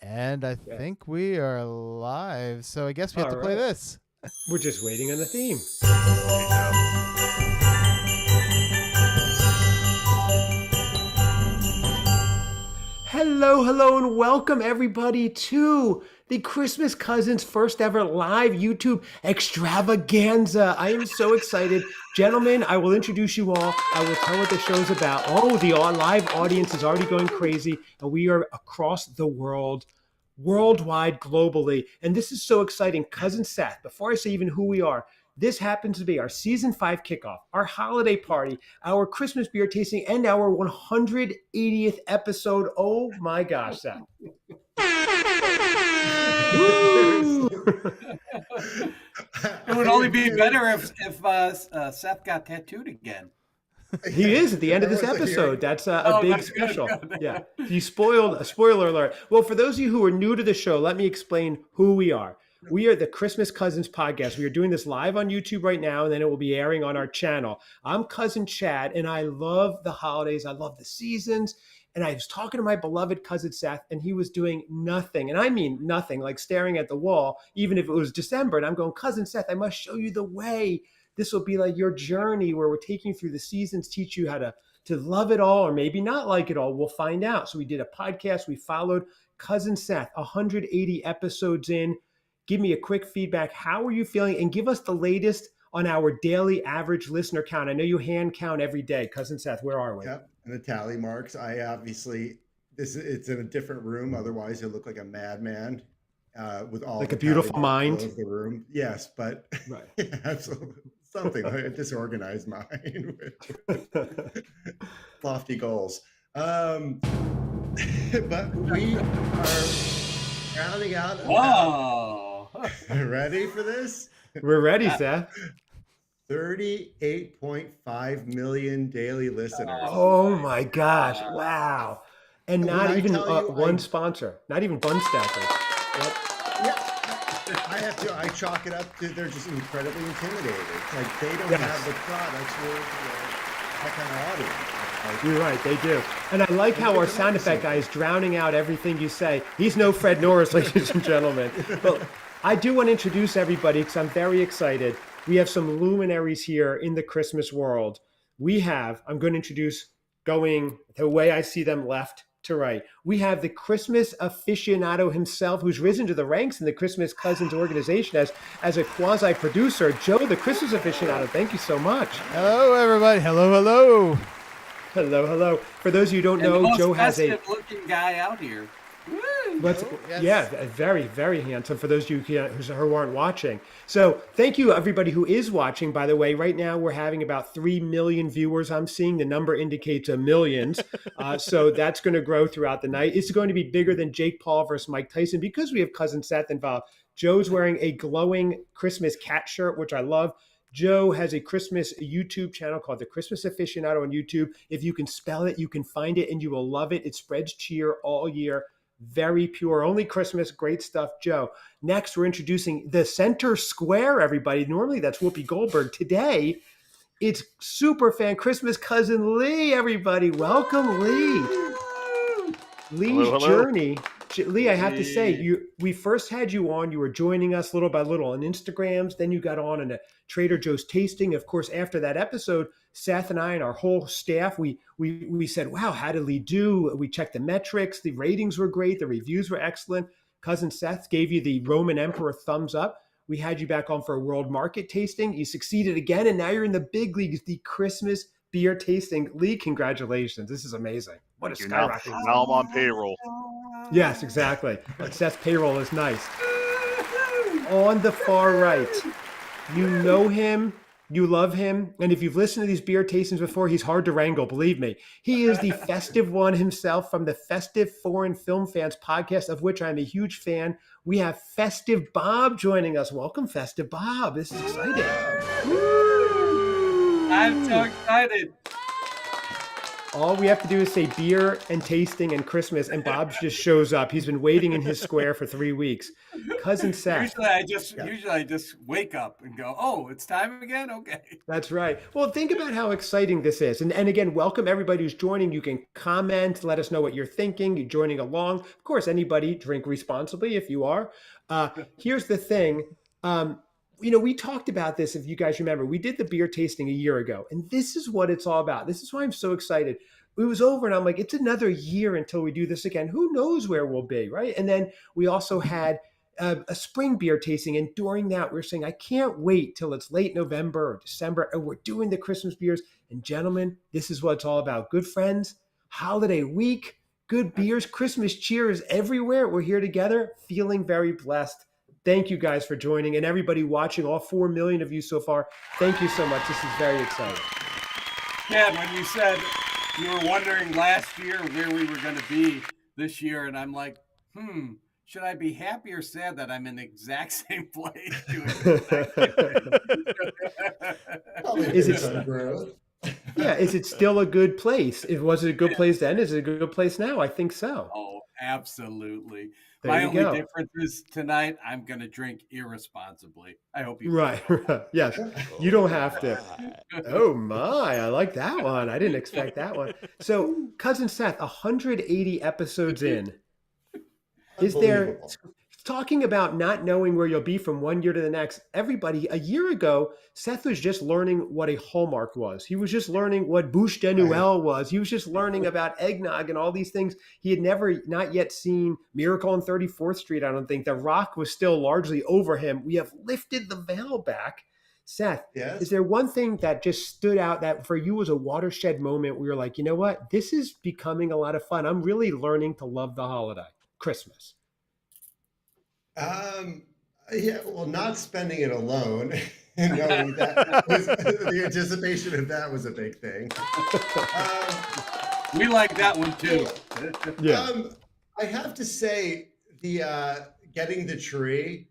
And I think we are live, so I guess we have to play this. We're just waiting on the theme. Hello, and welcome everybody to the Christmas Cousins first ever live YouTube extravaganza. I am so excited. Gentlemen, I will introduce you all. I will tell what the show's about. Oh, the live audience is already going crazy, and we are across the world, worldwide, globally. And this is so exciting. Cousin Seth, before I say even who we are, this happens to be our season 5 kickoff, our holiday party, our Christmas beer tasting, and our 180th episode. Oh my gosh, Seth. It would only be better if Seth got tattooed again. He is at the end of this episode. That's a big special. Yeah. You spoiled a spoiler alert. Well, for those of you who are new to the show, let me explain who we are. We are the Christmas Cousins podcast. We are doing this live on YouTube right now, and then it will be airing on our channel. I'm Cousin Chad, and I love the holidays. I love the seasons. And I was talking to my beloved cousin Seth, and he was doing nothing. And I mean nothing, like staring at the wall, even if it was December. And I'm going, Cousin Seth, I must show you the way. This will be like your journey where we're taking you through the seasons, teach you how to love it all or maybe not like it all. We'll find out. So we did a podcast. We followed Cousin Seth, 180 episodes in. Give me a quick feedback. How are you feeling? And give us the latest on our daily average listener count. I know you hand count every day. Cousin Seth, where are we? Yep, and the tally marks. I obviously, it's in a different room. Otherwise, you look like a madman with all like a beautiful mind. Of the room. Yes, but right. Yeah, absolutely. Something like a disorganized mind with lofty goals. But we are rounding out. Ready for this? We're ready, Seth. 38.5 million daily listeners. Oh my gosh. Wow. And not even one sponsor, not even bun stackers. Yep. Yeah. I chalk it up to they're just incredibly intimidated. Like they don't have the products for that kind of audience. You're right, they do. And I like how our sound effect guy is drowning out everything you say. He's no Fred Norris, ladies and gentlemen. But I do want to introduce everybody because I'm very excited. We have some luminaries here in the Christmas world. I'm going to introduce, going the way I see them left to right. We have the Christmas aficionado himself, who's risen to the ranks in the Christmas Cousins organization as a quasi-producer, Joe, the Christmas aficionado. Thank you so much. Hello, everybody. Hello. Hello. For those of you who don't know, Joe has a looking guy out here. Yes. Yeah, very, very handsome for those of you who aren't watching. So thank you, everybody who is watching. By the way, right now we're having about 3 million viewers. I'm seeing the number indicates millions. So that's going to grow throughout the night. It's going to be bigger than Jake Paul versus Mike Tyson because we have Cousin Seth involved. Joe's wearing a glowing Christmas cat shirt, which I love. Joe has a Christmas YouTube channel called The Christmas Aficionado on YouTube. If you can spell it, you can find it, and you will love it. It spreads cheer all year. Very pure, only Christmas, great stuff, Joe. Next, we're introducing the center square, everybody. Normally, that's Whoopi Goldberg. Today, it's superfan Christmas cousin Lee, everybody. Welcome, Lee. Lee's journey. Lee, I have to say, we first had you on. You were joining us little by little on Instagrams. Then you got on a Trader Joe's tasting. Of course, after that episode, Seth and I and our whole staff, we said, wow, how did Lee do? We checked the metrics. The ratings were great. The reviews were excellent. Cousin Seth gave you the Roman Emperor thumbs up. We had you back on for a world market tasting. You succeeded again, and now you're in the big leagues, the Christmas beer tasting. Lee, congratulations. This is amazing. What a skyrocket. Now I'm on payroll. Yes, exactly. But Seth's payroll is nice. On the far right, you know him, you love him, and if you've listened to these beer tastings before, he's hard to wrangle, believe me. He is the festive one himself from the Festive Foreign Film Fans podcast, of which I'm a huge fan. We have Festive Bob joining us. Welcome, Festive Bob. This is exciting. I'm so excited. All we have to do is say beer and tasting and Christmas, and Bob just shows up. He's been waiting in his square for 3 weeks. Cousin Seth. Usually I just wake up and go, oh, it's time again? Okay. That's right. Well, think about how exciting this is. And again, welcome everybody who's joining. You can comment, let us know what you're thinking, you're joining along. Of course, anybody drink responsibly if you are. Here's the thing. We talked about this, if you guys remember. We did the beer tasting a year ago, and this is what it's all about. This is why I'm so excited. It was over, and I'm like, it's another year until we do this again. Who knows where we'll be, right? And then we also had a spring beer tasting, and during that, we were saying, I can't wait till it's late November or December, and we're doing the Christmas beers. And gentlemen, this is what it's all about. Good friends, holiday week, good beers, Christmas cheers everywhere. We're here together, feeling very blessed. Thank you guys for joining, and everybody watching, all 4 million of you so far. Thank you so much. This is very exciting. Chad, when you said you were wondering last year where we were going to be this year, and I'm like, should I be happy or sad that I'm in the exact same place doing Is it still a good place? Was it a good place then? Is it a good place now? I think so. Oh, absolutely. There My you only go. difference is tonight I'm going to drink irresponsibly. I hope you Right. Yes. You don't have to. Oh my, I like that one. I didn't expect that one. So, Cousin Seth, 180 episodes in. Is there, talking about not knowing where you'll be from one year to the next, everybody, a year ago, Seth was just learning what a Hallmark was. He was just learning what Bouche de Noël was. He was just learning about eggnog and all these things. He had not yet seen Miracle on 34th Street, I don't think. The Rock was still largely over him. We have lifted the veil back. Seth, Yes. Is there one thing that just stood out that for you was a watershed moment where you're like, you know what? This is becoming a lot of fun. I'm really learning to love the holiday, Christmas. Well, not spending it alone, and knowing that was, the anticipation of that was a big thing. We like that one too. Yeah. I have to say the getting the tree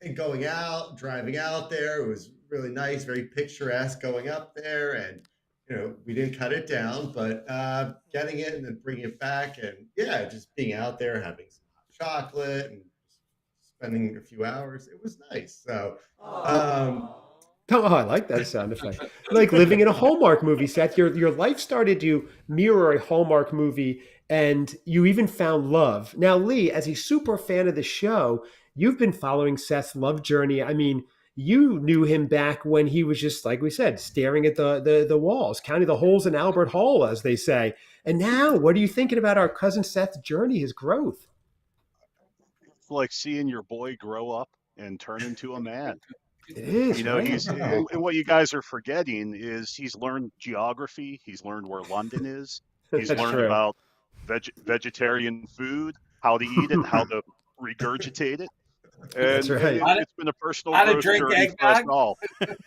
and going out, driving out there, it was really nice, very picturesque going up there, and we didn't cut it down, but getting it and then bringing it back, and just being out there, having some hot chocolate and spending a few hours, it was nice. So I like that sound effect. Like living in a Hallmark movie, Seth. Your life started to mirror a Hallmark movie, and you even found love. Now, Lee, as a super fan of the show, you've been following Seth's love journey. I mean, you knew him back when he was just, like we said, staring at the walls, counting the holes in Albert Hall, as they say. And now, what are you thinking about our cousin Seth's journey, his growth? It's like seeing your boy grow up and turn into a man. It is, and what you guys are forgetting is he's learned geography. He's learned where London is. He's learned about vegetarian food, how to eat it, how to regurgitate it. And that's right. It's been a personal how growth to drink journey for us eggnog. all.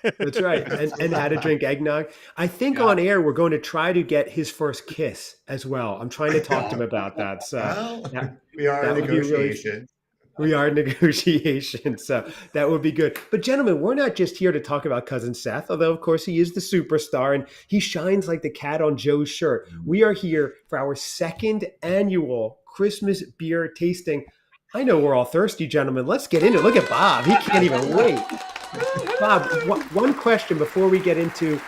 That's right. And how to drink eggnog. I think on air, we're going to try to get his first kiss as well. I'm trying to talk to him about that. So we are in negotiation. We are in negotiations, so that would be good. But gentlemen, we're not just here to talk about Cousin Seth, although of course he is the superstar and he shines like the cat on Joe's shirt. We are here for our second annual Christmas beer tasting. I know we're all thirsty, gentlemen. Let's get into it. Look at Bob. He can't even wait. Bob, one question before we get into,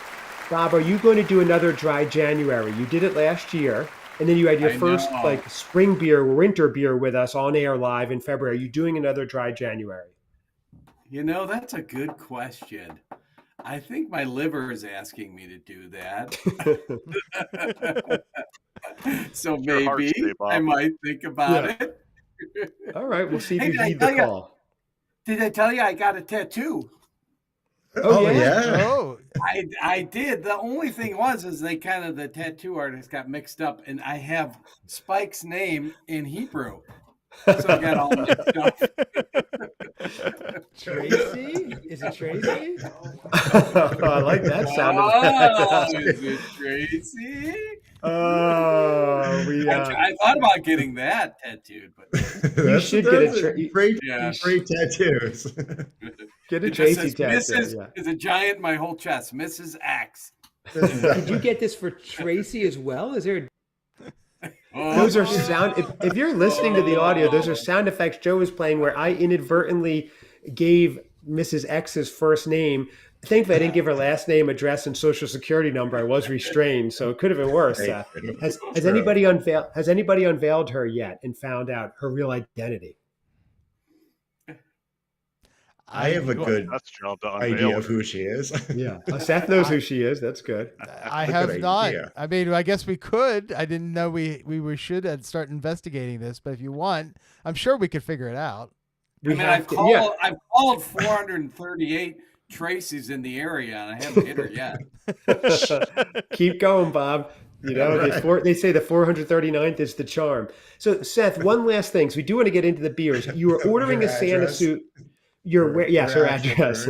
Bob, are you going to do another dry January? You did it last year. And then you had your first spring beer, winter beer with us on air live in February. Are you doing another dry January? That's a good question. I think my liver is asking me to do that. So maybe I might think about it. All right, we'll see if you heed the call. Did I tell you I got a tattoo? Oh yeah. Oh, I did. The only thing is the tattoo artist got mixed up, and I have Spike's name in Hebrew, so I got all mixed up. Tracy? Is it Tracy? I like that sound. Is it Tracy? I thought about getting that tattooed, but you should get great tattoos. Get a Tracy tattoo. Mrs. is a giant, my whole chest. Mrs. X. Did you get this for Tracy as well? Is there? Those are sound. If you're listening to the audio, those are sound effects Joe was playing where I inadvertently gave Mrs. X's first name. Thankfully, I didn't give her last name, address, and social security number. I was restrained, so it could have been worse. Has anybody unveiled her yet and found out her real identity? I have a good idea of who she is. Yeah, Seth knows who she is. That's good. I have not. I mean, I guess we could. I didn't know we should start investigating this, but if you want, I'm sure we could figure it out. I've called 438 Tracy's in the area, and I haven't hit her yet. Keep going, Bob. You know, they say the 439th is the charm. So, Seth, one last thing. So we do want to get into the beers. You were ordering a Santa suit. Her address.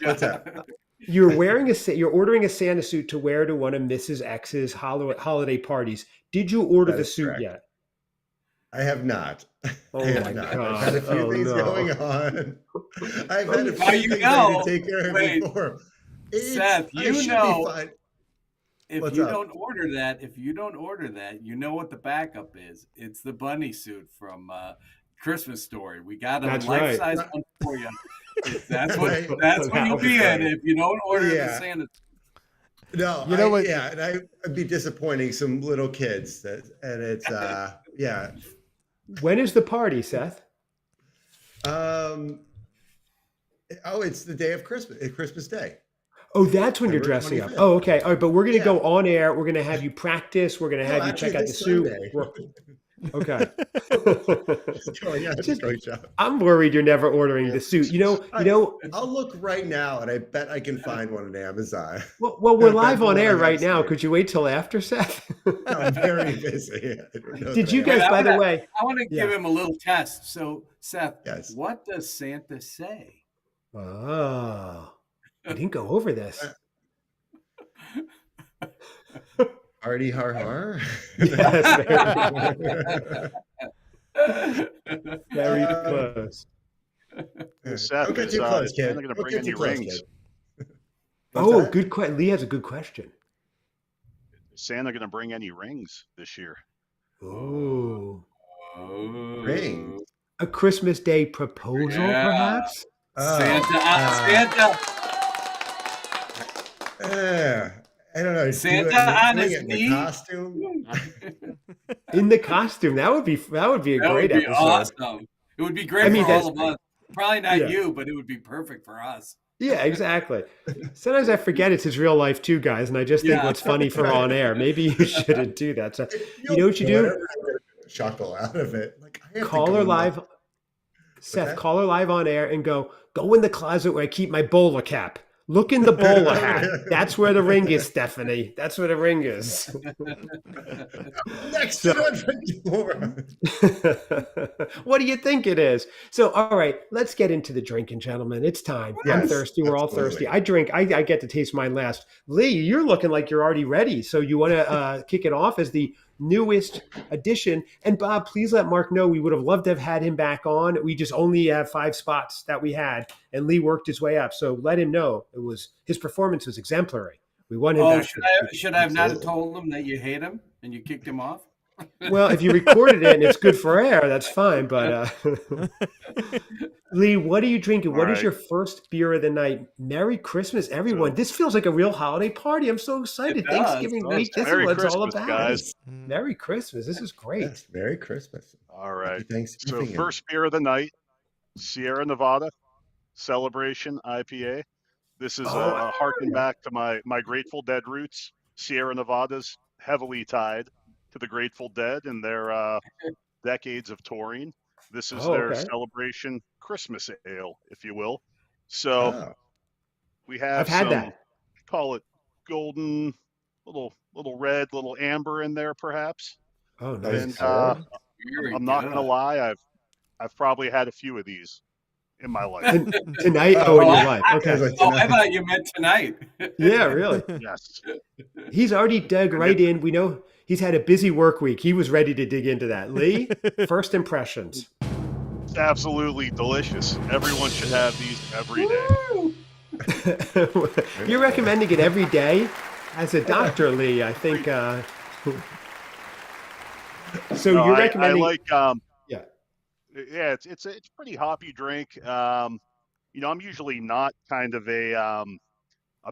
What's that? You're ordering a Santa suit to wear to one of Mrs. X's holiday parties. Did you order the suit yet? I have not. Oh my God. I've had a few things going on. I've had a few things I need to take care of before. Seth, if you don't order that, you know what the backup is. It's the bunny suit from Christmas Story. We got a life-size one for you. That's what you'll be in if you don't order the Santa. No, you know what? Yeah, and I'd be disappointing some little kids. And it's yeah. When is the party, Seth? It's the day of Christmas. Christmas Day. Oh, that's when you're dressing 25th. Up. Oh, okay. All right, but we're going to go on air. We're going to have you practice. We're going to have you check out the suit. Okay. Great job. I'm worried you're never ordering the suit. You know. I'll look right now, and I bet I can find one on Amazon. Well, we're live on air right now. Could you wait till after, Seth? No, I'm very busy. Did you guys, by the way? I want to give him a little test. So, Seth, yes. What does Santa say? Oh, I didn't go over this. Hardy har har. Yes, very close. Seth, don't get too close, kid. I'm not going to bring any rings. Oh, good question. Lee has a good question. Is Santa going to bring any rings this year? Oh, rings. A Christmas Day proposal, perhaps? Santa. I don't know. Santa on his knee. Costume. In the costume, that would be a great episode. Awesome. It would be great for all of us. Probably not you, but it would be perfect for us. Yeah, exactly. Sometimes I forget it's his real life too, guys, and I just think what's funny for on air. Maybe you shouldn't do that. So you know what you do? Chuckle out of it. Call her live. Seth, call her live on air and go in the closet where I keep my bowler cap. Look in the bowler hat. That's where the ring is, Stephanie. That's where the ring is. Next to the What do you think it is? So, all right, let's get into the drinking, gentlemen. It's time. Yes, I'm thirsty. We're all thirsty. I drink. I get to taste mine last. Lee, you're looking like you're already ready. So you want to kick it off as the newest addition. And Bob, please let Mark know we would have loved to have had him back on. We just only have 5 spots that we had, and Lee worked his way up. So let him know his performance was exemplary. We want him back. Should I have not told him that you hate him and you kicked him off? Well, if you recorded it and it's good for air, that's fine. But Lee, what are you drinking? What is your first beer of the night? Merry Christmas, everyone. This feels like a real holiday party. I'm so excited. Thanksgiving week. This is what it's all about. Guys. Merry Christmas. This is great. Yes, Merry Christmas. All right. So first beer of the night, Sierra Nevada Celebration IPA. This is a harken back to my Grateful Dead roots. Sierra Nevada's heavily tied to the Grateful Dead and their decades of touring. This is their celebration Christmas ale, if you will. So we have call it golden, little red, little amber in there, perhaps. Oh, nice. And I'm not gonna lie, I've probably had a few of these in my life. Tonight? In your life. Okay. I thought you meant tonight. Yeah, really? Yes. He's already dug right in. We know he's had a busy work week. He was ready to dig into that. Lee, first impressions. It's absolutely delicious. Everyone should have these every day. You're recommending it every day as a doctor, Lee. I think. So No, you're recommending? I like. Yeah. Yeah, it's a pretty hoppy drink. I'm usually not kind of a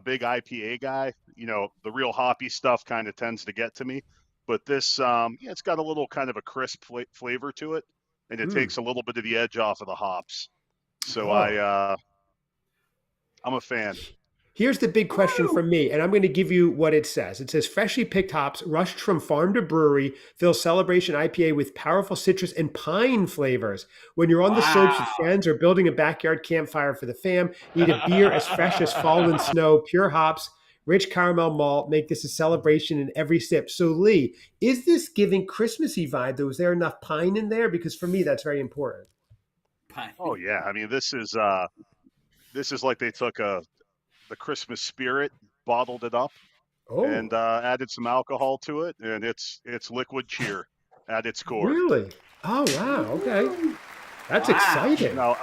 big IPA guy. The real hoppy stuff kind of tends to get to me. But this, it's got a little kind of a crisp flavor to it, and it takes a little bit of the edge off of the hops. So I'm a fan. Here's the big question from me, and I'm going to give you what it says. It says, freshly picked hops, rushed from farm to brewery, fill Celebration IPA with powerful citrus and pine flavors. When you're on the slopes with friends or building a backyard campfire for the fam, you need a beer as fresh as fallen snow, pure hops, rich caramel malt. Make this a celebration in every sip. So, Lee, is this giving Christmassy vibe, though? Is there enough pine in there? Because for me, that's very important. Pine. Oh, yeah. I mean, this is like they took the Christmas spirit, bottled it up, and added some alcohol to it, and it's liquid cheer at its core. Really? Oh wow! Okay, that's exciting. Now,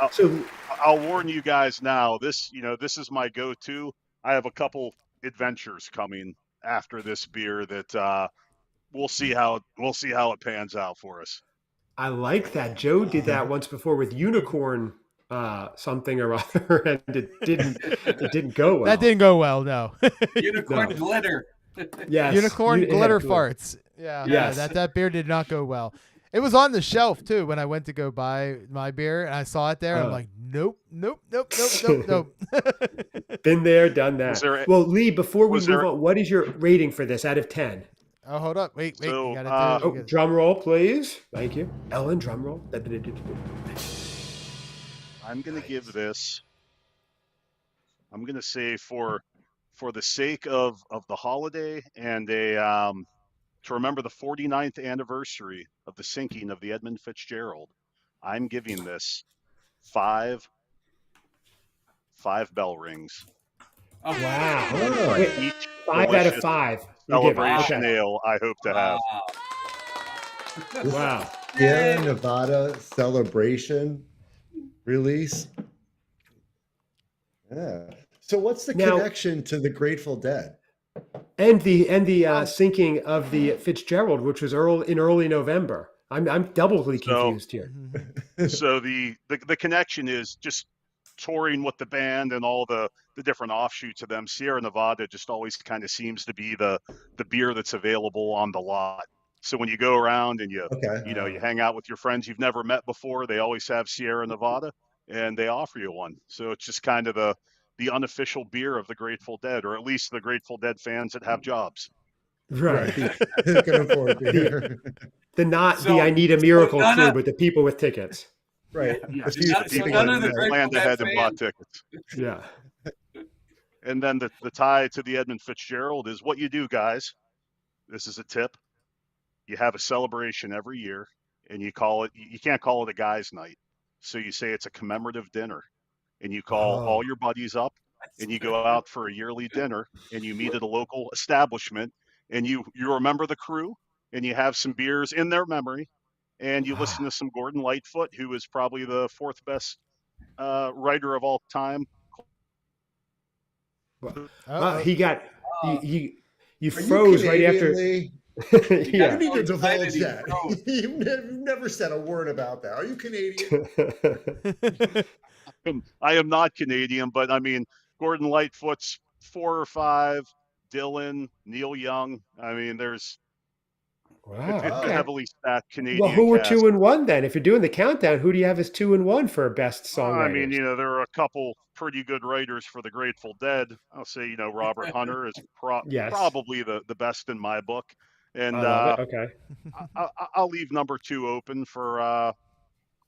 I'll warn you guys now. This is my go-to. I have a couple adventures coming after this beer that we'll see how it pans out for us. I like that. Joe did that once before with unicorn. Something or other, and it didn't go well. That didn't go well, no. Unicorn glitter. Yes. Unicorn glitter farts. Yeah. Yes. That beer did not go well. It was on the shelf too when I went to go buy my beer, and I saw it there. I'm like, nope. Been there, done that. Well, Lee, before we move on, what is your rating for this out of 10? Oh, hold up. Wait. So, you gotta do drum roll, please. Thank you. Ellen, drum roll. I'm going to give this, I'm going to say for the sake of the holiday and to remember the 49th anniversary of the sinking of the Edmund Fitzgerald, I'm giving this 5 bell rings. Oh, wow. Each 5 out of 5. Celebration ale I hope to have. Wow. Sierra Nevada Celebration release. Yeah. So what's the connection to the Grateful Dead? And the sinking of the Fitzgerald, which was in early November. I'm doubly confused here. So the connection is just touring with the band and all the different offshoots of them. Sierra Nevada just always kind of seems to be the beer that's available on the lot. So when you go around and you hang out with your friends you've never met before, they always have Sierra Nevada and they offer you one. So it's just kind of the unofficial beer of the Grateful Dead, or at least the Grateful Dead fans that have jobs. Right. Can afford beer. The I Need a Miracle crew, but the people with tickets. Right. Yeah. None of the planned ahead and bought tickets. Yeah. And then the tie to the Edmund Fitzgerald is what you do, guys. This is a tip. You have a celebration every year, and you can't call it a guy's night. So you say it's a commemorative dinner, and you call all your buddies up, and you go out for a yearly dinner, and you meet at a local establishment, and you remember the crew, and you have some beers in their memory, and you listen to some Gordon Lightfoot, who is probably the 4th best writer of all time. You froze right after. You need to divulge that. You've never said a word about that. Are you Canadian? I am not Canadian, but I mean, Gordon Lightfoot's 4 or 5, Dylan, Neil Young. I mean, there's it's a heavily stacked Canadian. Well, who were cast. 2 and 1 then? If you're doing the countdown, who do you have as 2 and 1 for best songwriters? I mean, there are a couple pretty good writers for the Grateful Dead. I'll say, Robert Hunter is probably the best in my book. And okay. I'll leave number 2 open for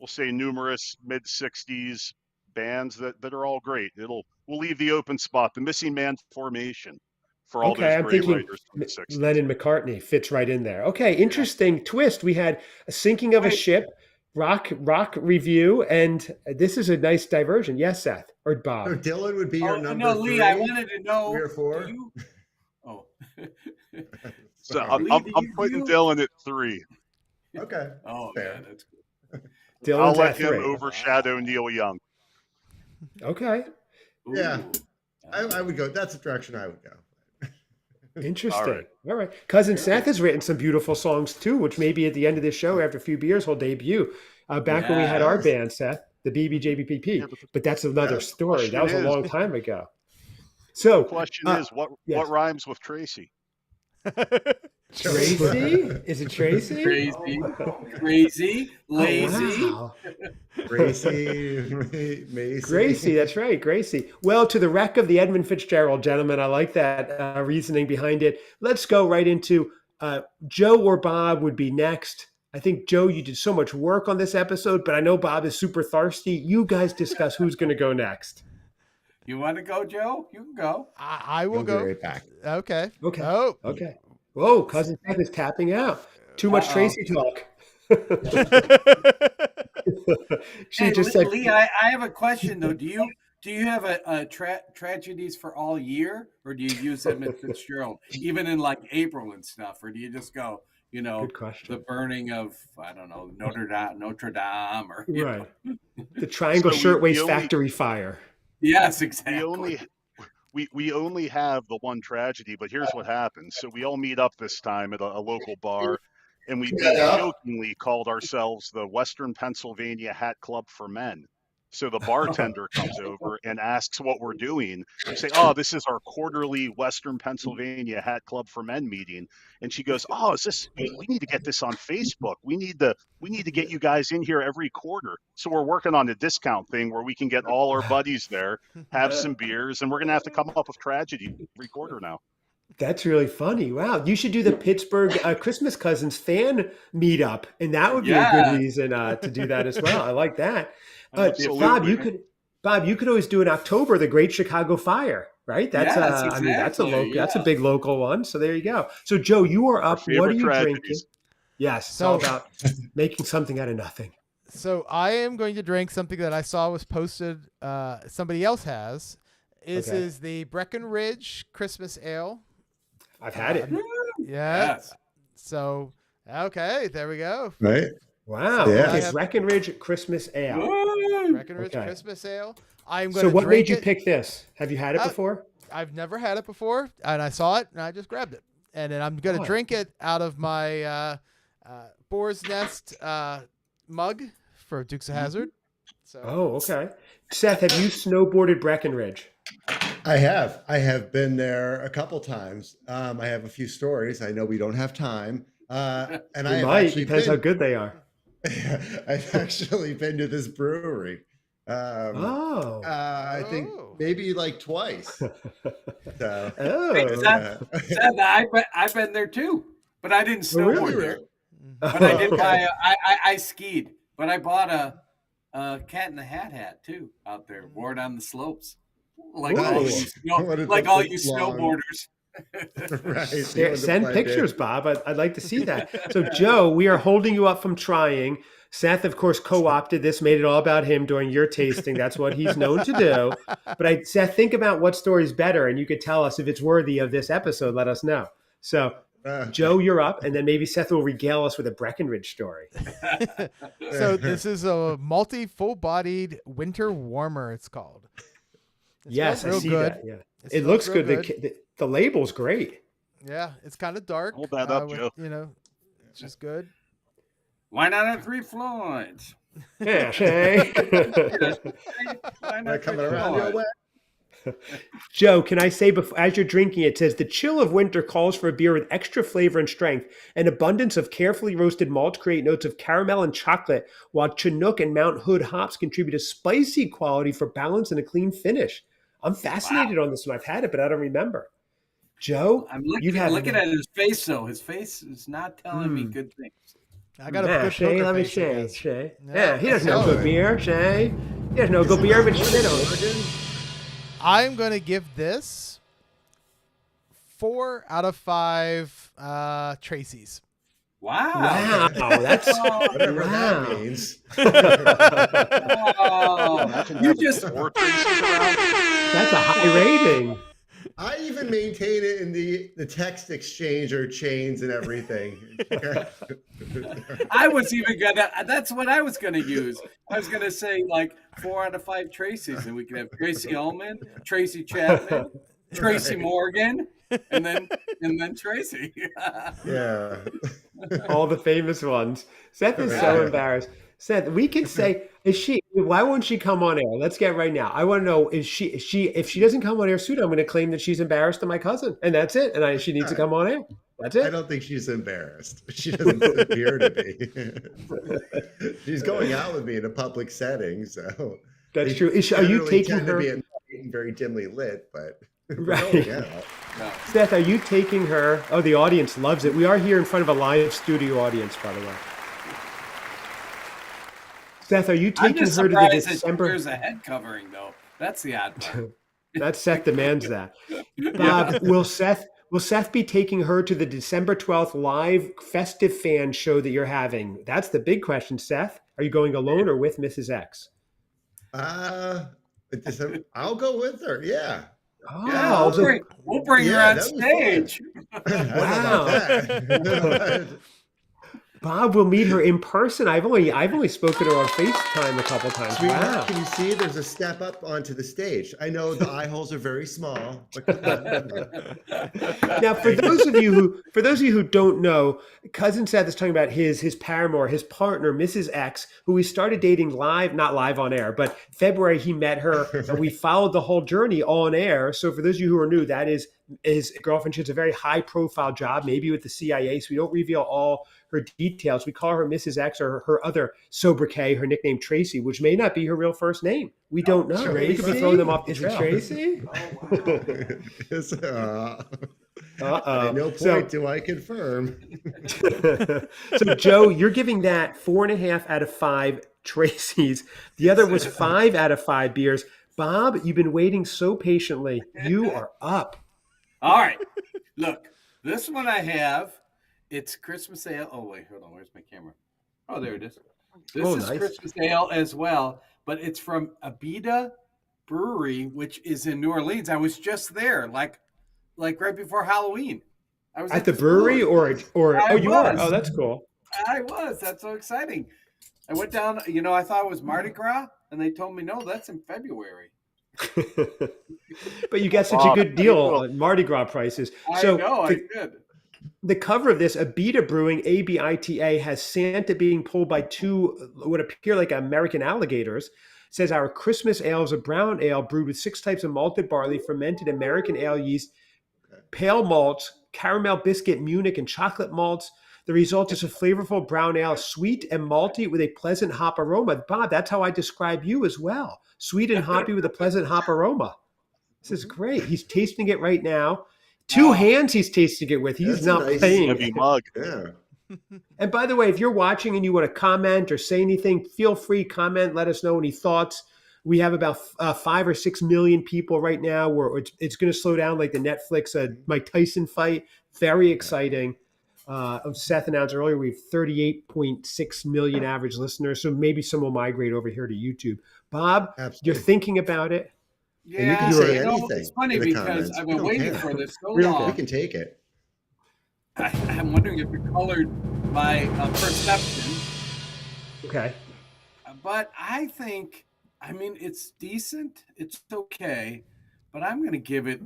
we'll say numerous mid-60s bands that are all great. We'll leave the open spot, the Missing Man Formation, for all those great writers from the 60s. Lennon-McCartney fits right in there. Okay, interesting twist. We had a sinking of a ship, rock review, and this is a nice diversion. Yes, Seth or Bob. So Dylan would be your number 3. Lee, I wanted to know 3 or 4. So I'm putting Dylan at 3. Okay. Oh, fair. That's good. Dylan's I'll let him overshadow Neil Young. Okay. Yeah. I would go. That's the direction I would go. Interesting. All right. Cousin Seth has written some beautiful songs too, which maybe at the end of this show, after a few beers, will debut. Back when we had our band, Seth, the BBJBPP. But that's another story. That was a long time ago. So the question is, what rhymes with Tracy? Tracy? Is it Tracy? Crazy, lazy. Oh, wow. Gracie, Gracie, that's right, Gracie. Well, to the wreck of the Edmund Fitzgerald, gentlemen, I like that reasoning behind it. Let's go right into Joe or Bob would be next. I think, Joe, you did so much work on this episode, but I know Bob is super thirsty. You guys discuss who's going to go next. You want to go, Joe? You can go. I will go. Right back. Okay. Oh, okay. Whoa, Cousin Seth is tapping out. Too much Tracy talk. She just said, Lee, I have a question though. Do you have a tragedies for all year, or do you use them at Fitzgerald, even in like April and stuff, or do you just go, good question. The burning of, I don't know, Notre Dame, or right, the Triangle Shirtwaist Factory fire. Yes, exactly. We only have the one tragedy, but here's what happens. So we all meet up this time at a local bar, and we jokingly called ourselves the Western Pennsylvania Hat Club for Men. So the bartender comes over and asks what we're doing. We say, "Oh, this is our quarterly Western Pennsylvania Hat Club for Men meeting." And she goes, "Oh, is this? We need to get this on Facebook. We need to get you guys in here every quarter." So we're working on a discount thing where we can get all our buddies there, have some beers, and we're gonna have to come up with tragedy every quarter now. That's really funny. Wow, you should do the Pittsburgh Christmas Cousins fan meetup, and that would be a good reason to do that as well. I like that. Bob, you could always do in October the Great Chicago Fire, right? That's exactly. I mean, that's a big local one. So there you go. So Joe, you are up. What are you drinking? Yes, it's all about making something out of nothing. So I am going to drink something that I saw was posted. Somebody else has. This is the Breckenridge Christmas Ale. I've had it. Yes. So there we go. Right. Wow. Yeah. Okay, Breckenridge Christmas Ale. Breckenridge Christmas Ale. So what made you pick this? Have you had it before? I've never had it before, and I saw it, and I just grabbed it. And then I'm going to drink it out of my Boar's Nest mug for Dukes of Hazzard. So. Oh, okay. Seth, have you snowboarded Breckenridge? I have been there a couple times. I have a few stories. I know we don't have time. And depends how good they are. I've actually been to this brewery. I think maybe like twice. So, I've been there too, but I didn't snowboard there. But I did buy. I skied, but I bought a Cat in the Hat too out there, wore it on the slopes, like all you snowboarders. Right. Send pictures, Bob. I'd like to see that. So, Joe, we are holding you up from trying. Seth, of course, co-opted this, made it all about him during your tasting. That's what he's known to do. But Seth, think about what story's better, and you could tell us if it's worthy of this episode. Let us know. So, Joe, you're up, and then maybe Seth will regale us with a Breckenridge story. So this is a malty, full-bodied winter warmer, it's called. Yes, I see that. Yeah. It looks good. The label's great. Yeah, it's kind of dark. Hold that up, Joe. It's just good. Why not have 3 Floyds? Yeah, Shay. Why not coming around your way? Joe, can I say, as you're drinking, it says the chill of winter calls for a beer with extra flavor and strength. An abundance of carefully roasted malts create notes of caramel and chocolate, while Chinook and Mount Hood hops contribute a spicy quality for balance and a clean finish. I'm fascinated on this one. I've had it, but I don't remember. Joe, I'm looking at his face, though. His face is not telling me good things. I got a good Shay, let me face, Shay. Yeah, he doesn't know good beer, Shay. He doesn't know good beer, but shit on it. I'm going to give this 4 out of 5 Tracy's. Wow. That's whatever that means. You just that's a high rating. I even maintain it in the text exchange or chains and everything. I was even that's what I was gonna use. I was gonna say like 4 out of 5 Tracys, and we could have Tracy Ullman, Tracy Chapman, Tracy Right. Morgan, and then Tracy. Yeah. All the famous ones. Seth is so Right. embarrassed. Seth, we could say, why won't she come on air? Let's get right now. I want to know, if she doesn't come on air soon, I'm going to claim that she's embarrassed to my cousin. And that's it. And she needs to come on air. That's I it. don't think she's embarrassed. She doesn't appear to be. She's going out with me in a public setting, so That's they true. Are you generally taking tend to her? be at night and very dimly lit, but we're Right. going out. Yeah. Seth, are you taking her? Oh, the audience loves it. We are here in front of a live studio audience, by the way. Seth, are you I'm taking just her to the surprised that December? there's a head covering though. That's the odd part. That Seth demands that. Bob, will Seth be taking her to the December 12th live festive fan show that you're having? That's the big question, Seth. Are you going alone or with Mrs. X? I'll go with her. Yeah. Yeah, Oh, we'll bring her Yeah, on that'd be fun. stage. How about that? Bob will meet her in person. I've only spoken to her on FaceTime a couple times. Sweetheart, Wow. can you see there's a step up onto the stage? I know the eye holes are very small, but come on. Now, for those of you who don't know, Cousin Seth is talking about his paramour, his partner, Mrs. X, who we started dating not live on air, but February he met her, and we followed the whole journey on air. So for those of you who are new, that is his girlfriend. She has a very high profile job, maybe with the CIA. So we don't reveal all her details. We call her Mrs. X, or her other sobriquet, her nickname Tracy, which may not be her real first name. We don't know. We could be throwing them off the Is it trail. Tracy? Yes, Uh-oh. at no point do I confirm. So, Joe, you're giving that 4.5 out of 5 Tracy's. The other was 5 out of 5 beers. Bob, you've been waiting so patiently. You are up. All right. Look, this one I have. It's Christmas ale. Oh, wait, hold on. Where's my camera? Oh, there it is. This is nice. Christmas ale as well, but it's from Abita Brewery, which is in New Orleans. I was just there, like right before Halloween. I was At the brewery, or I you are? was. Oh, that's cool. I was. That's so exciting. I went down, I thought it was Mardi Gras, and they told me, no, that's in February. But you got such a good deal on Mardi Gras prices. I So know, I did. the cover of this, Abita Brewing, ABITA, has Santa being pulled by two what appear like American alligators. It says our Christmas ale is a brown ale brewed with 6 types of malted barley, fermented American ale yeast, pale malts, caramel biscuit, Munich, and chocolate malts. The result is a flavorful brown ale, sweet and malty with a pleasant hop aroma. Bob, that's how I describe you as well. Sweet and hoppy with a pleasant hop aroma. This is great. He's tasting it right now. 2 hands he's tasting it with. He's That's not a nice playing. Heavy mug. Yeah. And by the way, if you're watching and you want to comment or say anything, feel free, comment, let us know any thoughts. We have about 5 or 6 million people right now where it's going to slow down like the Netflix Mike Tyson fight. Very exciting. Seth announced earlier we have 38.6 million average listeners, so maybe some will migrate over here to YouTube. Bob, Absolutely. you're thinking about it. And you can say anything. It's funny in the because comments. I've We been don't waiting care. for this so We long. can take it. I'm wondering if it colored my perception. Okay. But I think, it's decent. It's okay. But I'm going to give it,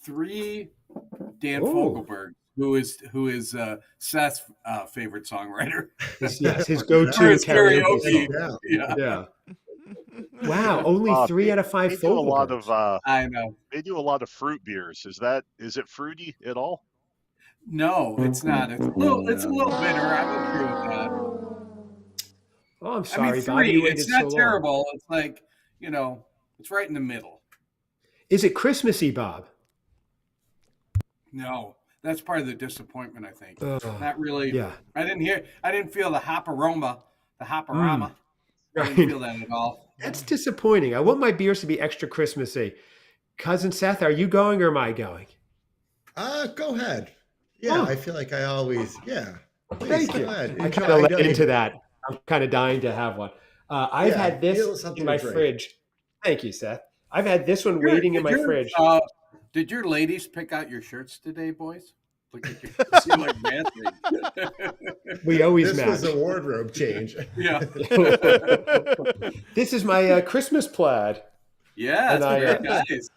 3 Dan Fogelberg, who is Seth's favorite songwriter. Yes, his go-to His karaoke karaoke. song. Yeah. Wow, only 3 out of 5 They do a lot Fogelbergs. of I know. they do a lot of fruit beers. Is it fruity at all? No, it's not. It's a little bitter. I'm okay with that. Oh, I'm sorry, Bob. 3. You waited It's not so long. terrible. It's like, it's right in the middle. Is it Christmassy, Bob? No, that's part of the disappointment, I think. Oh, Not really. yeah. I didn't feel the hoporama. I Right. didn't feel that at all. That's disappointing. I want my beers to be extra Christmassy. Cousin Seth, are you going or am I going? Go ahead. Yeah, Oh. I feel like I always, yeah. Please, Thank go you. ahead. I Enjoy. kind of led know- into that. I'm kind of dying to have one. I've Yeah, had feel this something in my to drink. fridge. Thank you, Seth. I've had this one waiting in my Did your, fridge. Did your ladies pick out your shirts today, boys? Look at you. See like matching. We always This match. was a wardrobe change. Yeah. This is my Christmas plaid. Yeah, it's very nice.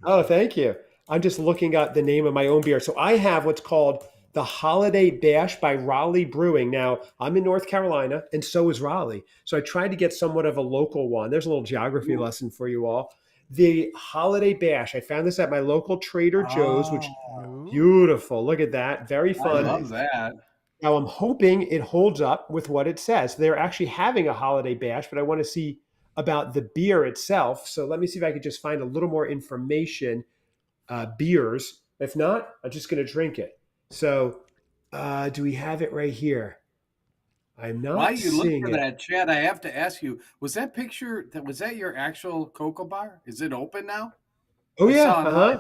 Oh, thank you. I'm just looking at the name of my own beer. So I have what's called the Holiday Bash by Raleigh Brewing. Now, I'm in North Carolina, and so is Raleigh. So I tried to get somewhat of a local one. There's a little geography lesson for you all. The Holiday Bash. I found this at my local Trader Joe's, which beautiful. Look at that. Very fun. I love that. Now, I'm hoping it holds up with what it says. They're actually having a Holiday Bash, but I want to see about the beer itself. So let me see if I could just find a little more information. Beers. If not, I'm just going to drink it. So do we have it right here? I'm not While you look seeing for it. that, Chad, I have to ask you, was that your actual cocoa bar? Is it open now? Oh, I yeah. saw online.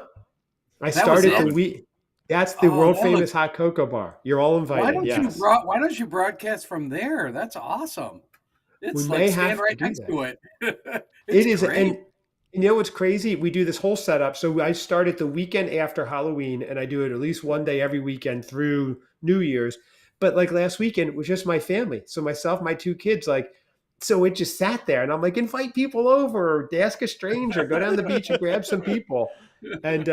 I That was started it? the That's the world that famous looks- hot cocoa bar. You're all invited. Why don't you broadcast from there? That's awesome. It's We like may stand have right to do next that. to it. It is. Great. And you know what's crazy? We do this whole setup. So I start it the weekend after Halloween, and I do it at least one day every weekend through New Year's. But like last weekend, it was just my family. So myself, my two kids, so it just sat there. And I'm like, invite people over, or ask a stranger, go down the beach and grab some people. And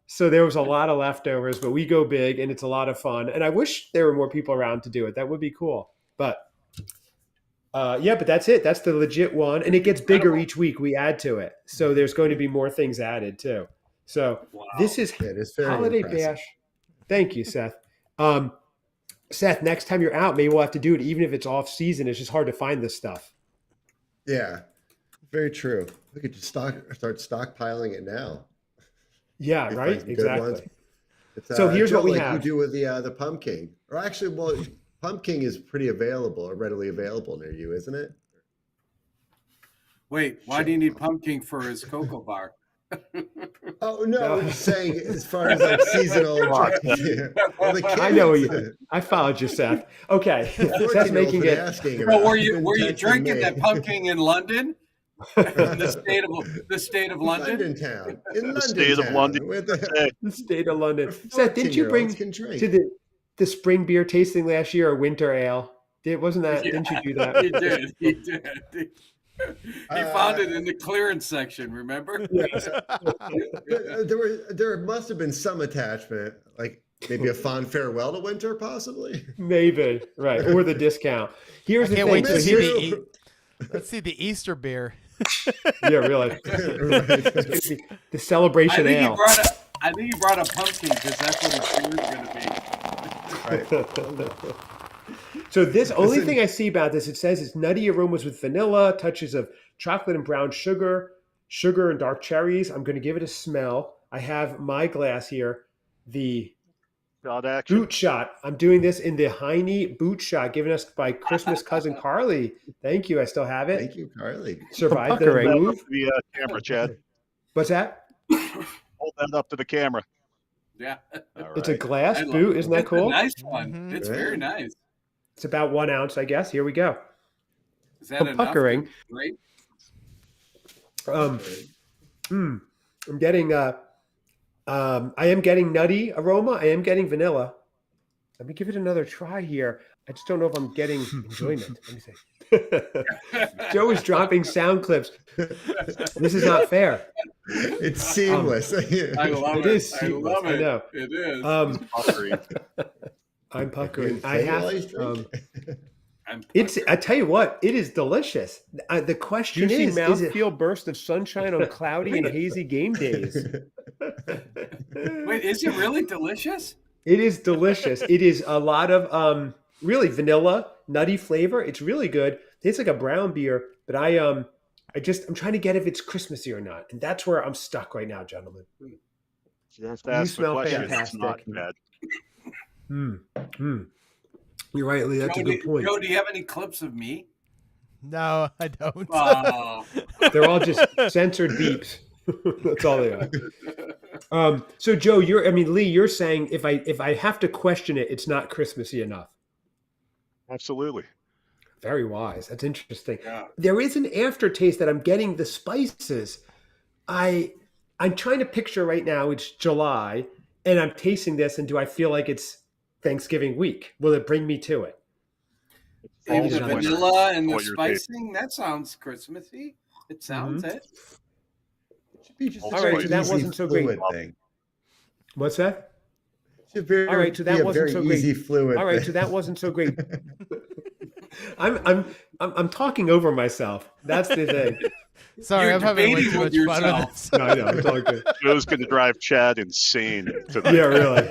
so there was a lot of leftovers, but we go big and it's a lot of fun. And I wish there were more people around to do it. That would be cool. But but that's it. That's the legit one. And it gets bigger each week. We add to it. So there's going to be more things added too. So this is very Holiday impressive. Bash. Thank you, Seth. Seth, next time you're out, maybe we'll have to do it, even if it's off season. It's just hard to find this stuff. Yeah, very true. We could just start stockpiling it now. Yeah, We right. find some good ones. Exactly. It's, So here's Joe, what we like have. you do with the pumpkin, or actually, pumpkin is pretty available or readily available near you, isn't it? Wait, why do you need pumpkin for his cocoa bar? Oh no, I'm just saying as far as like seasonal drinks. Well, the I know kids- I followed you, Seth. Okay, the 14-year-olds Seth's making been it. asking Well, about were you texting drinking me. that pumpkin in London? the state of London? London town. In London state of town, London. where The state of London. Seth, didn't you bring 14-year-olds can drink. to the spring beer tasting last year a winter ale? Wasn't that? Yeah, Didn't you do that? He did. He did. He found it in the clearance section. Remember? There must have been some attachment, like maybe a fond farewell to winter, possibly. Maybe right, or the discount. Here's I the can't thing. wait to miss see you. let's see the Easter beer. Yeah, really. It's gonna be the celebration ale. I think he brought a pumpkin because that's what his beer is going to be. So this only Listen. thing I see about this, it says it's nutty aromas with vanilla, touches of chocolate and brown sugar and dark cherries. I'm going to give it a smell. I have my glass here, the Shot action. boot shot. I'm doing this in the Heine boot shot given us by Christmas cousin Carly. Thank you. I still have it. Thank you, Carly. Survived the Hold that up move. to the camera, Chad. What's that? Hold that up to the camera. Yeah. All It's a right. glass I love boot. it. Isn't that It's cool? a nice one. Mhm. It's Yeah. very nice. It's about 1 ounce, I guess. Here we go. Is that I'm enough? puckering. Great. I'm getting I am getting nutty aroma. I am getting vanilla. Let me give it another try here. I just don't know if I'm getting enjoyment. Let me see. Joe is dropping sound clips. This is not fair. It's seamless. I love It it. is I seamless. love I it. know. It is. Puckering. I'm puckering. I Say have. while he's drinking. I tell you what, it is delicious. The question Juicy is it mouthfeel burst of sunshine on cloudy and hazy game days? Wait, is it really delicious? It is delicious. It is a lot of really vanilla, nutty flavor. It's really good. Tastes like a brown beer, but I'm trying to get if it's Christmassy or not, and that's where I'm stuck right now, gentlemen. That's the smell question. It's fantastic. not bad. You're right, Lee. That's a good point. Joe, do you have any clips of me? No, I don't. Oh, They're all just censored beeps. That's all they are. So Joe, Lee, you're saying if I have to question it, it's not Christmassy enough. Absolutely. Very wise. That's interesting. Yeah. There is an aftertaste that I'm getting the spices. I'm trying to picture right now, it's July, and I'm tasting this, and do I feel like it's Thanksgiving week? Will it bring me to it? Maybe Falls the in winter. vanilla and the What you're tasting. spicing, that sounds Christmassy. It sounds it. It should be just a All very right, so that easy wasn't so great. fluid thing. What's that? It should be, All right, so that be a wasn't very so great. easy fluid All right, thing. so that wasn't so great. I'm talking over myself. That's the thing. Sorry, You're I'm having way debating too with much fun with yourself. this. No, I know, it's all good. Joe's going to drive Chad insane tonight. Yeah, really.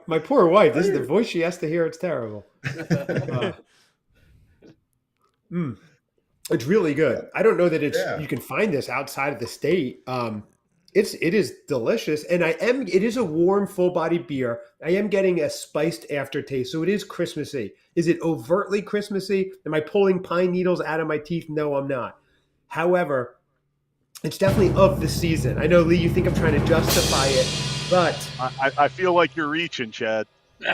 My poor wife. This is the voice she has to hear. It's terrible. It's really good. I don't know that you can find this outside of the state. It is delicious, and it is a warm, full-bodied beer. I am getting a spiced aftertaste, so it is Christmassy. Is it overtly Christmassy? Am I pulling pine needles out of my teeth? No, I'm not. However, it's definitely of the season. I know, Lee, you think I'm trying to justify it, but I feel like you're reaching, Chad.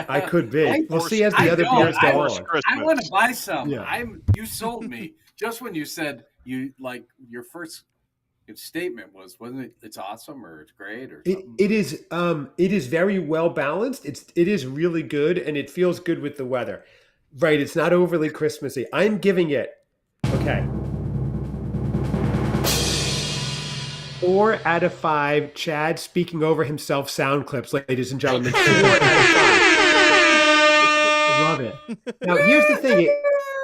I could be. We'll see as the other know, beers go on. I want to buy some. Yeah. You sold me just when you said you like your first statement wasn't it? It's awesome or it's great or something? It is very well balanced. It is really good, and it feels good with the weather. Right, it's not overly Christmassy. I'm giving it 4 out of 5. Chad speaking over himself sound clips, ladies and gentlemen. 4 out of 5. Love it. Now, here's the thing.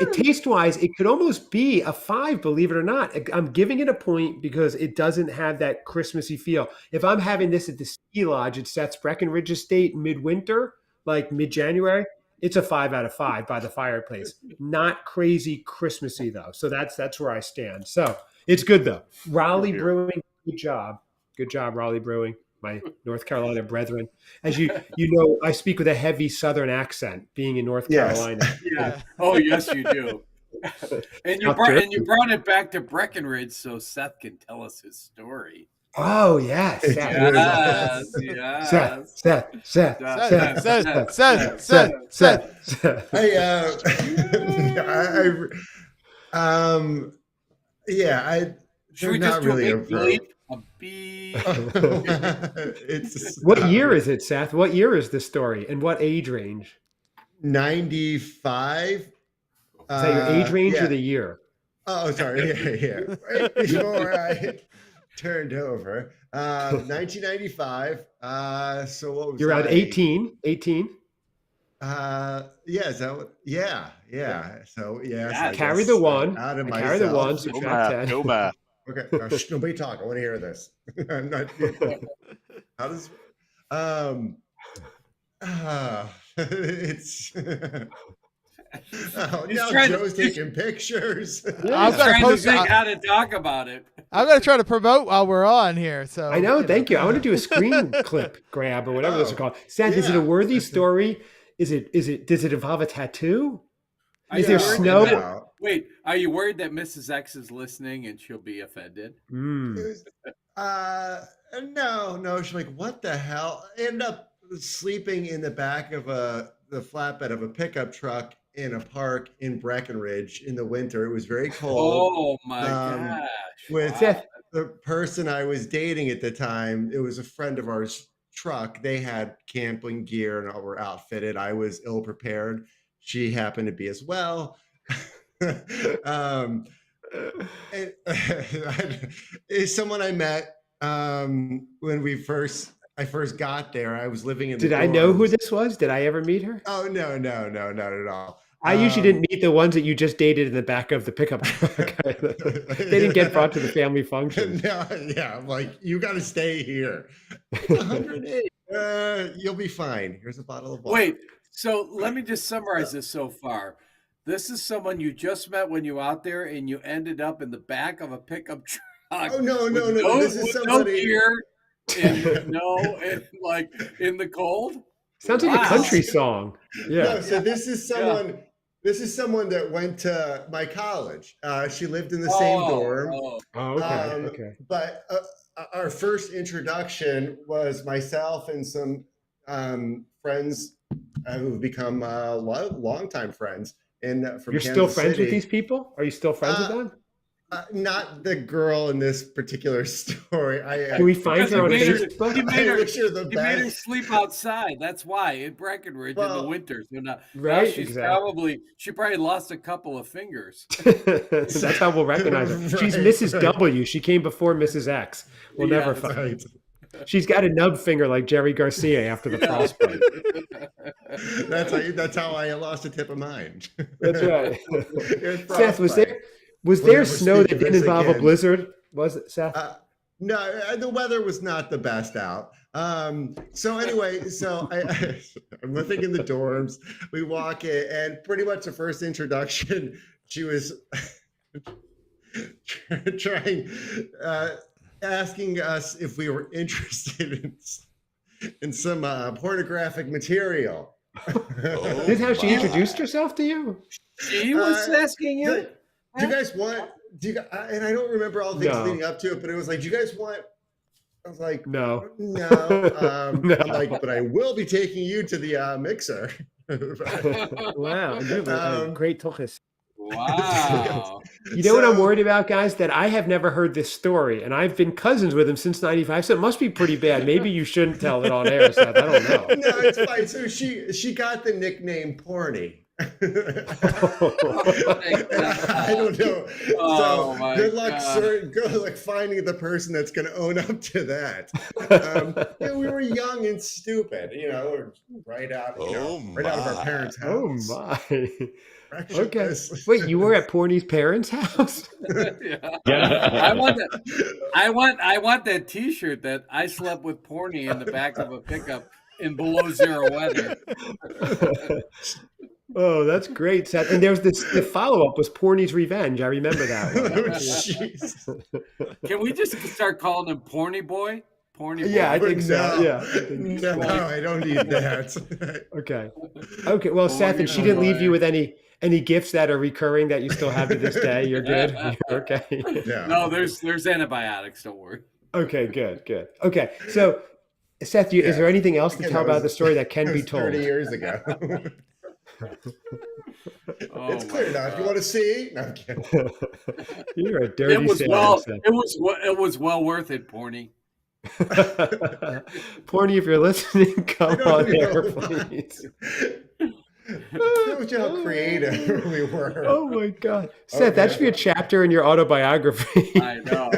It taste-wise, it could almost be a 5, believe it or not. I'm giving it a point because it doesn't have that Christmassy feel. If I'm having this at the ski lodge at Seth's Breckenridge Estate midwinter, like mid-January, it's a 5 out of 5 by the fireplace. Not crazy Christmassy, though. So that's where I stand. So it's good, though. Raleigh Brewing, good job. Good job, Raleigh Brewing, my North Carolina brethren. As you know, I speak with a heavy Southern accent, being in North Carolina. Yeah. Oh, yes, you do. And you brought it back to Breckenridge so Seth can tell us his story. Oh, yes. Seth. Should we just do a big bleep? A beep. What year is it, Seth? What year is this story, and what age range? 95. Is that your age range or the year? Oh, sorry. Yeah. Right before I turned over. 1995. So what was You're around 18. 18. Yeah. So yeah. Carry the one. Out of carry the one. So Go math. Okay. Nobody talk. I want to hear this. I'm not. How does? It's. Now Joe's taking pictures. I'm trying to think how to talk about it. I'm going to try to promote while we're on here. So I know. Thank you. I want to do a screen clip grab or whatever this is called. Seth, is it a worthy story? Does it involve a tattoo? Is there snow? Wait, are you worried that Mrs. X is listening and she'll be offended? No. She's like, what the hell? I ended up sleeping in the back of the flatbed of a pickup truck in a park in Breckenridge in the winter. It was very cold. Oh my gosh. With the person I was dating at the time, it was a friend of ours' truck. They had camping gear and all were outfitted. I was ill prepared. She happened to be as well. Is someone I met when I first got there. I was living in the Did I know who this was? Did I ever meet her? Oh, no, not at all. I usually didn't meet the ones that you just dated in the back of the pickup truck. They didn't get brought to the family function. I'm like, you got to stay here. 108. You'll be fine. Here's a bottle of water. Wait, so let me just summarize this so far. This is someone you just met when you were out there and you ended up in the back of a pickup truck. Oh, no. This is somebody. No gear and like in the cold. Sounds like a country song. Yeah. No, so this is someone. Yeah. This is someone that went to my college. She lived in the same dorm. Okay. But our first introduction was myself and some friends who've become longtime friends. From You're Kansas still friends City. with these people? Are you still friends with them? Not the girl in this particular story. Can we find her on Facebook? He made her, wish her the he made her best. sleep outside. That's why in Breckenridge in the Well, winter. So now Right, she's exactly. she probably lost a couple of fingers. That's how we'll recognize her. She's Right, Mrs. right. W. She came before Mrs. X. We'll Yeah, never that's find. Right. She's got a nub finger like Jerry Garcia after the frostbite. That's how I lost a tip of mine. That's right. It's Seth, was frostbite. there We'll never snow speak that of didn't this involve a again. blizzard? Was it, Seth? No, the weather was not the best out. So anyway, I'm living in the dorms. We walk in, and pretty much the first introduction, she was trying, asking us if we were interested in some pornographic material. This is how she introduced herself to you? She was asking you. Do you guys want? And I don't remember all the things No. leading up to it, but it was like, do you guys want? I was like, No. no. No. I'm like, but I will be taking you to the mixer. Wow. You have a great tuchus. Wow. You know what I'm worried about, guys? That I have never heard this story, and I've been cousins with him since '95, so it must be pretty bad. Maybe you shouldn't tell it on air, Seth. I don't know. No, it's fine. So she got the nickname Porny. I don't know. Oh, So my good luck, God. sir. Good luck finding the person that's going to own up to that. We were young and stupid, right out, right out of our parents' Oh house. my. Okay. Reckless. Wait, you were at Porny's parents' house? I want that T-shirt that I slept with Porny in the back of a pickup in below zero weather. Oh, that's great, Seth. And there was the follow-up was Porny's Revenge. I remember that one. Oh, jeez. Can we just start calling him Porny Boy? Porny Boy. Yeah, I think so. No. Yeah. I think so. No, I don't need that. Okay. Okay. Well, Seth, and she didn't leave you with any gifts that are recurring that you still have to this day. You're good. You're okay. No, there's antibiotics. Don't worry. Okay. Good. Okay. So, Seth, is there anything else to tell about the story that can be told? 30 years ago. It's clear now. If you want to see, no, I'm kidding. You're a dirty It was sailor, Seth. it was well worth it, Porny. Porny, if you're listening, come on know air, why. please. Shows you how creative we were. Oh my God, Seth, that should be a chapter in your autobiography. I know.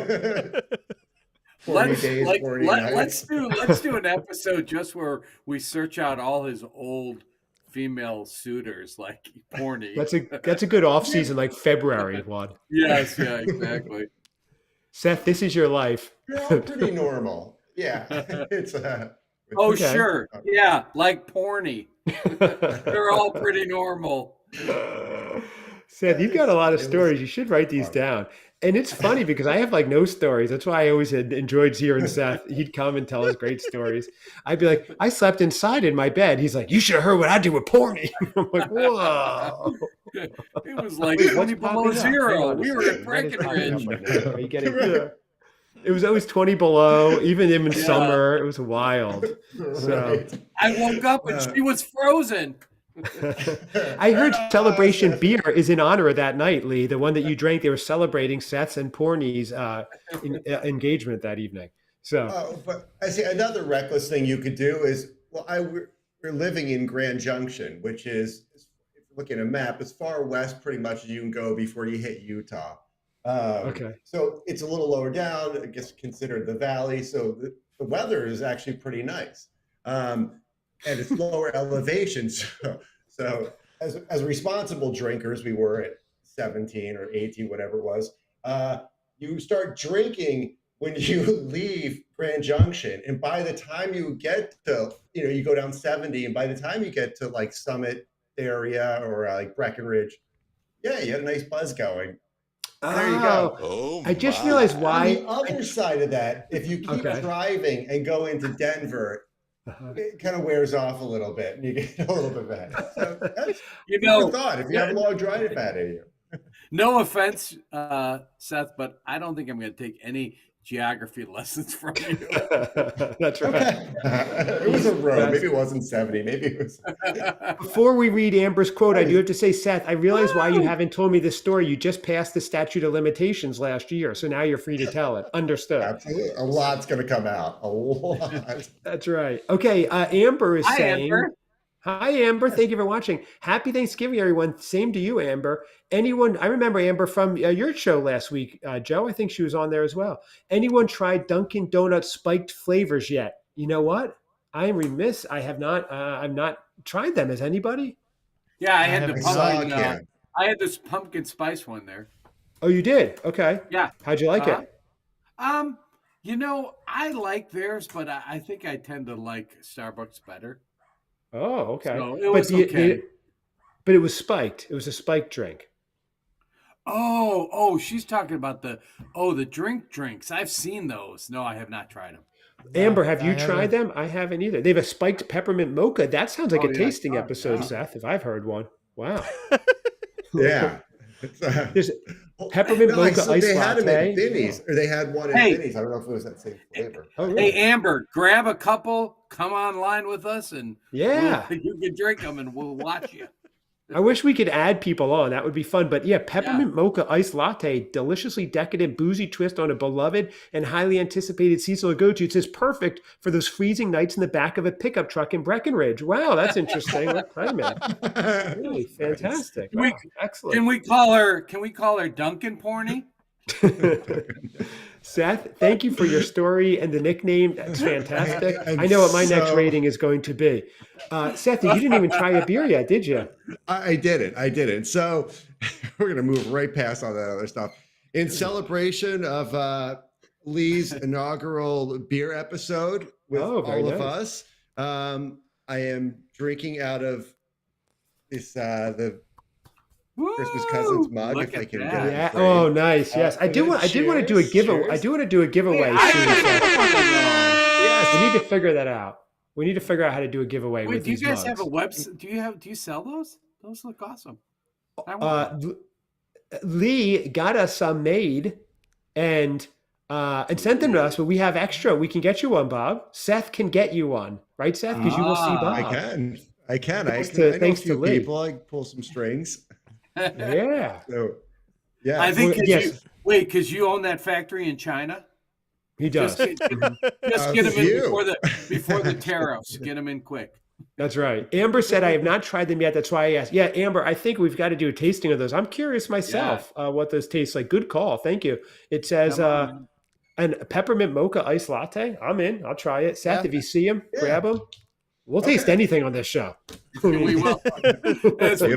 40 days, 40 nights. let's do an episode just where we search out all his old female suitors like Porny. That's a good off season, like February one. Yes, yeah, exactly. Seth, this is your life. They're all pretty normal. Yeah. It's Oh, Okay. sure. Yeah, like Porny. They're all pretty normal. Seth, you've got a lot of stories. You should write these down. And it's funny because I have like no stories. That's why I always had enjoyed hearing Seth. He'd come and tell us great stories. I'd be like, I slept inside in my bed. He's like, you should have heard what I do with Porny. I'm like, whoa. It was like Wait, 20 what's below popping up? Hang zero. on a We were second. at What is popping up Breckenridge. right now? Are you getting It was always 20 below, even in summer. It was wild. So I woke up and she was frozen. I heard Celebration Beer is in honor of that night, Lee. The one that you drank, they were celebrating Seth's and Porny's engagement that evening. So, but I see another reckless thing you could do is, we're living in Grand Junction, which is, if you look at a map, as far west pretty much as you can go before you hit Utah. okay. So it's a little lower down, I guess considered the valley. So the weather is actually pretty nice. And it's lower elevation. So as responsible drinkers, we were at 17 or 18, whatever it was, you start drinking when you leave Grand Junction. And by the time you get to, you go down 70, and by the time you get to like Summit area or like Breckenridge, yeah, you had a nice buzz going. There you go. Oh, I just realized why. On the other side of that, if you keep driving and go into Denver, it kind of wears off a little bit and you get a little bit better. So that's a thought if you have a long drive ahead of you. No offense, Seth, but I don't think I'm going to take any geography lessons from you. That's right. Okay. It was a row. Maybe it wasn't 70. Maybe it was. Before we read Amber's quote, I do have to say, Seth, I realize why you haven't told me this story. You just passed the statute of limitations last year, so now you're free to tell it. Understood. Absolutely. A lot's going to come out. A lot. That's right. Okay, Amber is saying... Amber. Hi, Amber. Thank you for watching. Happy Thanksgiving, everyone. Same to you, Amber. Anyone, I remember Amber from your show last week, Joe. I think she was on there as well. Anyone tried Dunkin' Donuts spiked flavors yet? You know what? I am remiss. I've not tried them. Has anybody? Yeah, I had I had this pumpkin spice one there. Oh, you did? Okay. Yeah. How'd you like it? I like theirs, but I think I tend to like Starbucks better. Oh, okay. So it was okay. But it was spiked. It was a spiked drink. Oh, she's talking about the drinks. I've seen those. No, I have not tried them. Amber, have you tried them? I haven't either. They have a spiked peppermint mocha. That sounds like a tasting episode, Seth, if I've heard one. Wow. Yeah. There's peppermint mocha ice they latte. had them at Vinny's, or they had one at Vinny's. I don't know if it was that same flavor. Oh, really? Hey, Amber, grab a couple, come online with us, and you can drink them, and we'll watch you. I wish we could add people on. That would be fun. But yeah, peppermint mocha iced latte, deliciously decadent, boozy twist on a beloved and highly anticipated seasonal go-to. It says perfect for those freezing nights in the back of a pickup truck in Breckenridge. Wow, that's interesting. What time, man? Really fantastic. Wow, excellent. Can we call her Duncan Porny? Seth, thank you for your story and the nickname. That's fantastic. I know what my next rating is going to be. Seth, you didn't even try a beer yet, did you? I didn't. So we're going to move right past all that other stuff. In celebration of Lee's inaugural beer episode with all of us, I am drinking out of this the Christmas Cousins mug, if I can get it. Yeah. Oh, nice. Yes, I did want to do a giveaway. I do want to do a giveaway soon. Yes, we need to figure that out. We need to figure out how to do a giveaway with these mugs. Do you guys have a website? Do you sell those? Those look awesome. Lee got us some made and sent them to us, but we have extra. We can get you one, Bob. Seth can get you one, right, Seth? Because you will see Bob. I can. Thanks I know to a few Lee. people. I can pull some strings. Yeah. So, yeah. I think because you own that factory in China. He does. Just get them in before the tariffs. Get them in quick. That's right. Amber said, I have not tried them yet. That's why I asked. Yeah, Amber, I think we've got to do a tasting of those. I'm curious myself what those taste like. Good call. Thank you. It says a peppermint mocha iced latte. I'm in. I'll try it. Seth, if you see him, grab them. We'll taste anything on this show. We will. As we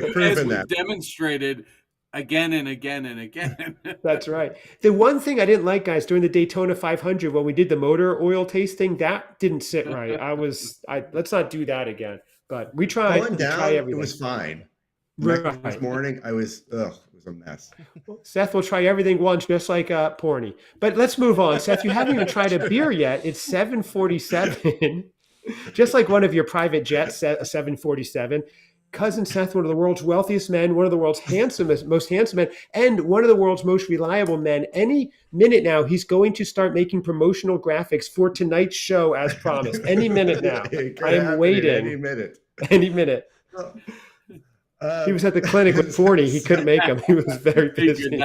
demonstrated again and again and again. That's right. The one thing I didn't like, guys, during the Daytona 500 when we did the motor oil tasting, that didn't sit right. Let's not do that again. But we tried. Going down, it was fine. Right. This morning, it was a mess. Seth will try everything once, just like Porny. But let's move on. Seth, you haven't even tried a beer yet. It's 7:47. Just like one of your private jets, a 747. Cousin Seth, one of the world's wealthiest men, one of the world's most handsome men, and one of the world's most reliable men. Any minute now, he's going to start making promotional graphics for tonight's show as promised. Any minute now. I am waiting. Any minute. He was at the clinic with 40. He couldn't make them. He was very busy.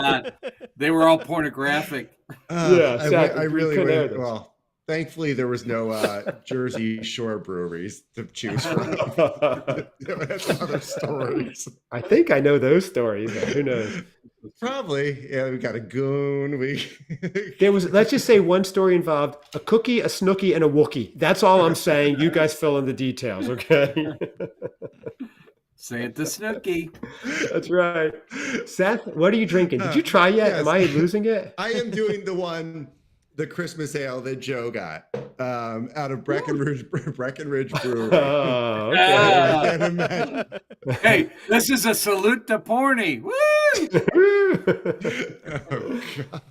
They were all pornographic. Seth, I really would. Well, thankfully, there was no Jersey Shore breweries to choose from. That's other stories. I think I know those stories. But who knows? Probably. Yeah, we got a goon. Let's just say one story involved a cookie, a Snooki, and a Wookie. That's all I'm saying. You guys fill in the details, okay? Say it to Snooki. That's right. Seth, what are you drinking? Did you try yet? Yes. Am I losing it? I am doing the Christmas ale that Joe got out of Breckenridge Brewery. Oh, okay. Hey, this is a salute to Porny. Woo! Oh, God.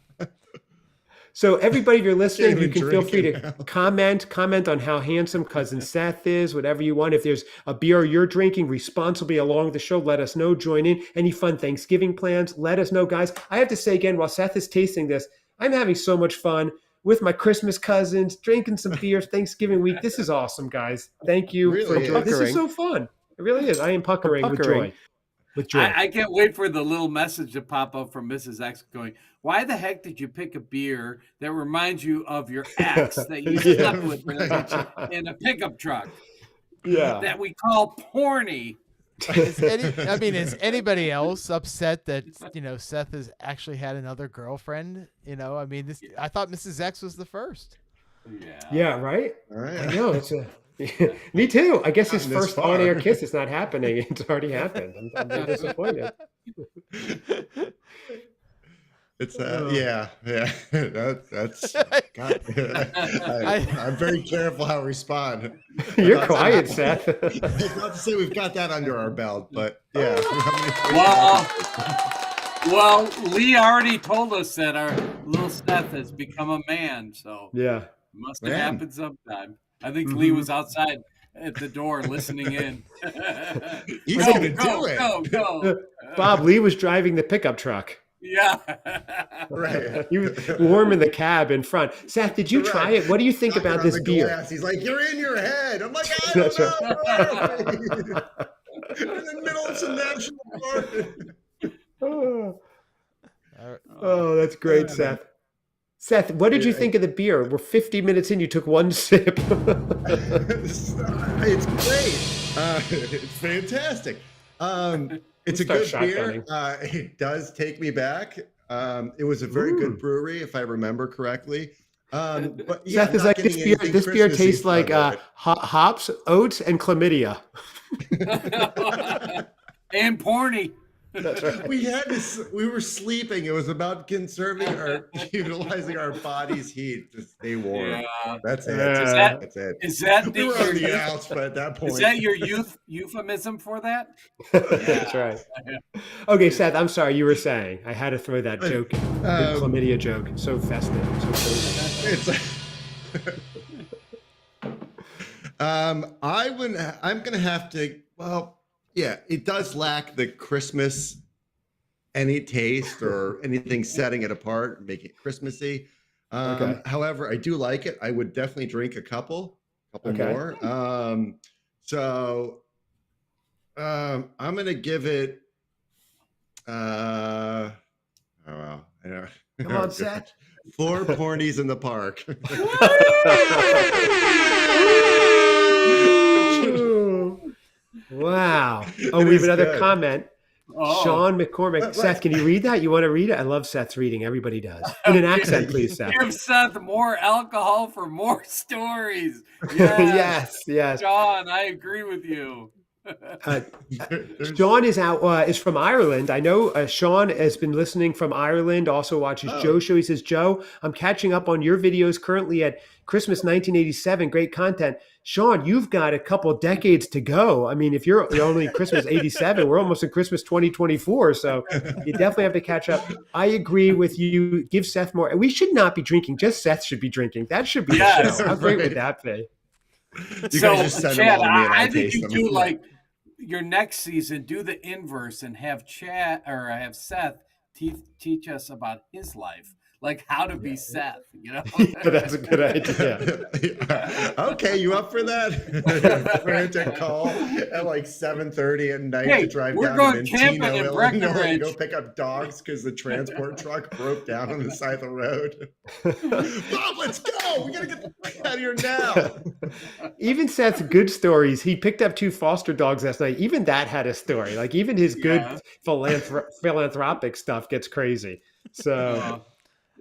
So everybody, if you're listening, you can feel free to comment on how handsome Cousin Seth is, whatever you want. If there's a beer you're drinking responsibly along the show, let us know. Join in. Any fun Thanksgiving plans, let us know, guys. I have to say again, while Seth is tasting this, I'm having so much fun. with my Christmas cousins, drinking some beer Thanksgiving week. This is awesome, guys. Thank you Really for joining. This is puckering. so fun. It really is. I am puckering with joy. With joy. I can't wait for the little message to pop up from Mrs. X going, why the heck did you pick a beer that reminds you of your ex that you slept with in a pickup truck? Yeah. That we call porny. Is anybody else upset that, Seth has actually had another girlfriend? I thought Mrs. X was the first. Yeah, right? All right. I know. It's me too. I guess his Gotten this first far. on-air kiss is not happening. It's already happened. I'm really disappointed. It's that's God. I'm very careful how I respond. You're quiet, Seth. It's not to say we've got that under our belt, but yeah. Well, Lee already told us that our little Seth has become a man, so Yeah. it must have happened sometime. I think Lee was outside at the door listening in. He's gonna do it. Go. Bob, Lee was driving the pickup truck. Yeah. Right. He was warm in the cab in front. Seth, did you try it? What do you think Knocking about on this the beer? glass. He's like, you're in your head. I'm like, I That's don't know. In the middle of some national park. Oh, that's great, Seth. Seth, what did you think of the beer? We're 50 minutes in. You took one sip. It's great. It's fantastic. It's a good beer. It does take me back. It was a very good brewery, if I remember correctly. But yeah, Seth is like, this beer tastes like hops, oats, and chlamydia. And porny. That's right. We were sleeping. It was about utilizing our body's heat to stay warm. Yeah. That's it. That's it. Is that We were on the outs, but at that point. Is that your euphemism for that? That's right. Okay, Seth, I'm sorry. You were saying. I had to throw that joke, the chlamydia joke. So festive. So crazy. I'm going to have to, yeah, it does lack the Christmas any taste or anything setting it apart, make it Christmassy. However, I do like it. I would definitely drink a couple more. I'm gonna give it. Oh well, I know. Come on, Seth. 4 pornies in the park. Wow. Oh, we have another comment. Oh. Sean McCormick. Seth, can you read that? You want to read it? I love Seth's reading. Everybody does. In an accent, please, Seth. Give Seth more alcohol for more stories. Yes. Yes. Sean, I agree with you. Sean is from Ireland. I know Sean has been listening from Ireland, also watches Joe's show. He says, Joe, I'm catching up on your videos currently at Christmas 1987. Great content. Sean, you've got a couple decades to go. I mean, if you're only Christmas 87, we're almost in Christmas 2024. So you definitely have to catch up. I agree with you. Give Seth more. We should not be drinking. Just Seth should be drinking. That should be the show. How great would that be? Chad, I think you do like your next season, do the inverse and have Chad or have Seth teach us about his life. Like how to be Seth, That's a good idea. Okay, you up for that? Frantic call at like 7:30 at night to drive we're down going to camping Manteno, in Illinois, to Breckenridge. go pick up dogs because the transport truck broke down on the side of the road. Bob, let's go. We gotta get the fuck out of here now. Even Seth's good stories. He picked up 2 foster dogs last night. Even that had a story. Like even his good philanthropic stuff gets crazy. So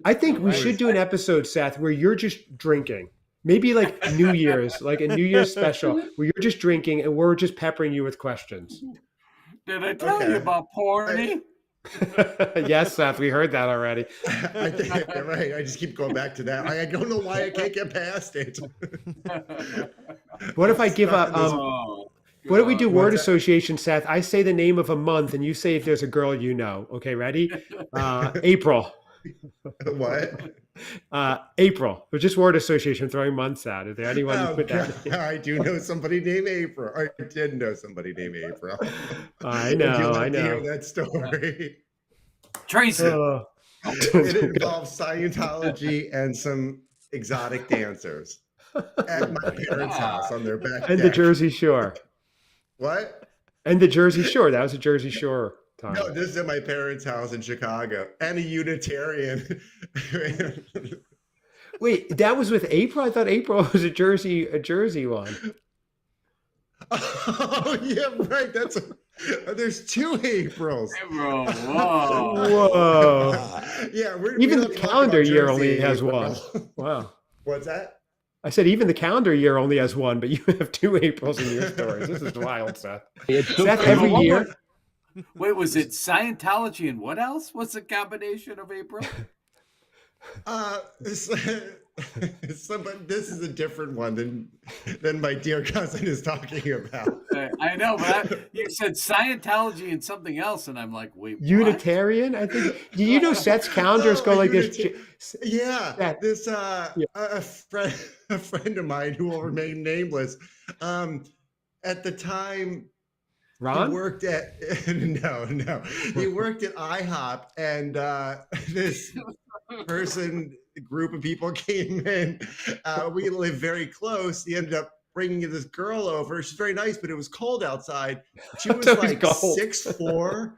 I think we should do an episode, Seth, where you're just drinking. Maybe like New Year's, like a New Year's special where you're just drinking and we're just peppering you with questions. Did I tell you about porny? Yes, Seth, we heard that already. I think right. I just keep going back to that. I don't know why I can't get past it. What if I give up? What do we do? Word association, Seth. I say the name of a month, and you say if there's a girl you know. Okay, ready? April. What? April. But just word association, throwing months out. Is there anyone who put that? I do know somebody named April. I did know somebody named April. I know. To hear that story. Tracy. It involves Scientology and some exotic dancers at my parents' house on their back And deck. the Jersey Shore. What? And the Jersey Shore. That was a Jersey Shore time. No, this is at my parents' house in Chicago. And a Unitarian. Wait, that was with April? I thought April was a Jersey one. Oh, yeah, right. There's 2 Aprils. Bro, whoa. Whoa. Yeah, Even we the don't talk calendar about year Jersey only has April. one. Wow. What's that? I said even the calendar year only has one, but you have 2 Aprils in your stories. This is wild, Seth. Seth, every year. Wait, was it Scientology and what else? What's the combination of April? But this is a different one than my dear cousin is talking about. I know, but you said Scientology and something else, and I'm like, wait, what? Unitarian, I think. You know, Seth's calendars go like this. Yeah, Seth. this a friend of mine who will remain nameless. At the time, Ron? he worked at no, he worked at IHOP, and this group of people came in. We live very close. He ended up bringing this girl over. She's very nice, but it was cold outside. She was like 6'4",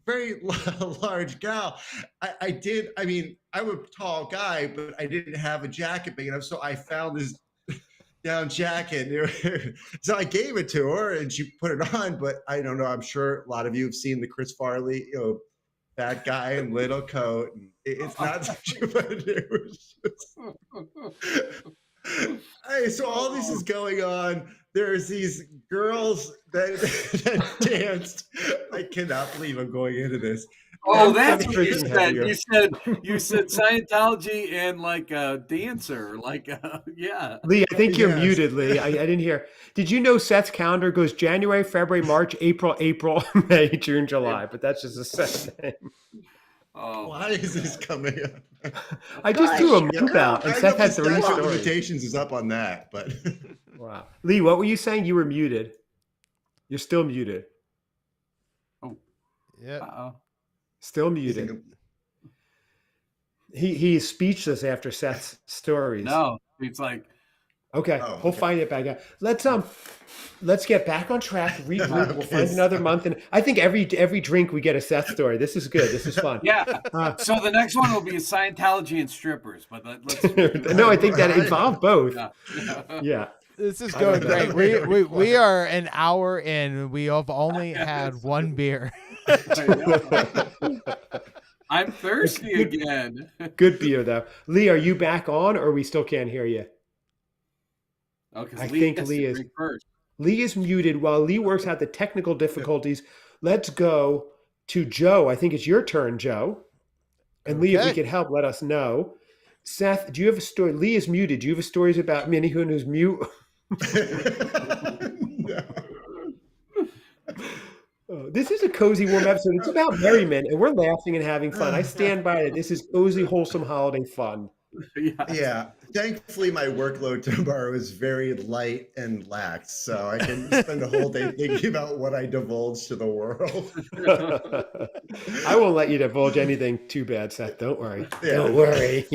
very large gal. I'm a tall guy, but I didn't have a jacket big enough, so I found this down jacket. So I gave it to her, and she put it on. But I don't know. I'm sure a lot of you have seen the Chris Farley, that guy in little coat. And it's not such a but it was just... Hey, so all this is going on. There's these girls that danced. I cannot believe I'm going into this. Oh, that's what you said. You said Scientology and like a dancer, yeah. Lee, I think you're muted, Lee. I didn't hear. Did you know Seth's calendar goes January, February, March, April, May, June, July? But that's just a Seth name. Oh, why is this coming up? I just threw a month out, and Seth had 3 stories. Limitations is up on that, but wow. Lee, what were you saying? You were muted. You're still muted. Oh, yeah. Uh-oh. Still muted. He's speechless after Seth's stories. No, it's like okay. We'll find it back out. Let's get back on track. Regroup. We'll find another month, and I think every drink we get a Seth story. This is good. This is fun. Yeah. So the next one will be Scientology and strippers, but let's. No, I think that involved both. Yeah. This is going great. We are an hour in. We have only had 1 beer. I'm thirsty again. Good beer though. Lee, are you back on, or we still can't hear you? Oh, I think Lee is first. Lee is muted. While Lee works out the technical difficulties, let's go to Joe. I think it's your turn, Joe. And Lee, if we could help, let us know. Seth, do you have a story? Lee is muted. Do you have stories about Minnie Hoon who's mute? No. This is a cozy, warm episode. It's about merriment, and we're laughing and having fun. I stand by it. This is cozy, wholesome holiday fun. Yeah. Thankfully, my workload tomorrow is very light and lax, so I can spend the whole day thinking about what I divulge to the world. I won't let you divulge anything too bad, Seth. Don't worry. Yeah. Don't worry.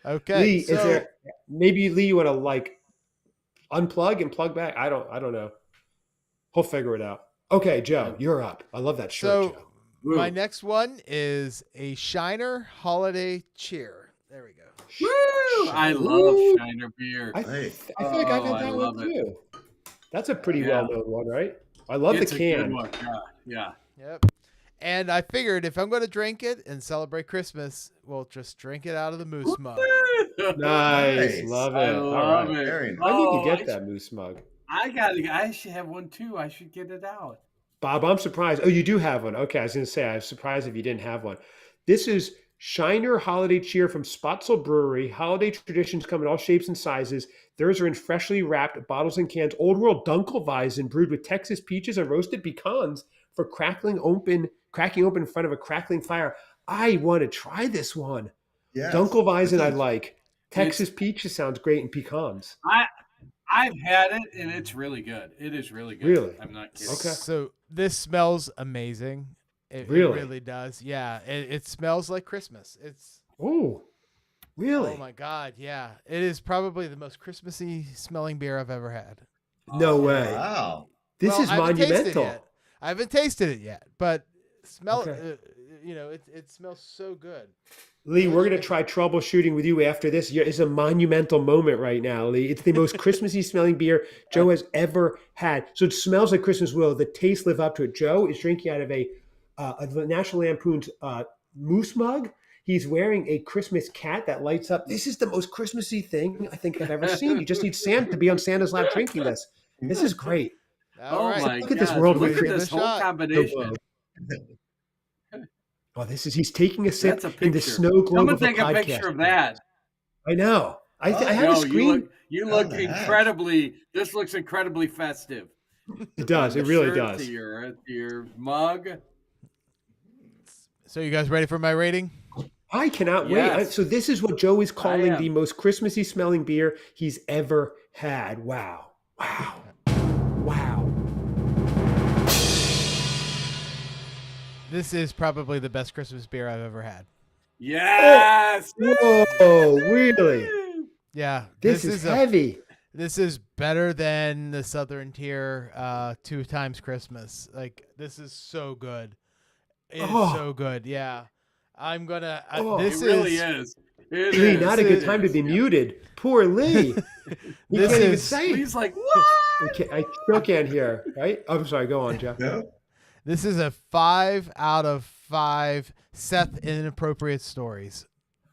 Okay. Lee, is there maybe Lee you want to unplug and plug back? I don't know. We'll figure it out. Okay, Joe, you're up. I love that shirt, Joe. My next one is a Shiner holiday cheer. There we go. Woo! I love Shiner beer. I feel like I've had that one too. That's a pretty well-known one, right? I love the can. A good one. Yeah. Yep. And I figured if I'm going to drink it and celebrate Christmas, we'll just drink it out of the moose mug. Nice. Love it. All right. Very nice. I need to get that moose mug. I should have one too. I should get it out. Bob, I'm surprised. Oh, you do have one. Okay, I was going to say, I was surprised if you didn't have one. This is Shiner Holiday Cheer from Spotzel Brewery. Holiday traditions come in all shapes and sizes. Theirs are in freshly wrapped bottles and cans. Old world Dunkelweizen brewed with Texas peaches and roasted pecans for cracking open in front of a crackling fire. I want to try this one. Yes. Dunkelweizen I like. Texas peaches sounds great, and pecans. I've had it, and it's really good. It is really good. Really? I'm not kidding. Okay. So this smells amazing. It really does. Yeah. It smells like Christmas. Oh, Really? Oh my God, yeah. It is probably the most Christmassy smelling beer I've ever had. No way. Wow. This is I haven't tasted it monumental. yet. I haven't tasted it yet, but smell Okay. it smells so good. Lee, we're going to try troubleshooting with you after this. It's a monumental moment right now, Lee. It's the most Christmassy smelling beer Joe has ever had. So it smells like Christmas. Will the taste live up to it? Joe is drinking out of a National Lampoon's moose mug. He's wearing a Christmas cat that lights up. This is the most Christmassy thing I think I've ever seen. You just need Sam to be on Santa's lap drinking this. This is great. All right. My Look at this God. world Look we at created. this whole combination. Oh, he's taking a sip That's a in the picture. snow globe Someone of a take a podcast. picture of that. I know. I have a Joe, screen. you look nice. incredibly. This looks incredibly festive. It does. From It the really shirt does. To your mug. So you guys ready for my rating? I cannot wait. Yes. So this is what Joe is calling am. the most Christmassy smelling beer he's ever had. Wow. Wow. Wow. This is probably the best Christmas beer I've ever had. Yes. Whoa, really? Yeah. This is heavy. This is better than the Southern Tier 2 times Christmas. Like, this is so good. It is so good. Yeah. I'm going to this It really is. It Lee, is. not a good time to be muted. Poor Lee. He This can't even is- say. He's like, what? I still can't hear, right? I'm sorry. Go on, Jeff. No? This is a 5 out of 5 Seth inappropriate stories.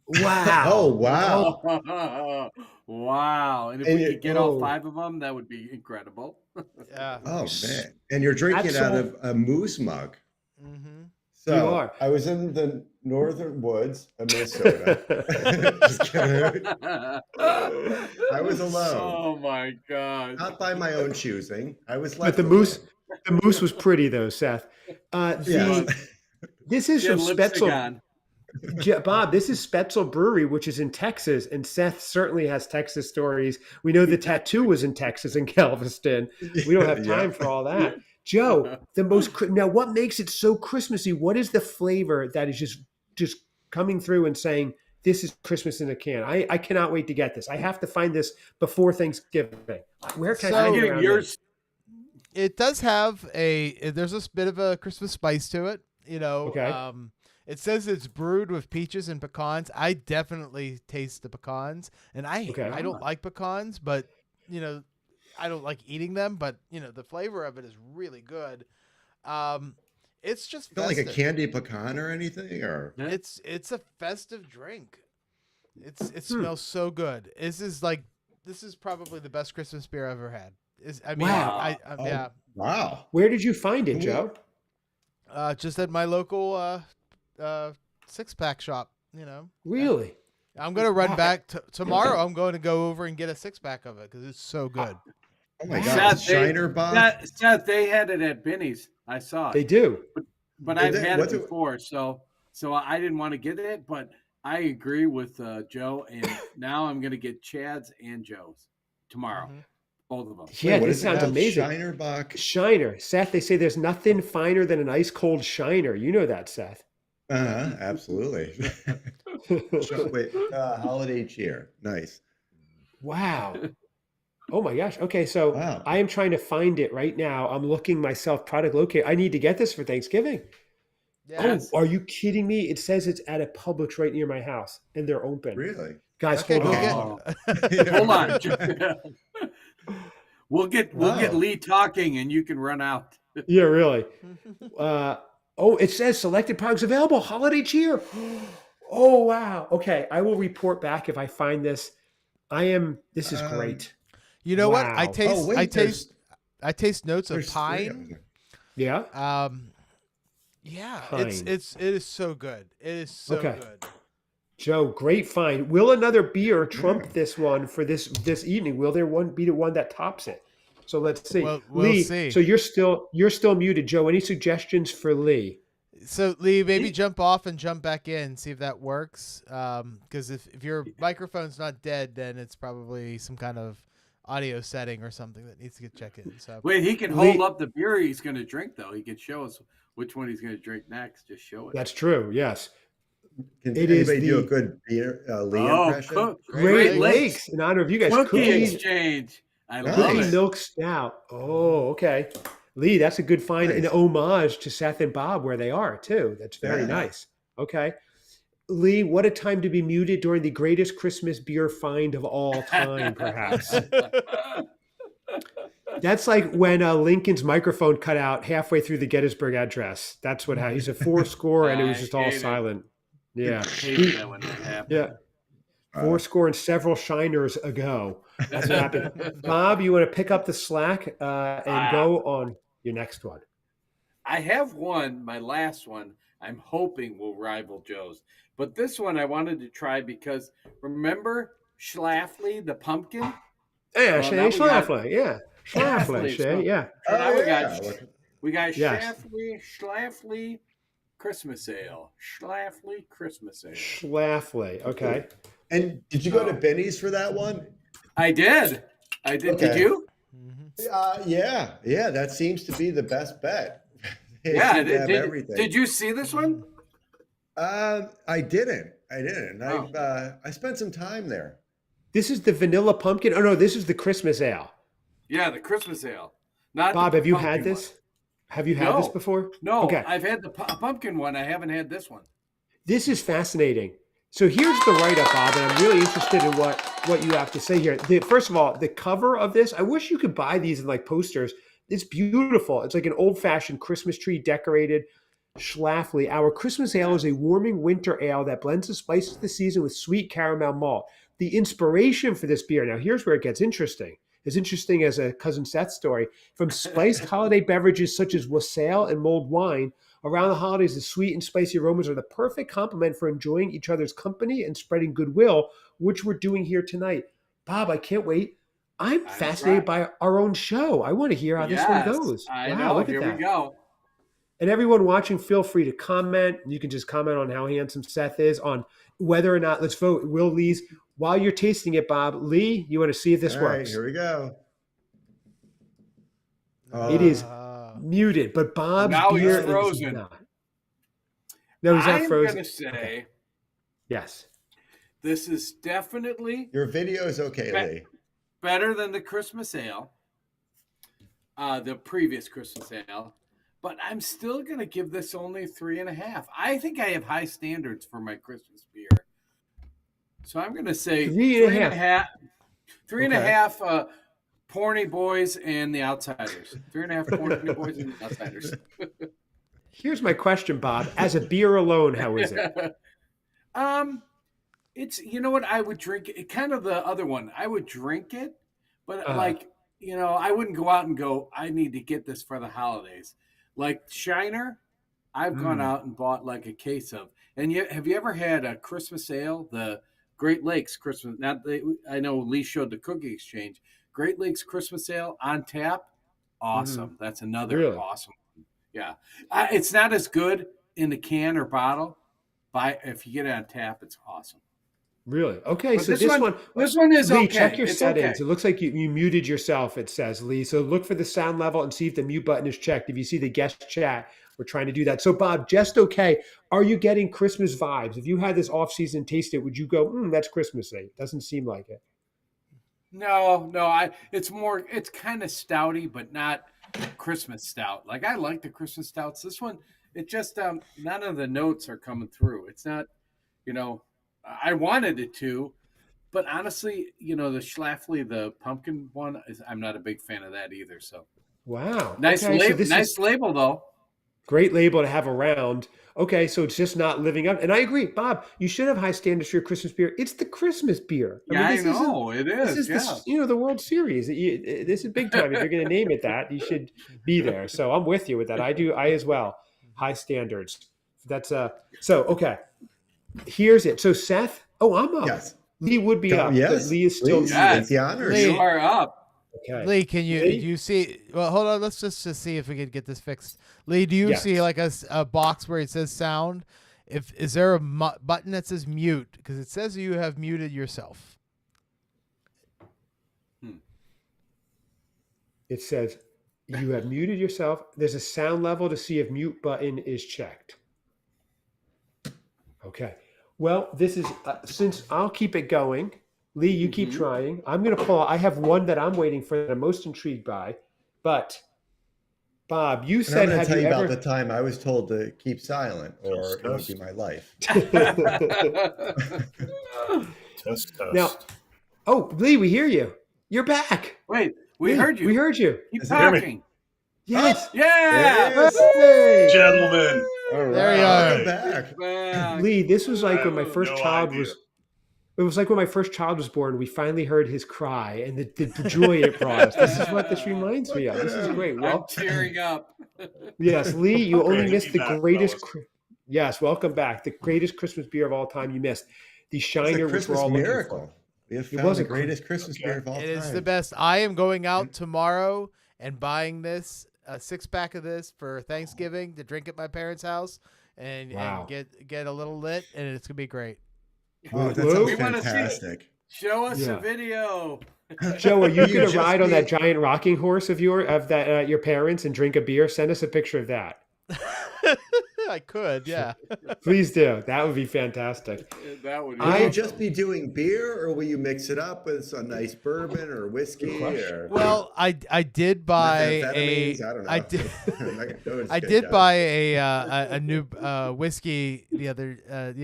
Wow. Oh, wow. Wow. And if And we you- could get all 5 of them, that would be incredible. Yeah. Oh, man. And you're drinking it out of a moose mug. Mm-hmm. So You are. I was in the northern woods of Minnesota. Just kidding. I was alone. Oh my God. Not by my own choosing. I was But left the alone. moose was pretty though, Seth. Yeah. This is She had from lipstick Spetzel. on. Bob, this is Spetzel Brewery, which is in Texas, and Seth certainly has Texas stories. We know the tattoo was in Texas in Galveston. We don't have time for all that. Joe, now what makes it so Christmassy? What is the flavor that is just coming through and saying this is Christmas in a can? I cannot wait to get this. I have to find this before Thanksgiving. Where can I So- find it? Getting around yours. It does have there's a bit of a Christmas spice to it. You know, Okay. It says it's brewed with peaches and pecans. I definitely taste the pecans, and I don't like pecans, but you know, I don't like eating them. But you know, the flavor of it is really good. It's just Not like a festive. candy pecan or anything, or It's a festive drink. It smells so good. This is probably the best Christmas beer I've ever had. Wow. Yeah. wow. Where did you find it, Joe? Just at my local 6-pack shop. You know. Really? I'm gonna run back tomorrow. I'm going to go over and get a 6-pack of it because it's so good. Oh my God, Seth, Shiner Bob. Seth, they had it at Benny's. I saw it. They do. But Did I've they? had What's it it- before, so I didn't want to get it, but I agree with Joe, and now I'm going to get Chad's and Joe's tomorrow, both of them. Yeah, What this is it sounds called? amazing. Shiner Bock. Shiner. Seth, they say there's nothing finer than an ice cold Shiner. You know that, Seth. Absolutely. Wait, holiday cheer. Nice. Wow. Oh my gosh. Okay, so Wow. I am trying to find it right now. I'm looking myself product locate. I need to get this for Thanksgiving. Yes. Oh, are you kidding me? It says it's at a Publix right near my house and they're open. Really? Guys, Okay, hold go on. get Hold on. We'll get Lee talking, and you can run out. Yeah, really. It says selected products available. Holiday cheer. Oh, wow. Okay, I will report back if I find this. This is great. You know what? I Wow. taste. Oh, wait, I taste notes of There's three of pine. them. Yeah. Yeah, Pine. it is so good. It is so Okay. good. Joe, great find. Will another beer trump this one for this evening? Will there be the one that tops it? So let's see. We'll Lee, see. so you're still muted, Joe. Any suggestions for Lee? So Lee, maybe jump off and jump back in, see if that works. Because if your microphone's not dead, then it's probably some kind of audio setting or something that needs to get checked in. So Wait, he can hold up the beer he's going to drink, though. He can show us which one he's going to drink next. Just show it. That's true. Yes. Can It anybody is do a the good Lee impression? Great Lakes in honor of you guys. Cookie Exchange. I love Cookie it. Milk Stout. Oh, okay. Lee, that's a good find. An homage to Seth and Bob where they are too. That's very nice. Okay. Lee, what a time to be muted during the greatest Christmas beer find of all time, perhaps. That's like when Lincoln's microphone cut out halfway through the Gettysburg Address. That's what happened. He's a 4-score and it was just all silent. Yeah. Hate that when that happened. Yeah. 4-score and several shiners ago. That's what happened. Bob, you want to pick up the slack and go on your next one? I have one, my last one, I'm hoping will rival Joe's. But this one I wanted to try because remember Schlafly, the pumpkin? Yeah, Schlafly. Yeah. Schlafly, yeah. So now we got Schlafly Christmas Ale. Schlafly Christmas Ale. Schlafly, okay. And did you go to Benny's for that one? I did. Okay. Did you? Yeah. That seems to be the best bet. Did you see this one? I didn't. I spent some time there. This is the vanilla pumpkin. Oh no, this is the Christmas ale. Yeah, the Christmas ale. Not Bob, have you had this? One. Have you had this before? No. Okay. I've had the pumpkin one. I haven't had this one. This is fascinating. So here's the write-up, Bob, and I'm really interested in what you have to say here. First of all, the cover of this, I wish you could buy these in like posters. It's beautiful. It's like an old-fashioned Christmas tree decorated Schlafly. Our Christmas ale is a warming winter ale that blends the spices of the season with sweet caramel malt. The inspiration for this beer, now here's where it gets interesting. As interesting as a Cousin Seth story. From spiced holiday beverages such as wassail and mulled wine, around the holidays, the sweet and spicy aromas are the perfect complement for enjoying each other's company and spreading goodwill, which we're doing here tonight. Bob, I can't wait. I'm fascinated by our own show. I want to hear how this one goes. Look at that. Here we go. And everyone watching, feel free to comment. You can just comment on how handsome Seth is, on whether or not, let's vote, Will Lee's. While you're tasting it, Bob, Lee, you want to see if this works. Here we go. It is muted, but Bob's beer is frozen. No, he's not frozen. I'm going to say, yes, this is definitely your video is okay, Lee. Better than the Christmas ale, the previous Christmas ale. But I'm still going to give this only 3.5. I think I have high standards for my Christmas beer. So I'm going to say 3.5. 3.5 Porny Boys and the Outsiders. 3.5 Porny Boys and the Outsiders. Here's my question, Bob. As a beer alone, how is it? It's, you know what, I would drink it. Kind of the other one. I would drink it, but I wouldn't go out and go, I need to get this for the holidays. Like Shiner, I've gone out and bought like a case of. And have you ever had a Christmas ale? The Great Lakes Christmas. I know Lee showed the Cookie Exchange. Great Lakes Christmas Ale on tap. Awesome. That's another awesome one. Yeah. It's not as good in the can or bottle, but if you get it on tap, it's awesome. Really? Okay, but so this one is Lee, okay. Check your it's settings. Okay. It looks like you muted yourself, it says, Lee. So look for the sound level and see if the mute button is checked. If you see the guest chat, we're trying to do that. So Bob, just okay. Are you getting Christmas vibes? If you had this off-season taste it, would you go, that's Christmassy? Doesn't seem like it. No. It's kind of stouty, but not Christmas stout. Like I like the Christmas stouts. This one, it just none of the notes are coming through. It's not, I wanted it to. But honestly, the Schlafly, the pumpkin one, I'm not a big fan of that either. So, wow, nice label though. Great label to have around. Okay, so it's just not living up. And I agree, Bob. You should have high standards for your Christmas beer. It's the Christmas beer. I know it is. This is the World Series. This is big time. If you're going to name it that, you should be there. So I'm with you with that. I as well. High standards. That's So okay. Here's it. So Seth. Oh, I'm up. Yes. Lee would be up. Yes. Lee is still the honors. Lee, you are up. Okay. Lee, can you see? Well, hold on. Let's just see if we can get this fixed. Lee, do you see like a box where it says sound? Is there a button that says mute? Because it says you have muted yourself. It says you have muted yourself. There's a sound level to see if mute button is checked. Okay. Well, this is since I'll keep it going. Lee, you keep trying. I'm going to pull out. I have one that I'm waiting for that I'm most intrigued by. But, Bob, you said, I'm going to have tell you you ever... about the time I was told to keep silent or it would be my life. Test. Now, oh, Lee, we hear you. You're back. Wait, we Lee, heard you. We heard you. Keep talking. Yes. Yeah. Hey. Gentlemen. All right. There you are. Back. Lee, this was like when my first no child idea. was... It was like when my first child was born, we finally heard his cry and the joy it brought us. This is what this reminds me of. This is great. Well, I'm tearing up. yes, Lee, you Great only to missed be the back, greatest... fellas. Yes, welcome back. The greatest Christmas beer of all time you missed. The It's a Shiner, which we're Christmas all looking miracle. for. We have It found was the a greatest Christmas beer of all It time. is the best. I am going out tomorrow and buying this, a 6-pack of this for Thanksgiving to drink at my parents' house and get a little lit, and it's gonna be great. Oh, that Whoa. sounds We wanna see it. fantastic. Show us Yeah. a video. Joe, are you You going to just ride on that need- giant rocking horse of your parents and drink a beer? Send us a picture of that. I could, yeah. Please do. That would be fantastic. That would. Will you just be doing beer, or will you mix it up with some nice bourbon or whiskey? Or Well, I did buy a methamphetamines? I don't know. I did I'm not gonna go into I this, did guys. buy a new whiskey the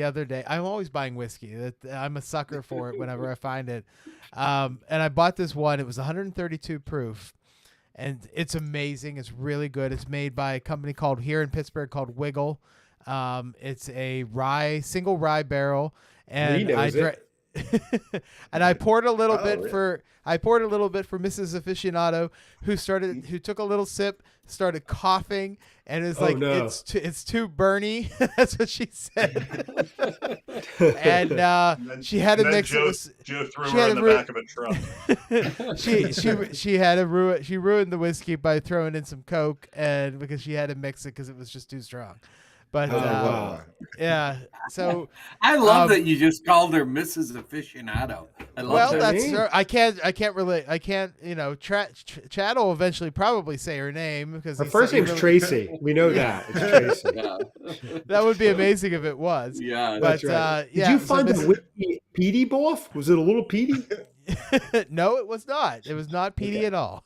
other day. I'm always buying whiskey. I'm a sucker for it whenever I find it. And I bought this one. It was 132 proof. And it's amazing. It's really good. It's made by a company called here in Pittsburgh called Wiggle. It's a single rye barrel, and and I poured a little bit for Mrs. Aficionado, who took a little sip, started coughing, and is it's too burny. That's what she said. And she had to mix it with Joe threw her in the back of a truck. she ruined the whiskey by throwing in some Coke, and because she had to mix it because it was just too strong. But yeah, so I love that you just called her Mrs. Aficionado. I love that. That's her. I can't relate. I can't. Chad will eventually probably say her name because her first name's Tracy. We know that it's Tracy. That would be amazing if it was. Yeah, but that's right. Did you find the whiskey peaty, Boff? Was it a little peaty? No, it was not. It was not peaty at all.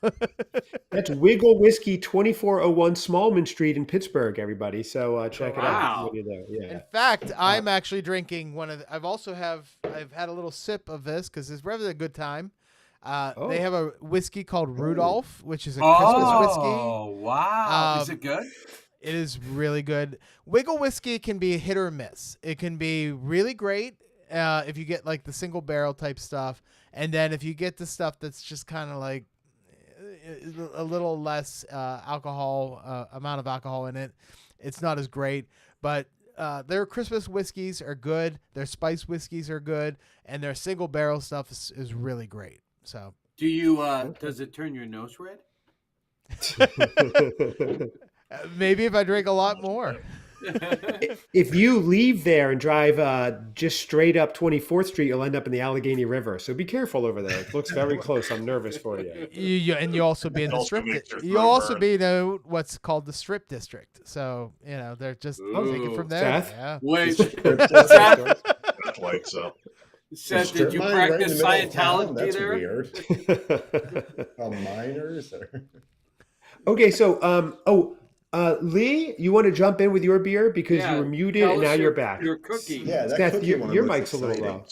That's Wiggle Whiskey, 2401 Smallman Street in Pittsburgh, everybody. So check it out. Yeah. In fact, I'm actually drinking one of. I've had a little sip of this because it's rather a good time. They have a whiskey called Rudolph, which is a Christmas whiskey. Oh, wow. Is it good? It is really good. Wiggle whiskey can be hit or miss. It can be really great if you get like the single barrel type stuff. And then if you get the stuff that's just kind of like a little less amount of alcohol in it, it's not as great. But their Christmas whiskeys are good. Their spice whiskeys are good. And their single barrel stuff is really great. So do you does it turn your nose red? Maybe if I drink a lot more. If you leave there and drive just straight up 24th Street, you'll end up in the Allegheny River. So be careful over there. It looks very close. I'm nervous for you. And you also be in the strip. You'll also be in what's called the Strip District. So they're just take it from there. Seth? Yeah. Wait, Seth likes so. Seth, did you practice Scientology That's there? Weird. Minors. Okay, so Lee, you want to jump in with your beer because you were muted and now you're back. Your cookie. Yeah, that Seth, cookie your mic's a little low.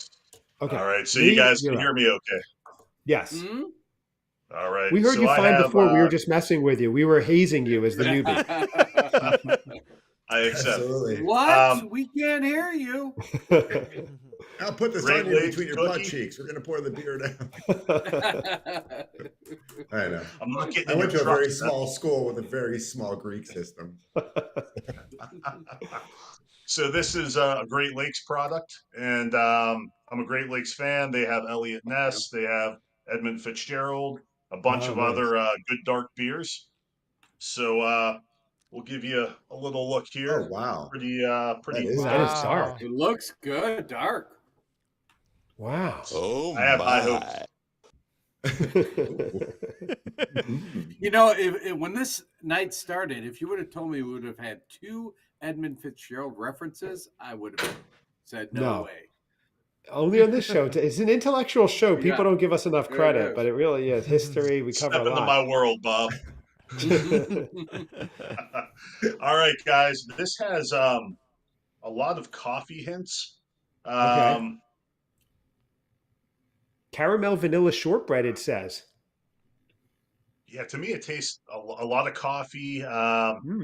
Okay. All right, so Lee, you guys can hear me okay? Yes. Mm-hmm. All right. We heard you fine before. We were just messing with you. We were hazing you as the newbie. I accept. Absolutely. What? We can't hear you. I'll put this onion between your butt cheeks. We're going to pour the beer down. I know. I went to a very small school with a very small Greek system. So this is a Great Lakes product, and I'm a Great Lakes fan. They have Elliott Ness. They have Edmund Fitzgerald, a bunch of other good dark beers. So we'll give you a little look here. Oh, wow. Pretty That is dark. It looks good, dark. Wow. Oh, I have high hopes. When this night started, if you would have told me we would have had 2 Edmund Fitzgerald references, I would have Said no way. Only on this show. It's an intellectual show. People don't give us enough credit, but it really is. History, we cover a lot. Step into my world, Bob. All right, guys. This has a lot of coffee hints. Okay. Caramel vanilla shortbread, it says. Yeah, to me, it tastes a lot of coffee.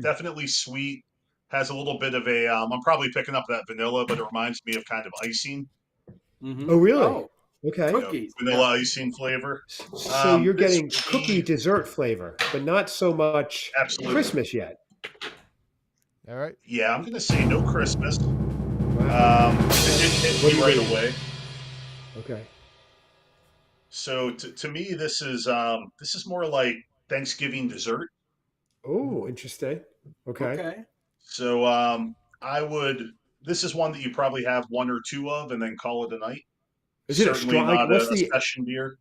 Definitely sweet. Has a little bit of a. I'm probably picking up that vanilla, but it reminds me of kind of icing. Oh, really? Oh, okay. Cookies. Vanilla icing flavor. So you're getting cookie dessert flavor, but not so much Christmas yet. All right. Yeah, I'm going to say no Christmas. Wow. It didn't hit me right away. Okay. So to me, this is more like Thanksgiving dessert. Oh, interesting. Okay. So this is one that you probably have one or two of and then call it a night. Is it certainly not a session beer?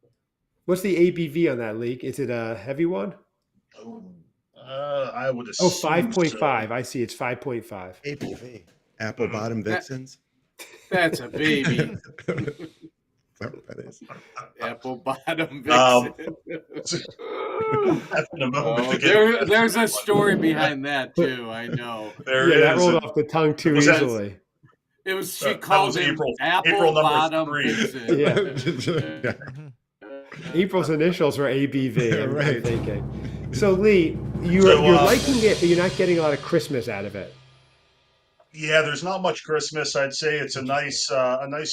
What's the ABV on that leak? Is it a heavy one? I would assume 5.5. So. I see. It's 5.5. ABV. Apple bottom vixens. That's a baby. That is. Apple bottom vixen. There's a story behind that too. I know. That rolled off the tongue too easily. It was she called him Apple bottom vixen. Yeah. April's initials were ABV. Right. Thinking. So Lee, you're liking it, but you're not getting a lot of Christmas out of it. Yeah, there's not much Christmas. I'd say it's a nice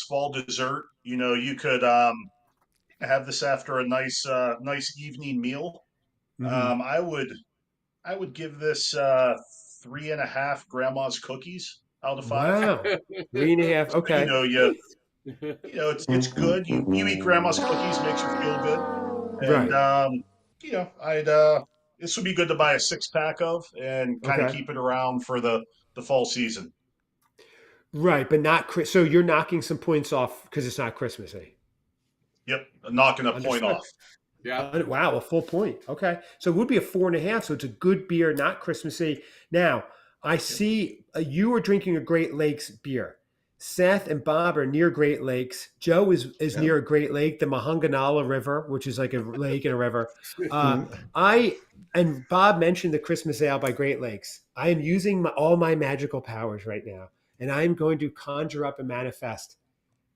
fall dessert. You know, you could have this after a nice evening meal. Mm-hmm. I would give this 3.5 grandma's cookies out of 5. Wow, 3.5. Okay. You know, it's good. You eat grandma's cookies, makes you feel good. And right. This would be good to buy a 6-pack of and kind of keep it around for the fall season. Right, but not so you're knocking some points off because it's not Christmassy. Yep, knocking a point off. Yeah. Wow, a full point. Okay, so it would be a 4.5. So it's a good beer, not Christmassy. Now I see you are drinking a Great Lakes beer. Seth and Bob are near Great Lakes. Joe is near a Great Lake, the Mahanganala River, which is like a lake and a river. And Bob mentioned the Christmas Ale by Great Lakes. I am using all my magical powers right now, and I'm going to conjure up and manifest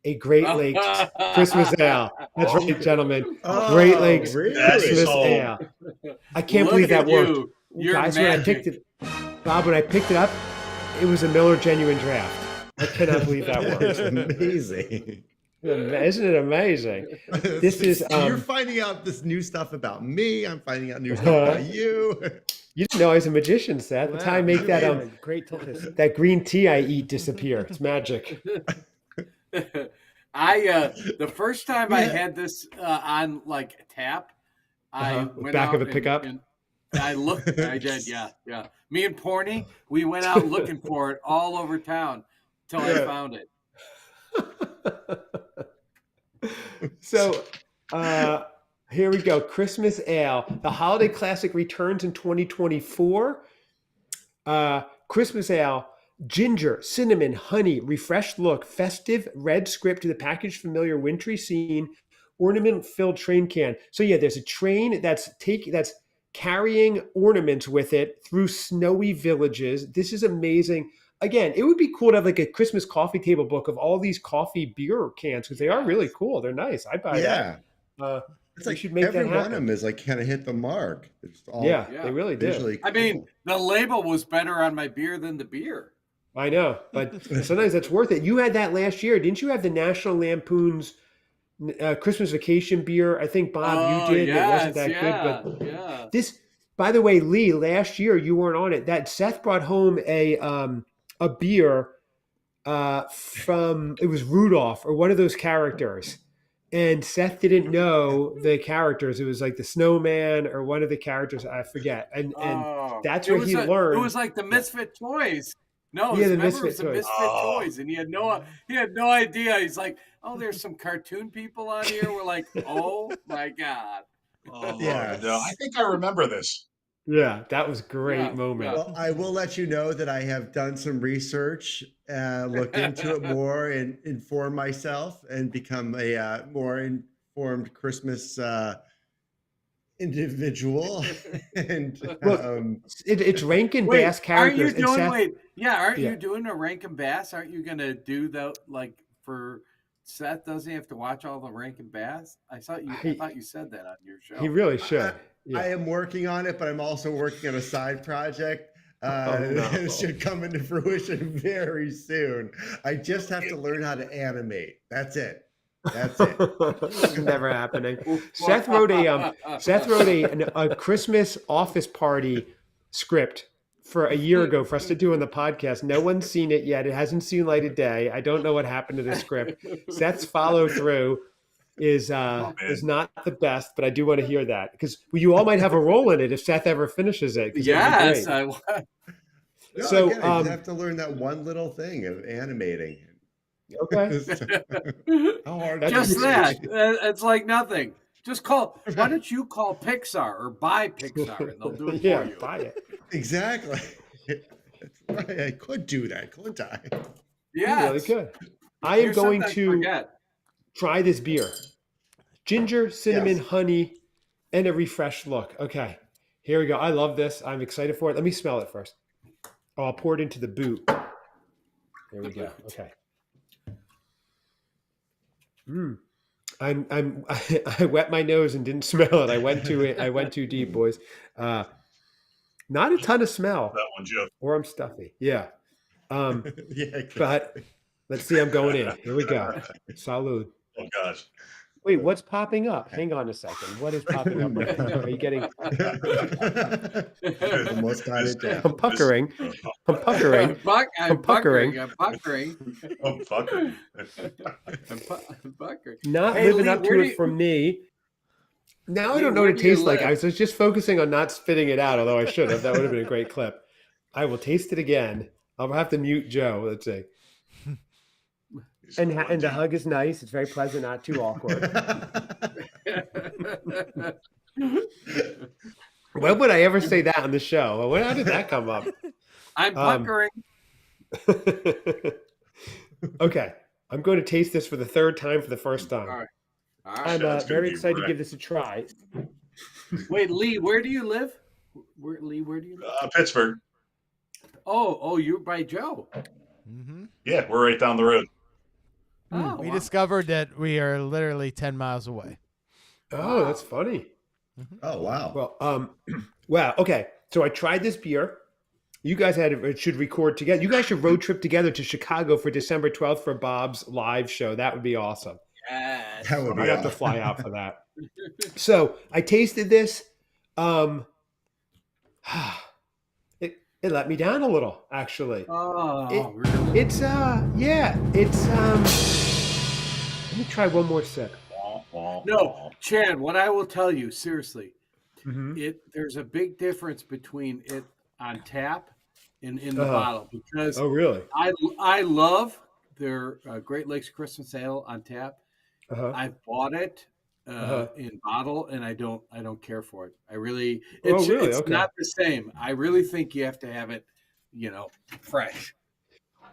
a Great Lakes Christmas Ale. That's right, gentlemen. Great Lakes Christmas Ale. I can't believe that worked. Guys, when I picked it, Bob, when I picked it up, it was a Miller Genuine Draft. I cannot believe that worked. That's amazing. Isn't it amazing? This is you're finding out this new stuff about me. I'm finding out new stuff about you. You didn't know I was a magician, Seth. The time I make that green tea I eat disappear. It's magic. The first time I had this on like tap, I went back out of a pickup. And I looked. I did, yeah. Me and Porny, we went out looking for it all over town till I found it. So here we go. Christmas Ale. The holiday classic returns in 2024. Christmas Ale. Ginger, cinnamon, honey, refreshed look, festive, red script to the packaged familiar wintry scene, ornament-filled train can. So yeah, there's a train that's carrying ornaments with it through snowy villages. This is amazing. Again, it would be cool to have like a Christmas coffee table book of all these coffee beer cans because they are really cool. They're nice. I'd buy that. It's like should make every one of them is like kind of hit the mark. It's all they really did. Cool. I mean, the label was better on my beer than the beer. I know, but sometimes that's worth it. You had that last year, didn't you? Have the National Lampoon's Christmas Vacation beer? I think Bob, you did. Yes, it wasn't that good, but this. By the way, Lee, last year you weren't on it. That Seth brought home a beer from it was Rudolph or one of those characters, and Seth didn't know the characters. It was like the snowman or one of the characters I forget, and that's where he learned. It was like the Misfit Toys. No, the Misfit Toys, and he had no idea. He's like, oh, there's some cartoon people on here. We're like, oh my god. No, I think I remember this. Yeah, that was a great moment. Well, I will let you know that I have done some research, looked into it more, and informed myself, and become a more informed Christmas individual. And it's Rankin Bass characters. Aren't you doing a Rankin Bass? Aren't you going to do that, like, for Seth? Doesn't he have to watch all the Rankin Bass? I thought you said that on your show. He really should. I am working on it, but I'm also working on a side project. It should come into fruition very soon. I just have to learn how to animate. That's it. Never happening. Seth wrote a Christmas office party script for a year ago for us to do on the podcast. No one's seen it yet. It hasn't seen light of day. I don't know what happened to the script. Seth's follow through is not the best, but I do want to hear that, because you all might have a role in it if Seth ever finishes it. Yes, I will. So you have to learn that one little thing of animating. Okay. How hard? Just that. It's like nothing. Just call. Why don't you call Pixar or buy Pixar and they'll do it for you? Buy it. Exactly. That's right. I could do that, couldn't I? Yeah, really good. I am going to try this beer. Ginger, cinnamon, honey, and a refreshed look. Okay, here we go. I love this. I'm excited for it. Let me smell it first. Oh, I'll pour it into the boot. There we go. Okay. I wet my nose and didn't smell it. I went too deep, boys. Not a ton of smell. That one, Joe. Or I'm stuffy. Yeah. But let's see. I'm going in. Here we go. Salud. Oh gosh. Wait, what's popping up? Hang on a second. What is popping up right now? Are you getting? Almost got it down. I'm puckering. I'm puckering. Not living up to it for me. Now I don't know what it tastes like. I was just focusing on not spitting it out, although I should have. That would have been a great clip. I will taste it again. I'll have to mute Joe. Let's see. And the hug is nice. It's very pleasant, not too awkward. When would I ever say that on the show? How did that come up? I'm puckering. Okay. I'm going to taste this for the third time for the first time. All right. I'm very excited to give this a try. Wait, Lee, where do you live? Where do you live? Pittsburgh. Oh, you're by Joe. Mm-hmm. Yeah, we're right down the road. We discovered that we are literally 10 miles away. Oh, that's funny. Mm-hmm. Oh, wow. Well, wow. Okay. So I tried this beer. You guys should record together. You guys should road trip together to Chicago for December 12th for Bob's live show. That would be awesome. Yes. That would be I'd have to fly out for that. So I tasted this. It let me down a little, actually. Oh, really? It's let me try one more sip. No, Chad, what I will tell you, seriously, there's a big difference between it on tap and in the bottle, because really? I love their Great Lakes Christmas Ale on tap. I've bought it in bottle, and I don't care for it. It's not the same. I really think you have to have it, fresh.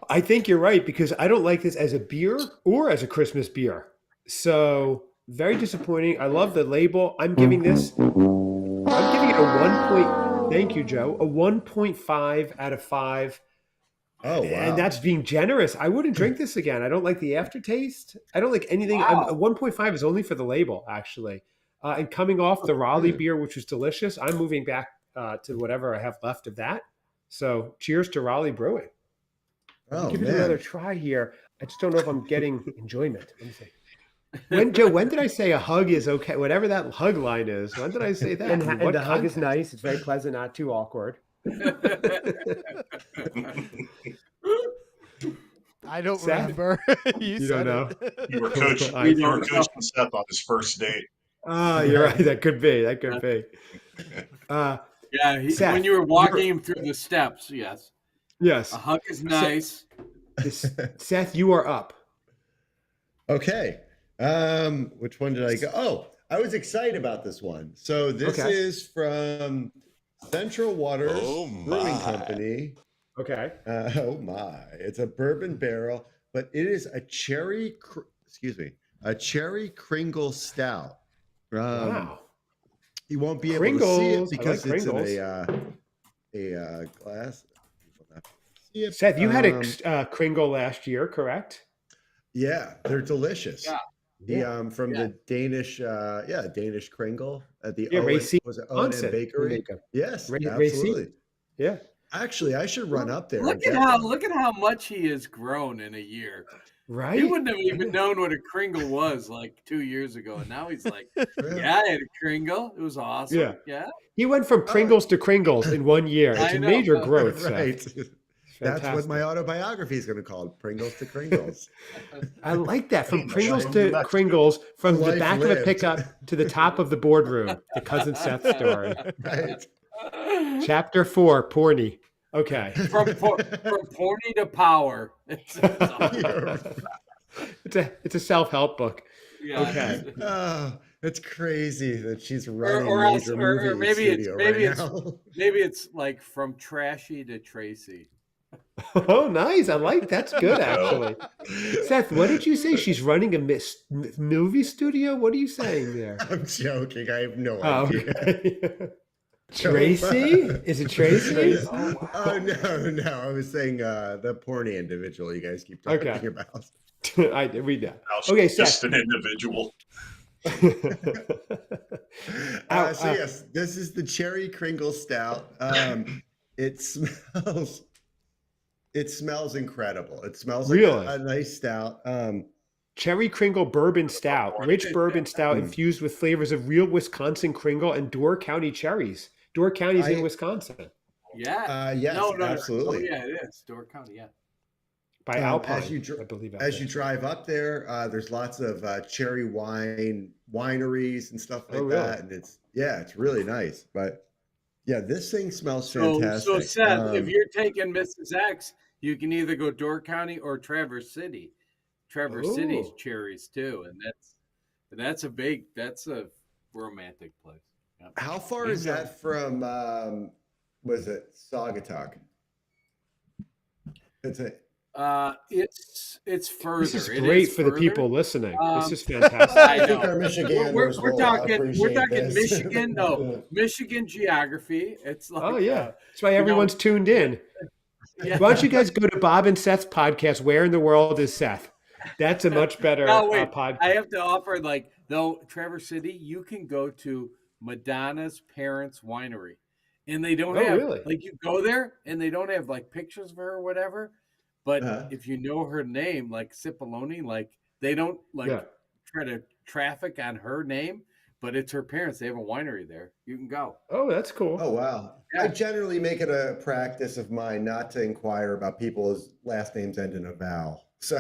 I think you're right, because I don't like this as a beer or as a Christmas beer. So very disappointing. I love the label. I'm giving it a 1. Thank you, Joe. A 1.5 out of 5. Oh, wow. And that's being generous. I wouldn't drink this again. I don't like the aftertaste. I don't like anything. Wow. 1.5 is only for the label, actually. And coming off the Raleigh beer, which was delicious, I'm moving back to whatever I have left of that. So cheers to Raleigh Brewing. Oh, give it another try here. I just don't know if I'm getting enjoyment. Let me see. When did I say a hug is okay? Whatever that hug line is. When did I say that? And the hug is nice. It's very pleasant, not too awkward. I don't remember. You don't know. You were coaching Seth on his first date. Oh, you're right. That could be. Seth, when you were walking him through the steps, yes. Yes. A hug is nice. Seth, you are up. Okay. Which one did I go? Oh, I was excited about this one. So this is from Central Waters Brewing Company. Okay. Oh my! It's a bourbon barrel, but it is a cherry Kringle stout. Wow. You won't be able to see it because it's in a glass. See it. Seth, you had a Kringle last year, correct? Yeah, they're delicious. Yeah. From the Danish, Danish Kringle at the O&M Bakery. Yes, Ray absolutely. Yeah. Actually, I should run up there. Look at how much he has grown in a year. Right? He wouldn't have even known what a Kringle was like 2 years ago, and now he's like, "Yeah, I had a Kringle. It was awesome." Yeah. He went from Pringles to Kringles in 1 year. It's major growth, right? Seth. That's what my autobiography is going to call it, Pringles to Kringles. I like that. From Pringles to Kringles, from the back of a pickup to the top of the boardroom, the Cousin Seth story. Right. Chapter 4, Porny. Okay. From porny to power. It's a self-help book. Yeah. Okay. Oh, it's crazy that she's running or maybe it's like from trashy to Tracy. Oh, nice. I like that's good, actually. Seth, what did you say? She's running a movie studio? What are you saying there? I'm joking. I have no idea. Okay. Tracy? Is it Tracy? Oh, no. I was saying the porny individual you guys keep talking about. We know. Okay, just Seth. an individual. Yes, this is the Cherry Kringle Stout. It smells incredible. It smells like a nice stout. Cherry Kringle Bourbon Stout. Rich bourbon stout infused with flavors of real Wisconsin Kringle and Door County cherries. Door County's in Wisconsin. Yeah. Yes, absolutely. Oh, yeah, it is. Door County, yeah. By Alpine, I believe. As you drive up there, there's lots of cherry wineries and stuff like that. And it's really nice. But yeah, this thing smells fantastic. So Seth, if you're taking Mrs. X, you can either go Door County or Traverse City. Traverse City's cherries too, and that's a romantic place. Yep. How far is that from? Was it Saugatuck? It's further. This is great for the people listening. This is fantastic. I think our Michigan we're talking Michigan. No, Michigan geography. It's like that's why everyone's tuned in. Yeah. Why don't you guys go to Bob and Seth's podcast? Where in the world is Seth? That's a much better podcast. I have to offer Traverse City. You can go to Madonna's parents' winery, and they don't have you go there and they don't have like pictures of her or whatever. But if you know her name, like Cipollone, they don't try to traffic on her name, but it's her parents. They have a winery there. You can go. Oh, that's cool. Oh, wow. Yeah. I generally make it a practice of mine not to inquire about people's last names end in a vowel. So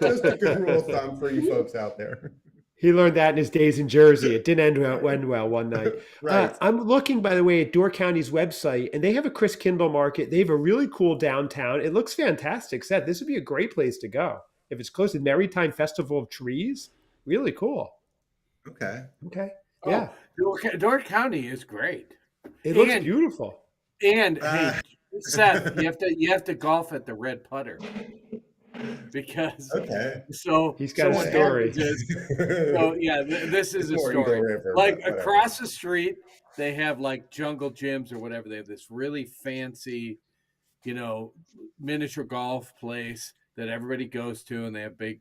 just a good rule of thumb for you folks out there. He learned that in his days in Jersey. It didn't end well one night. Right. I'm looking, by the way, at Door County's website, and they have a Chris Kindle market. They have a really cool downtown. It looks fantastic. Seth, this would be a great place to go. If it's close to the Maritime Festival of Trees, really cool. Okay. Yeah. Door County is great. It looks beautiful. And hey, Seth, you have to golf at the Red Putter. Because so he's got a story. This is a story. Across the street, they have like jungle gyms or whatever. They have this really fancy, miniature golf place that everybody goes to, and they have big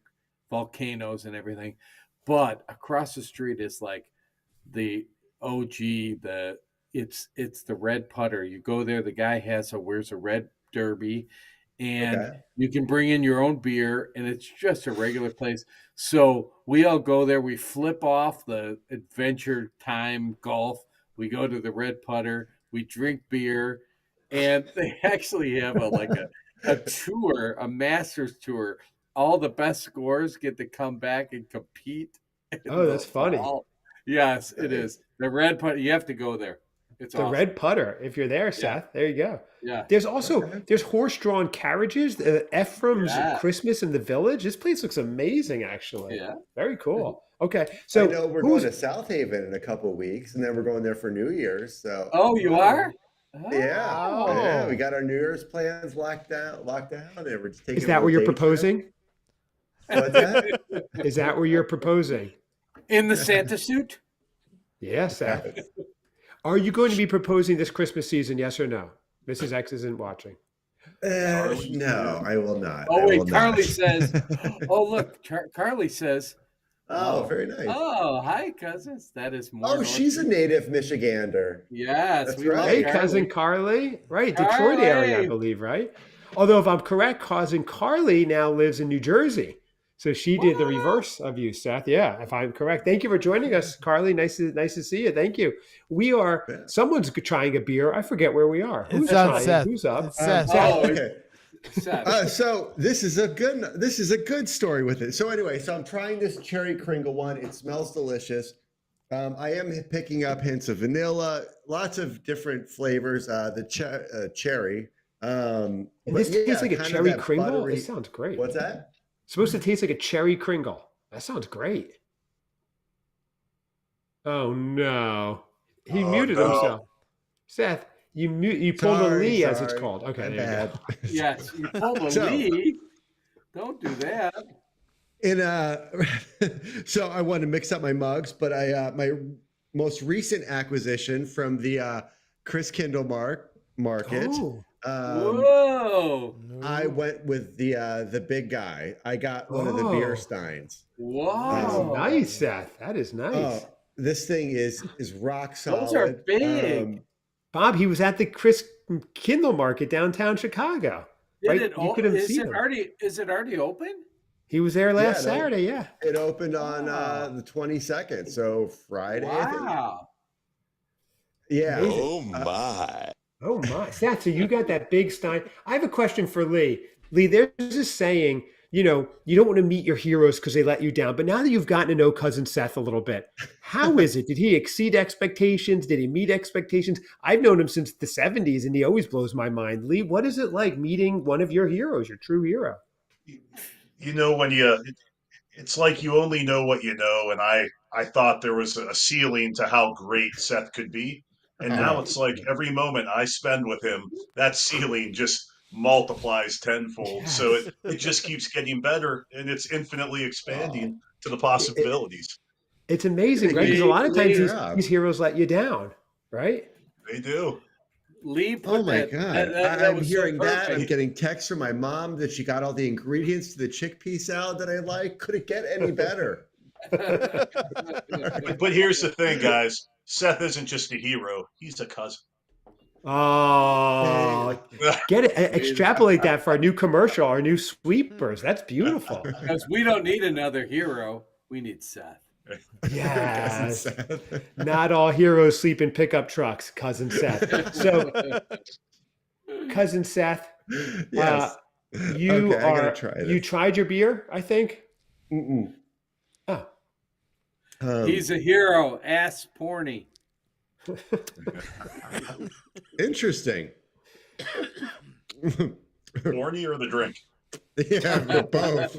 volcanoes and everything. But across the street is like the OG. It's the Red Putter. You go there. The guy wears a red derby. And you can bring in your own beer, and it's just a regular place. So we all go there. We flip off the Adventure Time golf. We go to the Red Putter. We drink beer, and they actually have a tour, a master's tour. All the best scorers get to come back and compete. Oh, that's funny. Yes, it is. The Red Putter. You have to go there. It's awesome. Red Putter. If you're there, Seth, there you go. Yeah. There's also there's horse-drawn carriages. Ephraim's Christmas in the Village. This place looks amazing, actually. Yeah. Very cool. Okay. So I know we're going to South Haven in a couple of weeks, and then we're going there for New Year's. So. Oh, you are? Yeah. Oh. Yeah. We got our New Year's plans locked down, and we're just taking. Is that where you're proposing? What's that? Is that where you're proposing? In the Santa suit? Yes. Seth. Are you going to be proposing this Christmas season? Yes or no? Mrs. X isn't watching. No, I will not. Oh, wait, Carly says, oh, look, Carly says, oh, very nice. Oh, hi, cousins. That is more. Oh, she's a native Michigander. Yes. That's we right. love Hey, Carly. cousin Carly. Right, Detroit Carly. area, I believe, right? Although, if I'm correct, cousin Carly now lives in New Jersey. So she did the reverse of you, Seth. Yeah, if I'm correct. Thank you for joining us, Carly. Nice to see you. Thank you. We are, someone's trying a beer. I forget where we are. Who's trying? Seth. Who's up? It's Seth. Oh, Okay. So this is a good story with it. So anyway, so I'm trying this cherry Kringle one. It smells delicious. I am picking up hints of vanilla, lots of different flavors. The cherry. This tastes like a cherry Kringle. Buttery... It sounds great. What's that? It's supposed to taste like a cherry Kringle. That sounds great. Oh no, he muted himself. Seth, you pulled a Lee, as it's called. Okay, there you go. Yes, you pulled a Lee. Don't do that. So I want to mix up my mugs, but my most recent acquisition from the Chris Kindle market. Oh. Whoa! I went with the big guy. I got one of the beer steins. Wow! Nice, Seth. That is nice. This thing is rock solid. Those are big. Bob, he was at the Chris Kindle market downtown Chicago. Right? You could have seen him. Is it already open? He was there last Saturday. Yeah. It opened on the 22nd, so Friday. Wow. Yeah. Oh my. Oh my, Seth, so you got that big stein. I have a question for Lee. Lee, there's this saying, you don't want to meet your heroes because they let you down. But now that you've gotten to know cousin Seth a little bit, how is it? Did he exceed expectations? Did he meet expectations? I've known him since the 70s and he always blows my mind. Lee, what is it like meeting one of your heroes, your true hero? When it's like you only know what you know. And I thought there was a ceiling to how great Seth could be. And now it's like every moment I spend with him, that ceiling just multiplies tenfold. Yes. So it just keeps getting better and it's infinitely expanding to the possibilities. It's amazing, right? Because a lot of times these heroes let you down, right? They do. Lee put oh my God. I'm hearing that. I'm getting texts from my mom that she got all the ingredients to the chickpea salad that I like. Could it get any better? But here's the thing, guys. Seth isn't just a hero. He's a cousin. Oh, get it. Extrapolate that for our new commercial, our new sweepers. That's beautiful. Because we don't need another hero. We need Seth. Yes. Not all heroes sleep in pickup trucks, cousin Seth. So, cousin Seth, yes. You tried your beer, I think? Mm-mm. Oh. He's a hero. Ask Porny. Interesting. Porny or the drink? Yeah, both.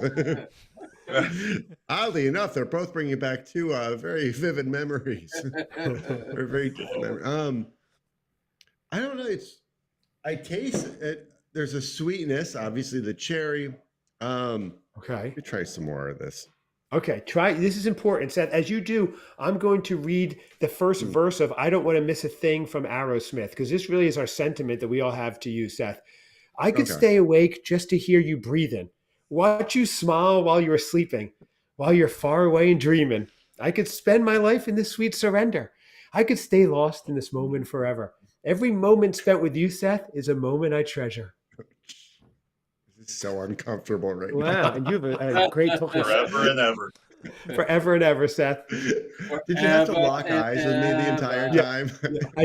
Oddly enough, they're both bringing back two very vivid memories. They're very different memories. I don't know. I taste it. There's a sweetness, obviously the cherry. Okay. Let me try some more of this. Okay, this is important, Seth. As you do, I'm going to read the first verse of I Don't Want to Miss a Thing from Aerosmith, because this really is our sentiment that we all have to you, Seth. I could stay awake just to hear you breathing, watch you smile while you're sleeping, while you're far away and dreaming. I could spend my life in this sweet surrender. I could stay lost in this moment forever. Every moment spent with you, Seth, is a moment I treasure. So uncomfortable right now. Wow, and you have a great forever and ever. Forever and ever, Seth. Did you have to lock eyes with me the entire time?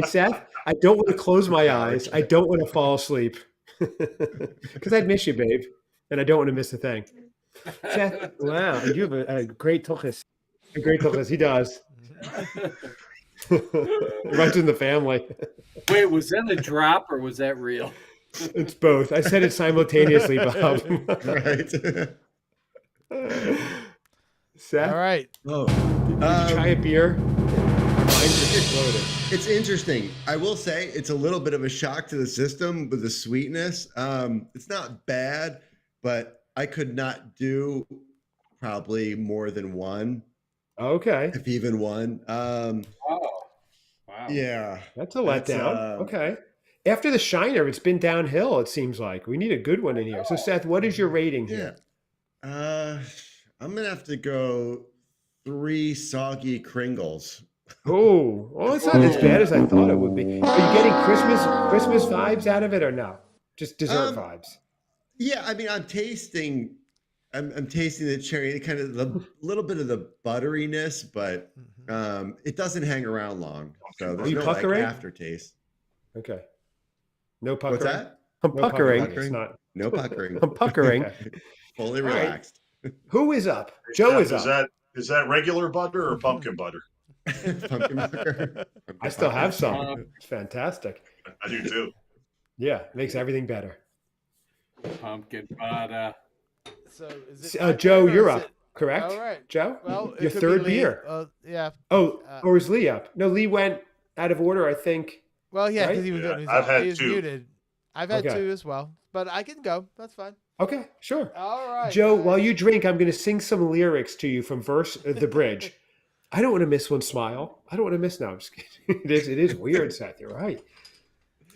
Seth, I don't want to close my eyes. I don't want to fall asleep. Because I'd miss you, babe. And I don't want to miss a thing. Seth, wow, you have a great tuchus. A great tuchus, he does. It runs in the family. Wait, was that a drop or was that real? It's both. I said it simultaneously, Bob. Right. Seth? All right. Oh, Did you try a beer? It's interesting. I will say it's a little bit of a shock to the system with the sweetness. It's not bad, but I could not do probably more than one. Okay. If even one. Wow. Yeah. That's a letdown. Okay. After the Shiner, it's been downhill, it seems like. We need a good one in here. So, Seth, what is your rating here? I'm going to have to go 3 soggy Kringles. Oh, well, it's not as bad as I thought it would be. Are you getting Christmas vibes out of it or no? Just dessert vibes? Yeah, I mean, I'm tasting the cherry, kind of the little bit of the butteriness, but it doesn't hang around long. So there's no like aftertaste. Okay. No puckering. What's that? I'm puckering. It's not. No puckering. I'm puckering. Fully relaxed. Right. Who is up? Joe is up. Is that regular butter or pumpkin butter? Pumpkin butter. I still have some. It's fantastic. I do too. Yeah, makes everything better. Pumpkin butter. So is it Joe, you're up, correct? All right. Joe, well, your third beer. Yeah. Or is Lee up? No, Lee went out of order, I think. Well, yeah, because right? he was two. muted. I've had 2 as well, but I can go. That's fine. Okay, sure. All right. Joe, while you drink, I'm going to sing some lyrics to you from the bridge. I don't want to miss one smile. I don't want to miss. No, I'm just kidding. It is weird, Seth. You're right.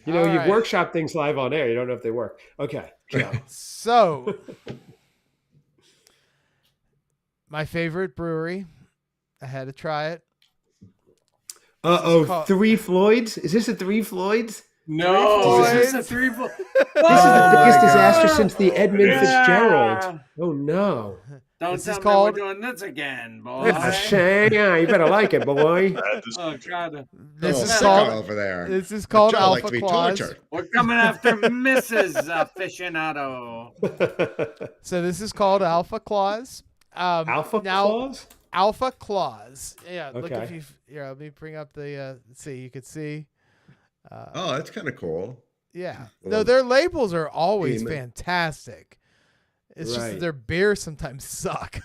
You know, you workshop things live on air. You don't know if they work. Okay, Joe. So, my favorite brewery. I had to try it. Three Floyds? Is this a Three Floyds? No, is this a Three Floyds? This is the biggest disaster since the Edmund Fitzgerald. Oh, no. Don't tell me we're doing this again, boy. It's a shame. Yeah, you better like it, boy. Oh, God. This is called over there. This is called Alpha Claus. We're coming after Mrs. Aficionado. So this is called Alpha Claus. Claus? Alpha Claus. Yeah. Okay. Look if you. Here, let me bring up the. See, you could see. That's kind of cool. Yeah. No, their labels are always fantastic. It's just that their beers sometimes suck.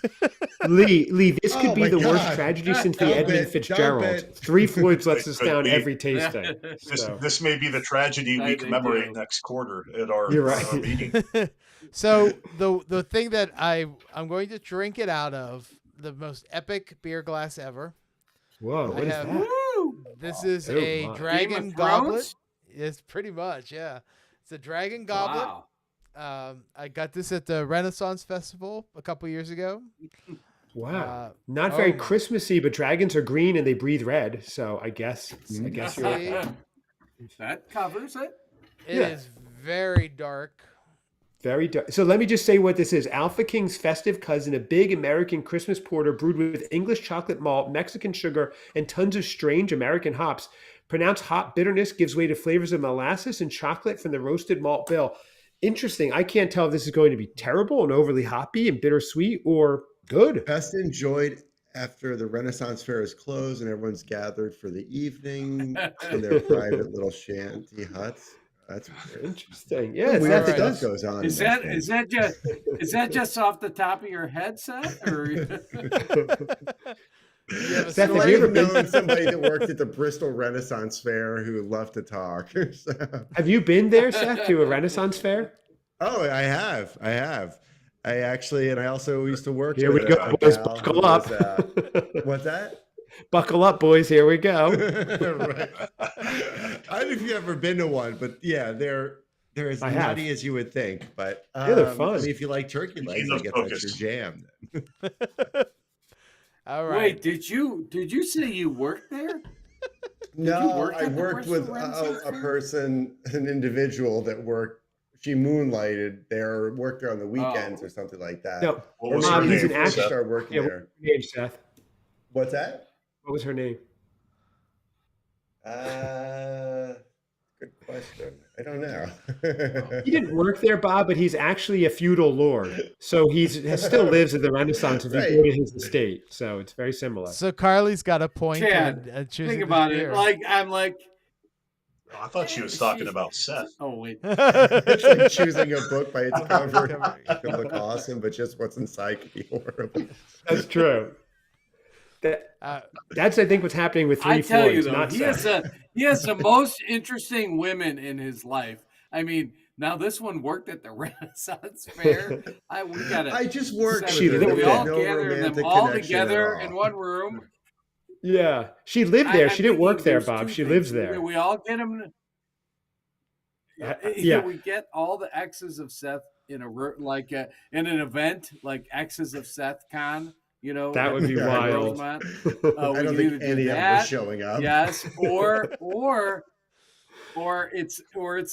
Lee, this could be the worst tragedy since the Edmund Fitzgerald. Three Floyds lets us down every tasting. This may be the tragedy we commemorate next quarter at our meeting. So the thing that I'm going to drink it out of, the most epic beer glass ever. Whoa, what is that? This is a dragon goblet. It's pretty much, yeah. It's a dragon goblet. Wow. I got this at the Renaissance Festival a couple years ago. Wow. Not very Christmassy, but dragons are green and they breathe red. So I guess you're right. That covers it. It is very dark. Very dark. So let me just say what this is. Alpha King's Festive Cousin, a big American Christmas porter brewed with English chocolate malt, Mexican sugar, and tons of strange American hops. Pronounced hop bitterness gives way to flavors of molasses and chocolate from the roasted malt bill. Interesting. I can't tell if this is going to be terrible and overly hoppy and bittersweet or good. Best enjoyed after the Renaissance Fair is closed and everyone's gathered for the evening in their private little shanty huts. That's interesting. Yeah, weird stuff goes on. Is that just off the top of your head, Seth? Or Seth, have you ever known somebody that worked at the Bristol Renaissance Fair who loved to talk? So. Have you been there, Seth, to a Renaissance Fair? Oh, I have. I also used to work. Here we go, boys. Buckle up. What's that? Buckle up, boys. Here we go. Right. I don't know if you've ever been to one, but yeah, they're as nutty as you would think. But they're fun. I mean, if you like turkey legs, I guess that's your jam. All right. Wait, did you say you worked there? No, I worked with a person, an individual that worked. She moonlighted there, worked there on the weekends or something like that. No, he's an actor. Started working there. What's her name, Seth? What's that? What was her name? Good question. I don't know. He didn't work there, Bob, but he's actually a feudal lord. So he still lives at the Renaissance if you go to his estate. So it's very similar. So Carly's got a point. Chad, think about it. I'm like, I thought she was talking about Seth. Oh, wait. It's like choosing a book by its cover. It could look awesome, but just what's inside could be horrible. That's true. That's I think what's happening with Three tell Floyds. You though, he has the most interesting women in his life. I mean, now this one worked at the Renaissance Fair. I just worked. We all gathered them all together in one room. Yeah, she lived there. She didn't work there, Bob. She lives there. We all get them. Yeah, we get all the X's of Seth in in an event like X's of Seth Con. You know, that would be wild. I don't think any of them was showing up. Yes, or it's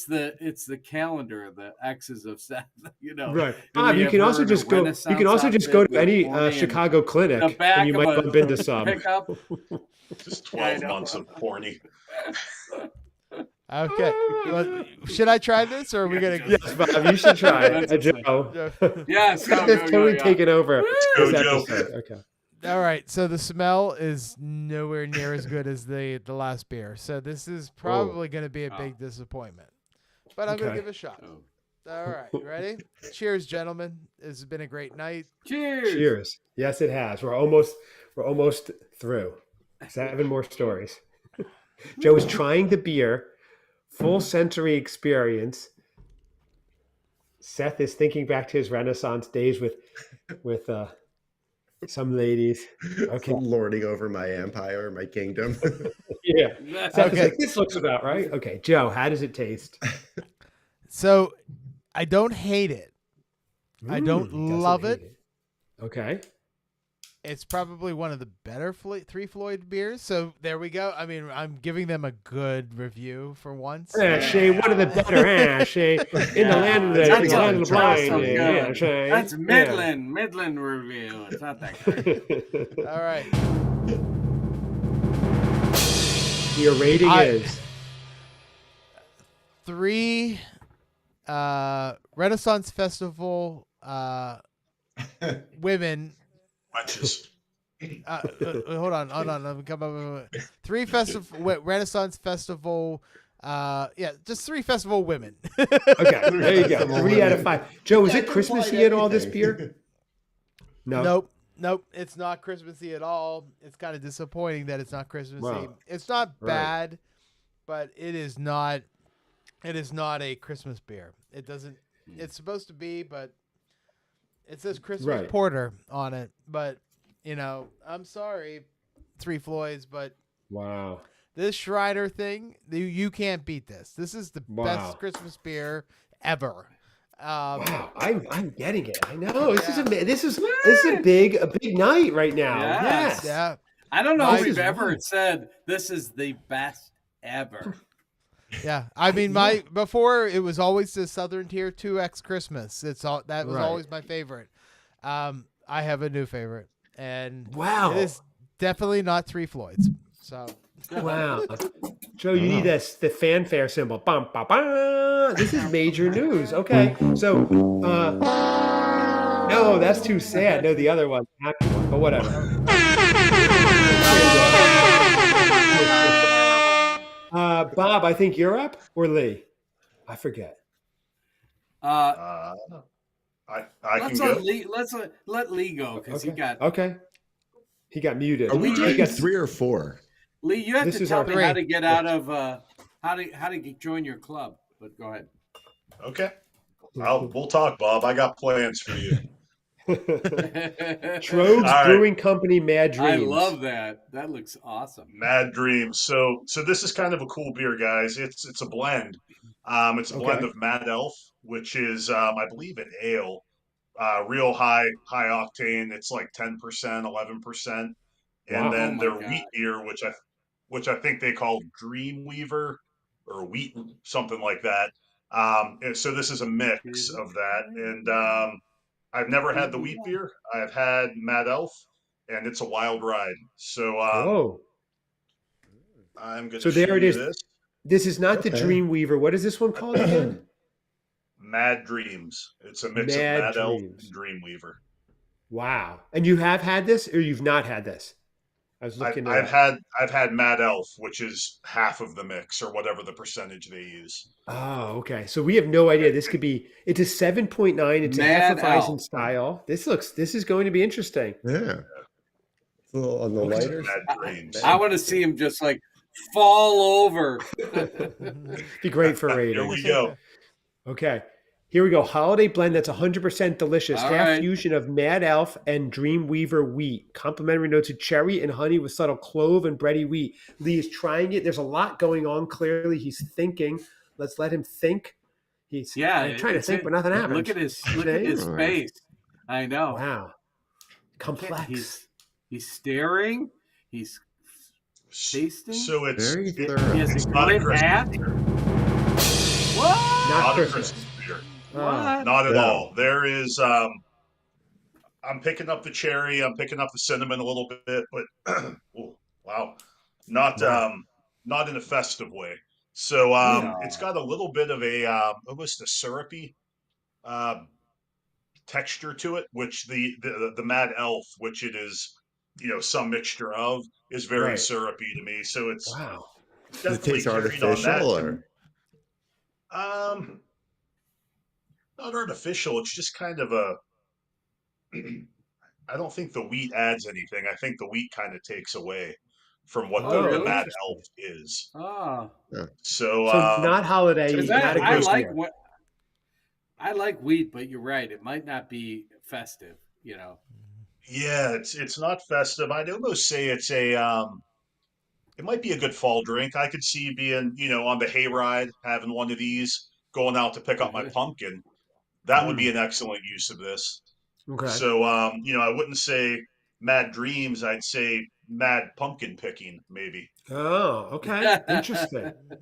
the calendar, the X's of Seth. You know, right? Bob, you can also just go. You can also just go to any Chicago clinic, and you might bump into some. Just 12 months of corny. Okay. Well, should I try this, or are we gonna? Yes, Bob, you should try it. Joe. Yes, it's totally taken over. Go, Joe. Okay. All right. So the smell is nowhere near as good as the last beer. So this is probably going to be a big disappointment. But I'm going to give it a shot. All right. Ready? Cheers, gentlemen. This has been a great night. Cheers. Yes, it has. We're almost through. 7 more stories. Joe is trying the beer. Full sensory experience. Seth is thinking back to his Renaissance days with some ladies. Okay, lording over my empire, my kingdom. Yeah. Seth is like, this looks about right. Okay, Joe, how does it taste? So, I don't hate it. I don't love it. Okay. It's probably one of the better Three Floyd beers. So there we go. I mean, I'm giving them a good review for once. Shay, one of the better. Shay, in the land of the blind. Shay. That's Midland review. It's not that good. All right. Your rating is 3 Renaissance Festival women. Hold on. Let me come up. 3 Renaissance Festival. Just 3 festival women. Okay, there you go. 3 out of 5. Joe, is it Christmassy at all? This beer? No. Nope. It's not Christmassy at all. It's kind of disappointing that it's not Christmassy. Wow. It's not bad, but it is not. It is not a Christmas beer. It doesn't. It's supposed to be, but. It says Christmas Porter on it, but, I'm sorry, Three Floyds, but wow, this Schreider thing, you can't beat this. This is the best Christmas beer ever. Wow, I'm getting it. I know this is a big night right now. Yes. Yeah. I don't know if we've ever said this is the best ever. Yeah, I mean, before it was always the Southern Tier 2X Christmas. That was always my favorite. I have a new favorite, and it is definitely not Three Floyds. So wow, Joe, you need the fanfare symbol. Bum, ba, ba. This is major news. Okay, so no, that's too sad. No, the other one, happy one, but whatever. Bob, I think you're up, or Lee? I forget. I can go. Let's let Lee go because he got He got muted. Are we doing 3 or 4? Lee, you have to tell me how to get out of how to join your club. But go ahead. Okay, we'll talk, Bob. I got plans for you. Trogues Brewing Company, Mad Dreams. I love that. That looks awesome. Mad Dreams. So this is kind of a cool beer, guys. It's a blend. It's a blend of Mad Elf, which is I believe an ale, real high octane. It's like 10%, 11%, and then their wheat beer, which I think they call Dreamweaver or wheat something like that. And so this is a mix of that, and I've never had the wheat beer. I've had Mad Elf, and it's a wild ride. So I'm going to show you this. This is not the Dreamweaver. What is this one called again? Mad Dreams. It's a mix of Mad Elf and Dreamweaver. Wow. And you have had this, or you've not had this? I've had Mad Elf, which is half of the mix or whatever the percentage they use. Oh, okay. So we have no idea. It's a 7.9. It's Mad a Hefeweizen Elf style. This is going to be interesting. Yeah. It's a little on the lighter. I want to see him just like fall over. Be great for ratings. Here we go. Okay. Here we go. Holiday blend that's 100% delicious. Half fusion of Mad Elf and Dreamweaver wheat. Complementary notes of cherry and honey with subtle clove and bready wheat. Lee is trying it. There's a lot going on. Clearly, he's thinking. Let's let him think. He's trying to think, but nothing happens. Look at his face. I know. Wow. Complex. He's staring. He's tasting. So it's very thorough. He has a great hat. What? Not a Christmas beer. Not at all. There is. I'm picking up the cherry. I'm picking up the cinnamon a little bit, but wow, not in a festive way. So it's got a little bit of a almost a syrupy texture to it, which the Mad Elf, which it is, some mixture of, is very syrupy to me. So it's definitely it artificial or not artificial. It's just kind of a. I don't think the wheat adds anything. I think the wheat kind of takes away from what the Mad Elf is. Oh. Yeah. So not holiday. Not I like wheat, but you're right. It might not be festive, Yeah, it's not festive. I'd almost say it's a it might be a good fall drink. I could see being, on the hayride, having one of these, going out to pick up my pumpkin. That would be an excellent use of this. Okay. So I wouldn't say Mad Dreams. I'd say Mad Pumpkin Picking, maybe. Oh, okay.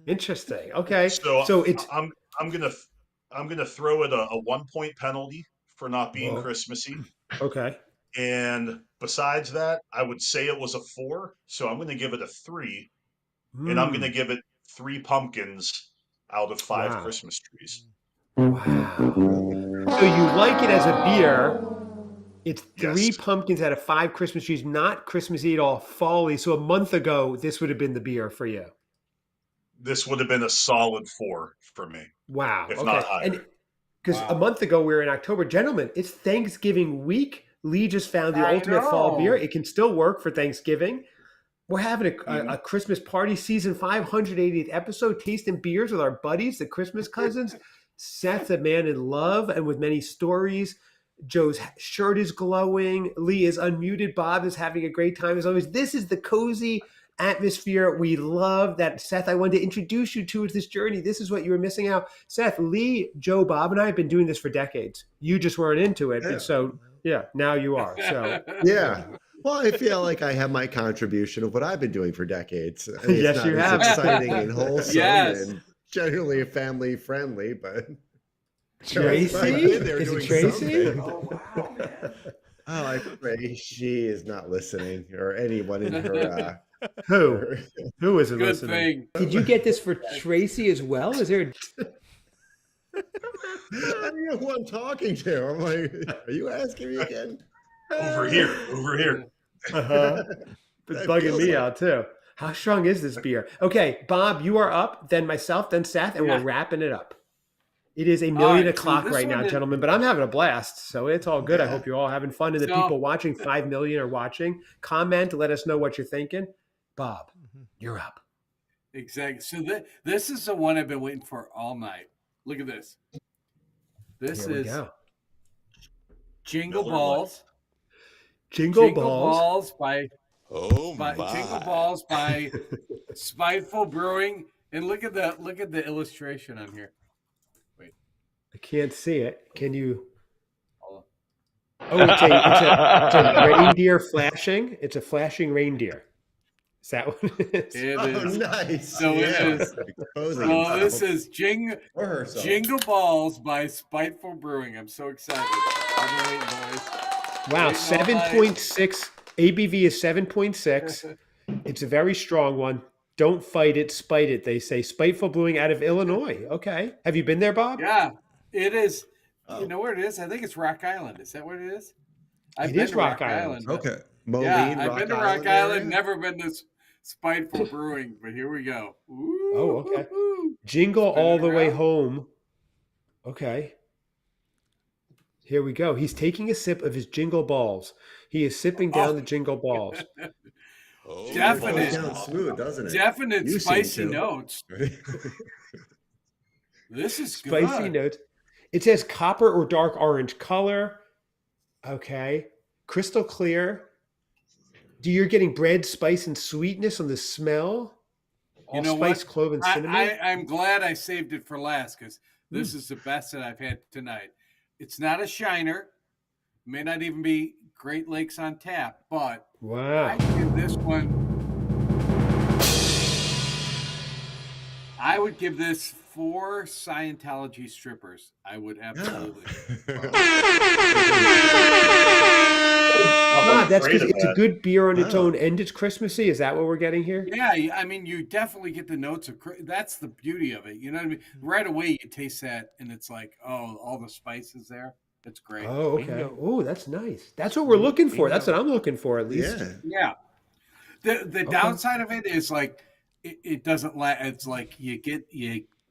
Interesting. Okay. So it's I'm gonna throw it a 1-point penalty for not being Christmassy. Okay. And besides that, I would say it was a 4. So I'm gonna give it a 3, and I'm gonna give it 3 pumpkins out of 5 Christmas trees. Wow. So you like it as a beer. It's 3 pumpkins out of 5 Christmas trees, not Christmassy at all, fall-y. So a month ago, this would have been the beer for you. This would have been a solid 4 for me. Wow. If not higher. Because a month ago, we were in October. Gentlemen, it's Thanksgiving week. Lee just found the ultimate fall beer. It can still work for Thanksgiving. We're having a Christmas party, season 580th episode, tasting beers with our buddies, the Christmas cousins. Seth's a man in love and with many stories. Joe's shirt is glowing. Lee is unmuted. Bob is having a great time as always. This is the cozy atmosphere we love that, Seth, I wanted to introduce you to this journey. This is what you were missing out. Seth, Lee, Joe, Bob, and I have been doing this for decades. You just weren't into it. And so, now you are. So yeah. Well, I feel like I have my contribution of what I've been doing for decades. Yes, you have. Exciting and wholesome and generally family friendly, but Tracy? Is it Tracy? Oh, wow. Oh, I pray she is not listening, or anyone in her. Who isn't Good listening? thing. Did you get this for Tracy as well? Is there? I don't know who I'm talking to. I'm like, are you asking me again? Over here. It's bugging me out too. How strong is this beer? Okay, Bob, you are up, then myself, then Seth, and we're wrapping it up. It is 1,000,000 o'clock right now, gentlemen, but I'm having a blast, so it's all good. I hope you're all having fun, and the people watching, 5 million are watching. Comment, let us know what you're thinking. Bob, you're up. Exactly. So this is the one I've been waiting for all night. Look at this. This is Jingle Balls. Jingle Balls by Jingle Balls by Spiteful Brewing. And look at the illustration on here. Wait. I can't see it. Can you? Oh, it's a reindeer flashing. It's a flashing reindeer. Is that what it is? It is. Nice. So it is. So this is Jingle Balls by Spiteful Brewing. I'm so excited. I've been waiting, boys. Wow, 7.6. ABV is 7.6. It's a very strong one. Don't fight it, spite it. They say Spiteful Brewing out of Illinois. Okay. Have you been there, Bob? Yeah, it is. You know where it is? I think it's Rock Island. Is that what it is? It is Rock Island. Okay. Moline, I've been to Rock Island, never been this spiteful brewing, but here we go. Ooh, Oh, okay. Jingle all the way home. Okay. Here we go. He's taking a sip of his Jingle Balls. He is sipping down the Jingle Balls. Definite. It goes down smooth, doesn't it? Definite spicy notes. This is spicy good. notes. It says copper or dark orange color. Okay. Crystal clear. You're getting bread, spice, and sweetness on the smell. Allspice, clove, and cinnamon. I'm glad I saved it for last because this is the best that I've had tonight. It's not a shiner. May not even be Great Lakes on tap, but wow. I give this one. I would give this 4 Scientology strippers. I would absolutely. That's because it's a good beer on its own and it's Christmassy. Is that what we're getting here? Yeah, I mean, you definitely get the notes of. That's the beauty of it. You know what I mean? Right away, you taste that, and it's like, oh, all the spices there. It's great. Oh, okay. Oh, that's nice. That's what we're looking for. That's what I'm looking for, at least. Yeah. The downside of it is like it doesn't last. It's like you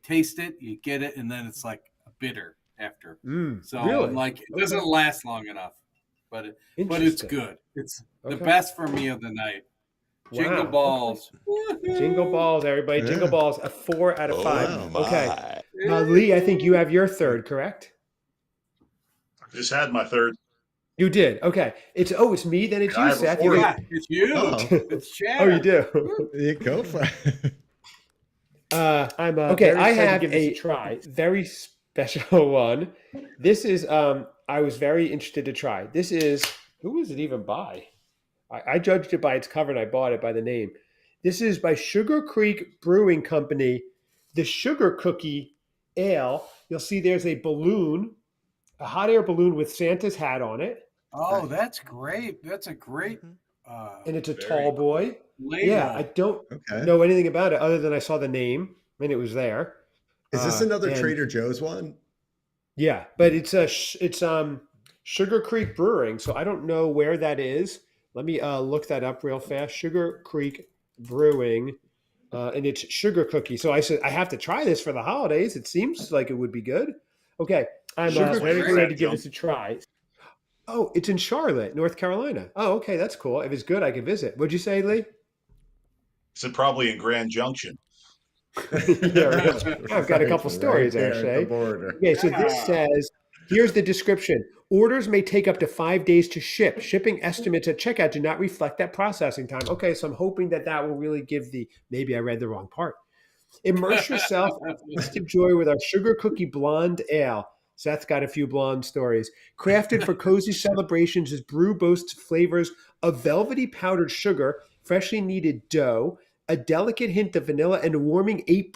taste it, you get it, and then it's like bitter after. So really? Like it doesn't last long enough. But it's good. It's the best for me of the night. Jingle balls. Jingle balls, everybody. Jingle balls. A 4 out of 5. Okay. Lee, I think you have your third, correct? I just had my third. You did. Okay. It's me, then it's you, Seth. It's you. It's Chad. Oh, you do. You go for it. I'm okay. I have a try. Very special one. This is I was very interested to try. This is, who is it even by? I judged it by its cover and I bought it by the name. This is by Sugar Creek Brewing Company, the Sugar Cookie Ale. You'll see there's a balloon, a hot air balloon with Santa's hat on it. Oh, that's great. That's a great. And it's a tall boy. Label. Yeah, I don't know anything about it other than I saw the name and it was there. Is this another Trader Joe's one? Yeah, but it's Sugar Creek Brewing, so I don't know where that is. Let me look that up real fast. Sugar Creek Brewing, and it's sugar cookie. So I said I have to try this for the holidays. It seems like it would be good. Okay, I'm very excited to give this a try. Oh, it's in Charlotte, North Carolina. Oh, okay, that's cool. If it's good, I can visit. What'd you say, Lee? So probably in Grand Junction. Yeah, I've got a couple stories actually. Okay, so this says, here's the description. Orders may take up to 5 days to ship. Shipping estimates at checkout do not reflect that processing time. Okay, so I'm hoping that will really give maybe I read the wrong part. Immerse yourself in festive joy with our Sugar Cookie Blonde Ale. Seth's got a few blonde stories. Crafted for cozy celebrations, this brew boasts flavors of velvety powdered sugar, freshly kneaded dough, a delicate hint of vanilla, and a warming 8%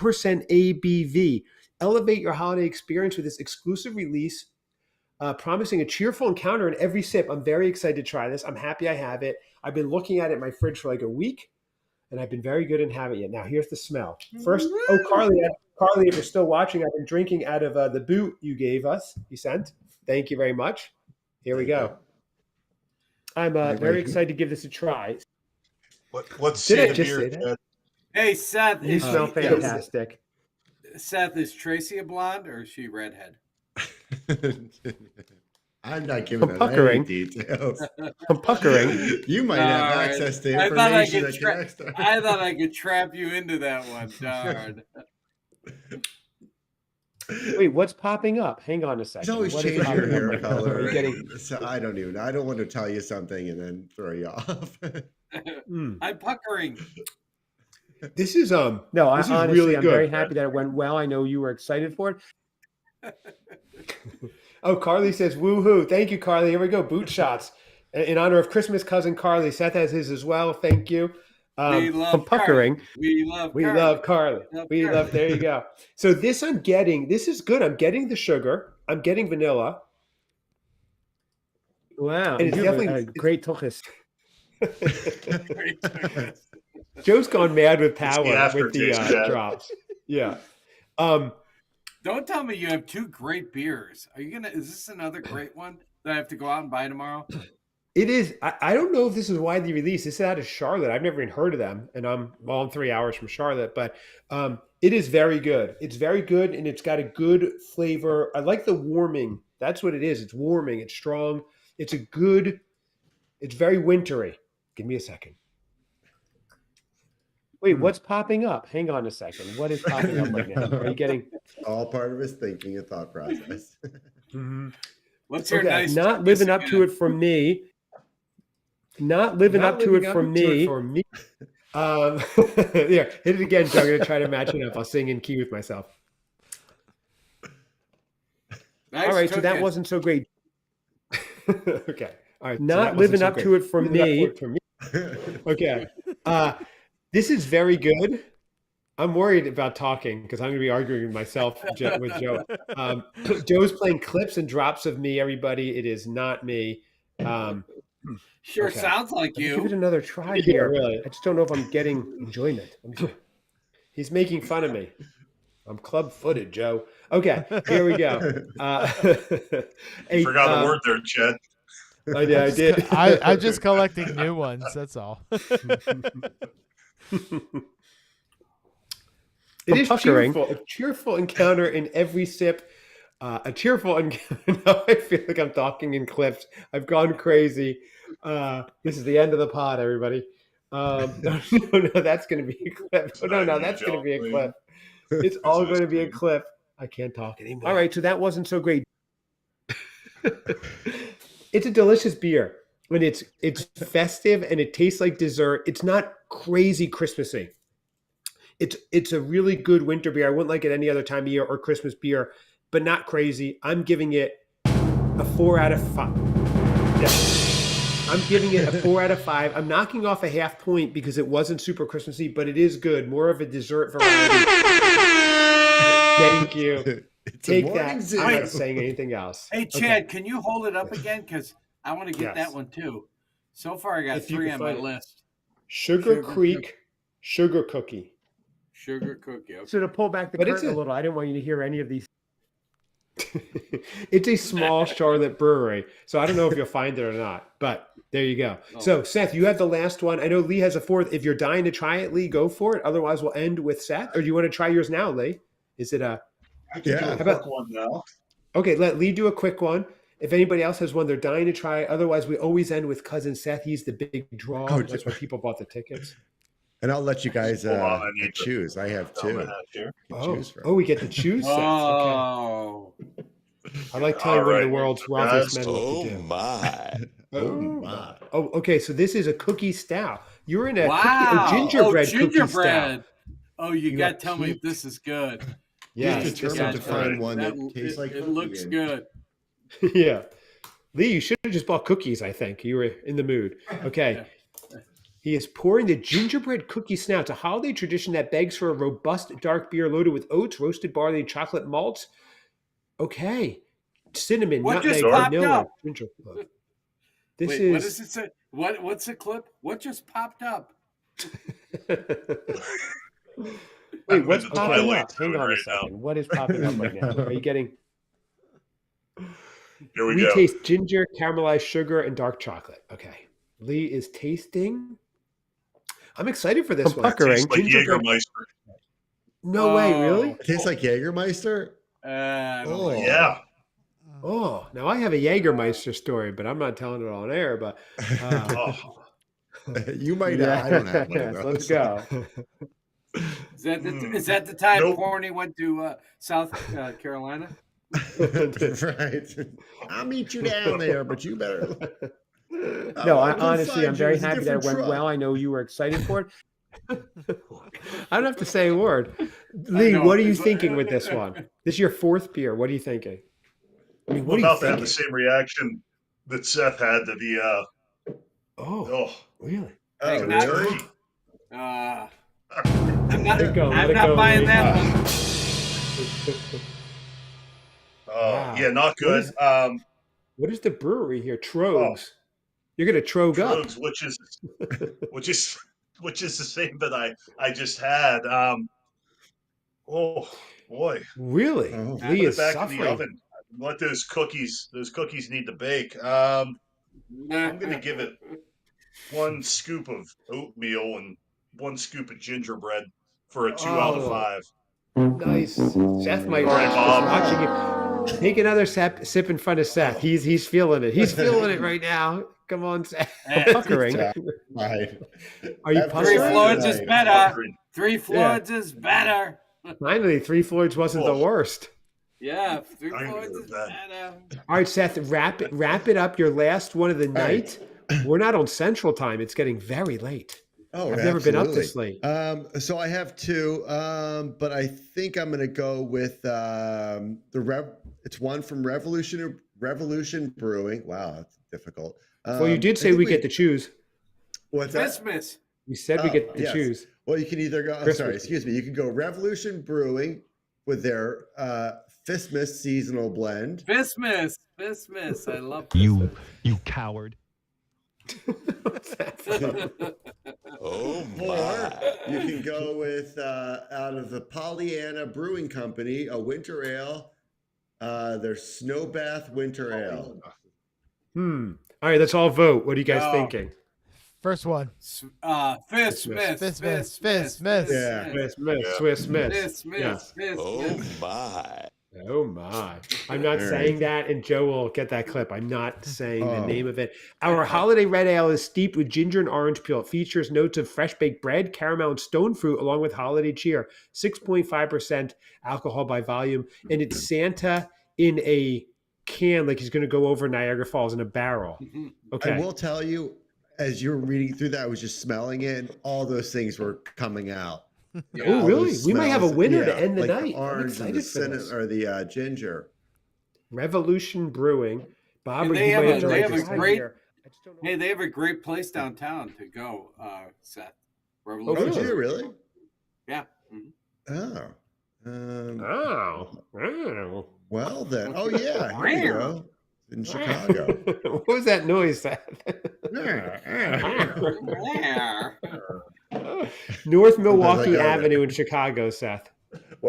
ABV. Elevate your holiday experience with this exclusive release, promising a cheerful encounter in every sip. I'm very excited to try this. I'm happy I have it. I've been looking at it in my fridge for like a week, and I've been very good in having it. Now, here's the smell. First, Carly, if you're still watching, I've been drinking out of the boot you gave us, you sent. Thank you very much. Here we go. I'm very excited to give this a try. Let's see the beer. Hey, Seth. You smell fantastic. Seth, is Tracy a blonde or is she redhead? I'm not giving any details. I'm puckering. You might have access to information I thought I could trap you into that one. Darn. Wait, what's popping up? Hang on a second. He's always changing your hair color. So I don't want to tell you something and then throw you off. I'm puckering. This is honestly, really I'm very happy that it went well. I know you were excited for it. Oh, Carly says, woohoo. Thank you, Carly. Here we go. Boot shots. In honor of Christmas cousin Carly. Seth has his as well. Thank you. We love puckering. We love Carly. There you go. So this is good. I'm getting the sugar. I'm getting vanilla. Wow. And it's definitely a great tuchus. Joe's gone mad with power with the drops. Yeah. Don't tell me you have 2 great beers. Is this another great one that I have to go out and buy tomorrow? It is. I don't know if this is widely released. This is out of Charlotte. I've never even heard of them, and I'm 3 hours from Charlotte. But it is very good. It's very good, and it's got a good flavor. I like the warming. That's what it is. It's warming. It's strong. It's very wintry. Give me a second. Wait, what's popping up? Hang on a second. What is popping up right now? Are you getting all part of his thinking and thought process? Mm-hmm. What's your nice? Not living up to it for me. Not living up to it for me. Yeah, hit it again, Joe. I'm going to try to match it up. I'll sing in key with myself. Nice. All right, so that wasn't so great. Okay. All right. Not living up to it for me. Okay. This is very good. I'm worried about talking because I'm going to be arguing with myself with Joe. Joe's playing clips and drops of me, everybody. It is not me. Sure sounds like you. Give it another try here. Really. I just don't know if I'm getting enjoyment. He's making fun of me. I'm club-footed, Joe. Okay, here we go. You forgot a word there, Chad. I did. I'm just collecting new ones. That's all. It is cheerful. A cheerful encounter in every sip. A cheerful encounter. Now I feel like I'm talking in clips. I've gone crazy. This is the end of the pod, everybody. No, that's going to be a clip. No, that's going to be a clip. It's all going to be a clip. I can't talk anymore. All right, so that wasn't so great. It's a delicious beer. And it's festive and it tastes like dessert. It's not crazy Christmassy. It's a really good winter beer. I wouldn't like it any other time of year or Christmas beer, but not crazy. I'm giving it a 4 out of 5. Yeah. I'm giving it a 4 out of 5. I'm knocking off a half point because it wasn't super Christmassy, but it is good. More of a dessert variety. Thank you. Take that. I'm not saying anything else. Hey, Chad, can you hold it up again? Because I want to get that one too. So far, I got 3 on my list. Sugar Creek Sugar Cookie. Sugar cookie. Okay. So to pull back the curtain a little, I didn't want you to hear any of these. It's a small Charlotte brewery, so I don't know if you'll find it or not, but there you go. Oh. So Seth, you have the last one. I know Lee has a 4th. If you're dying to try it, Lee, go for it. Otherwise, we'll end with Seth. Or do you want to try yours now, Lee? Is it a... I can do a quick one now. Okay, let Lee do a quick one. If anybody else has one they're dying to try, otherwise we always end with Cousin Seth. He's the big draw. Oh, that's why people bought the tickets. And I'll let you guys choose. I have 2. We get to choose. Oh, okay. I like telling one of the world's wealthiest men what to do. Oh my! Oh, okay. So this is a cookie stout. You're in a gingerbread cookie stout. Oh, you got to tell me if this is good. Yeah, it's determined to find one that tastes like it looks good. Yeah, Lee, you should have just bought cookies. I think you were in the mood. Okay. Yeah. He is pouring the gingerbread cookie stout. It's a holiday tradition that begs for a robust dark beer loaded with oats, roasted barley, and chocolate malts. Okay. Cinnamon, nutmeg, vanilla, gingerbread. What does it say? What's the clip? What just popped up? Wait, what's popping up? Hang on a second. What is popping up right now? Are you getting... Here we go. We taste ginger, caramelized sugar, and dark chocolate. Okay. Lee is tasting... I'm excited for this one. It tastes like Jägermeister. No way, really? It tastes like Jägermeister? Yeah. Oh, now I have a Jägermeister story, but I'm not telling it on air. But you might. I don't have one of those. Let's go. Is that the time Porny went to South Carolina? Right. I'll meet you down there, but you better. No, honestly, I'm very happy that it went well. I know you were excited for it. I don't have to say a word. Lee, what are you thinking with this one? This is your 4th beer. What are you thinking? I mean, what about to have the same reaction that Seth had to the really? Oh, really? I'm not buying that one. Wow. Yeah, not good. What is the brewery here? Trogs. You're gonna Trog up. Trogs, which is the same that I just had. Oh boy. Really? Lee is back suffering. In the oven. Let those cookies need to bake. I'm going to give it 1 scoop of oatmeal and 1 scoop of gingerbread for a 2 out of 5. Nice. Seth might Sorry, Bob. watching you. Take another sip in front of Seth. He's feeling it. He's feeling it right now. Come on, Seth. Puckering. Right. Are you Three puckering? Floyds is better. Three Floyds is better. Finally, Three Floyds wasn't the worst. Yeah, Three Floyds is better. All right, Seth, wrap it up. Your last one of the night. We're not on Central Time. It's getting very late. Oh, I've never been up this late. So I have 2, but I think I'm going to go with it's one from Revolution Brewing. Wow, that's difficult. Well, you did say we get to choose. What's that? Christmas. You said we get to choose. Well, you can either go. I'm sorry, excuse me. You can go Revolution Brewing with their Fistmas seasonal blend. Fistmas. I love Fistmas. You coward. Oh my! Or you can go with out of the Pollyanna Brewing Company, a winter ale, their Snow Bath Winter Ale. All right, let's all vote. What are you guys thinking? First one. Fistmas. Swiss Miss. Oh my. Oh my. I'm not saying that, and Joe will get that clip. I'm not saying the name of it. Our holiday red ale is steeped with ginger and orange peel. It features notes of fresh baked bread, caramel, and stone fruit, along with holiday cheer. 6.5% alcohol by volume, and it's Santa in a can, like he's going to go over Niagara Falls in a barrel. Okay. I will tell you, as you're reading through that, I was just smelling it, and all those things were coming out. Oh, really? We might have a winner to end the night. The orange and the ginger. Revolution Brewing. Bob, they have a great place downtown to go, Seth. Revolution. Oh, do you really? Yeah. Well then. Oh yeah. Here you go. In Chicago. What was that noise, Seth? North Milwaukee Avenue in Chicago, Seth.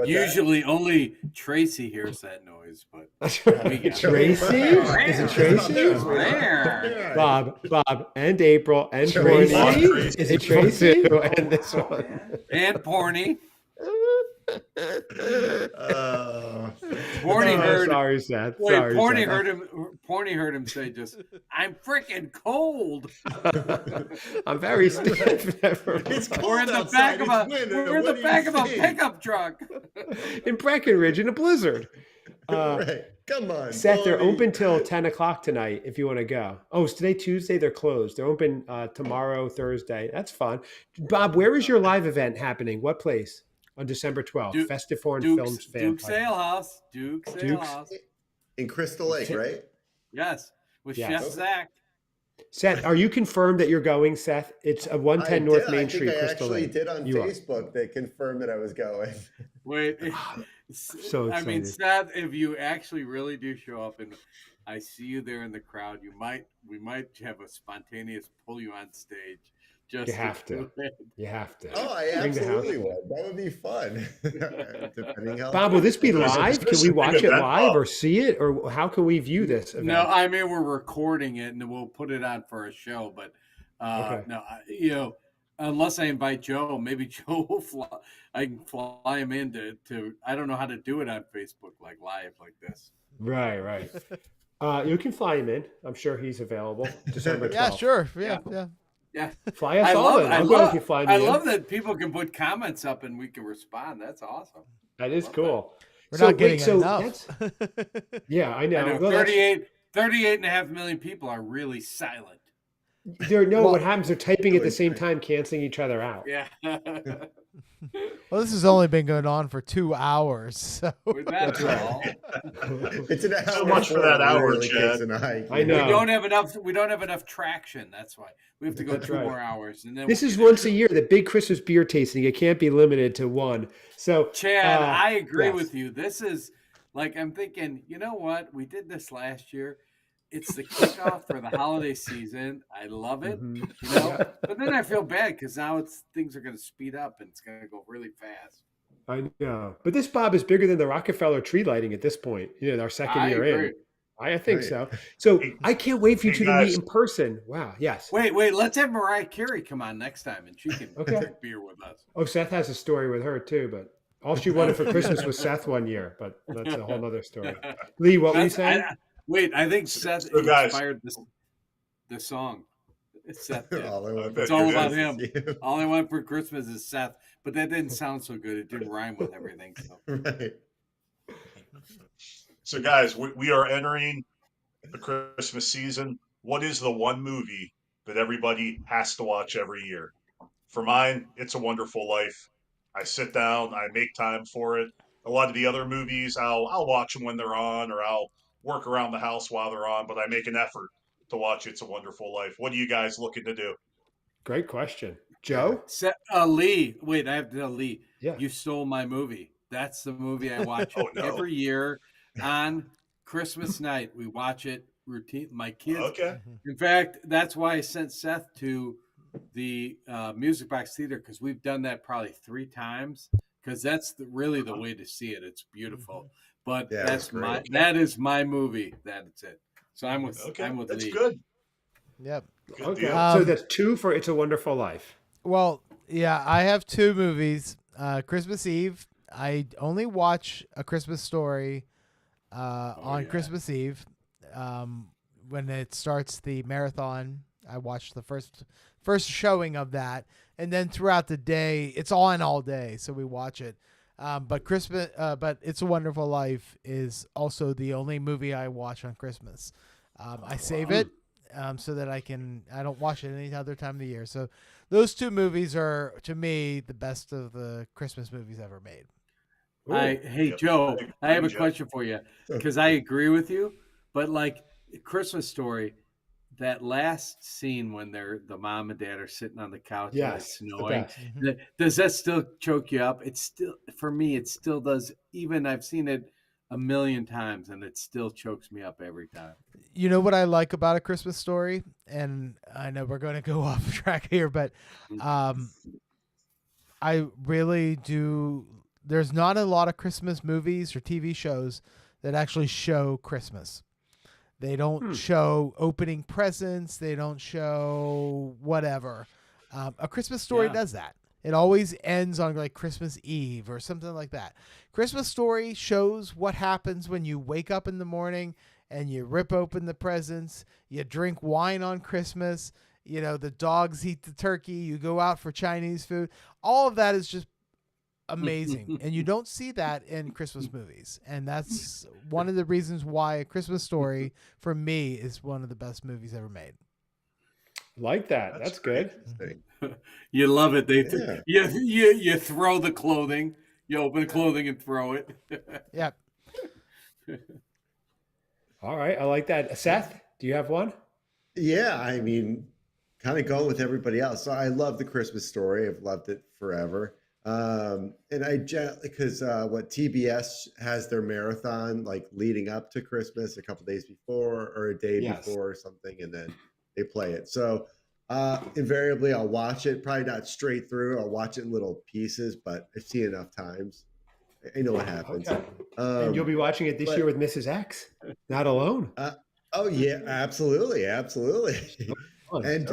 Usually only Tracy hears that noise, but Tracy? Is it Tracy? Bob, and April, and Tracy. Is it Tracy? And this one. And Porny. Porny heard. Sorry, Seth. Wait, Porny heard him. Porny heard him say, "Just I'm freaking cold." I'm very stiff. It's cold. We're in the back of a pickup truck in Breckenridge in a blizzard. Right. Come on, Seth. They're open till 10 o'clock tonight. If you want to go. Oh, is today Tuesday? They're closed. They're open tomorrow, Thursday. That's fun. Bob, where is your live event happening? What place? On December 12th, Festive Films fan. Duke's Ale House. Duke's Ale House. In Crystal Lake, right? Yes, with Chef Zach. Seth, are you confirmed that you're going, Seth? It's a 110 North Main Street, Crystal Lake. I actually did on Facebook. They confirmed that I was going. Wait. So excited. I mean, Seth, if you actually really do show up and I see you there in the crowd, we might have a spontaneous pull you on stage. You have to. Oh, I absolutely would. That would be fun. Bob, will this be live? Can we watch it live or see it? Or how can we view this event? No, I mean, we're recording it and we'll put it on for a show. But, no, unless I invite Joe, maybe Joe will fly. I can fly him in to I don't know how to do it on Facebook, like live like this. Right. You can fly him in. I'm sure he's available. December 12th. Yeah, sure. Yeah. Yeah, fly us all in. I love that people can put comments up and we can respond. That's awesome. That is cool. We're not getting enough. Yeah, I know. Well, 38.5 million people are really silent. What happens? They're typing at the same time, canceling each other out. Yeah. Well, this has only been going on for 2 hours. So. That's all. It's an hour. So much for that hour, Chad. I know. We don't have enough traction. That's why we have to go 2 more hours. And then this is once a year, the big Christmas beer tasting. It can't be limited to one. So, Chad, I agree with you. This is like I'm thinking. You know what? We did this last year. It's the kickoff for the holiday season. I love it, But then I feel bad because now things are going to speed up and it's going to go really fast. I know, but this Bob is bigger than the Rockefeller tree lighting at this point. Our second year in. I think so. So I can't wait for you two to meet in person. Wow. Yes. Wait. Let's have Mariah Carey come on next time, and she can drink beer with us. Oh, Seth has a story with her too, but all she wanted for Christmas was Seth one year, but that's a whole other story. Lee, what were you saying? I think Seth inspired the song. It's Seth. It's all about him. All I want for Christmas is Seth, but that didn't sound so good. It didn't rhyme with everything. So. Right. So, guys, we are entering the Christmas season. What is the one movie that everybody has to watch every year? For mine, It's a Wonderful Life. I sit down, I make time for it. A lot of the other movies, I'll watch them when they're on, or I'll work around the house while they're on, but I make an effort to watch It's a Wonderful Life. What are you guys looking to do? Great question. Joe? Lee. Wait, I have to tell Lee. Yeah. You stole my movie. That's the movie I watch every year on Christmas night. We watch it routine. My kids. Okay. In fact, that's why I sent Seth to the Music Box Theater, because we've done that probably 3 times, because that's really the way to see it. It's beautiful. But that is my movie. That's it. So I'm with that's Lee. Good. Yep. Good Okay. deal. So that's 2 for It's a Wonderful Life. Well, yeah, I have 2 movies. Christmas Eve. I only watch A Christmas Story on Christmas Eve. When it starts the marathon, I watch the first showing of that, and then throughout the day, it's on all day, so we watch it. But It's a Wonderful Life is also the only movie I watch on Christmas. I save it so that I don't watch it any other time of the year. So those 2 movies are, to me, the best of the Christmas movies ever made. Hey, Joe, I have a question for you, because I agree with you, but like Christmas Story, that last scene when the mom and dad are sitting on the couch and it's snowing, does that still choke you up? It's still, for me, it still does. Even I've seen it a million times, and it still chokes me up every time. You know what I like about A Christmas Story? And I know we're going to go off track here, but I really do. There's not a lot of Christmas movies or TV shows that actually show Christmas. They don't show opening presents. They don't show whatever. A Christmas Story does that. It always ends on like Christmas Eve or something like that. Christmas Story shows what happens when you wake up in the morning and you rip open the presents. You drink wine on Christmas. You know, the dogs eat the turkey. You go out for Chinese food. All of that is just amazing. And you don't see that in Christmas movies. And that's one of the reasons why A Christmas Story, for me, is one of the best movies ever made. Like that. That's good. You love it. You throw the clothing. You open the clothing and throw it. Yep. All right. I like that. Seth, do you have one? Yeah, I mean, kind of going with everybody else. So I love The Christmas Story. I've loved it forever. And because TBS has their marathon like leading up to Christmas a couple days before or a day before or something, and then they play it. So invariably I'll watch it, probably not straight through. I'll watch it in little pieces, but I've seen it enough times. I know what happens. Okay. And you'll be watching it this year with Mrs. X, not alone. Oh yeah, absolutely. And so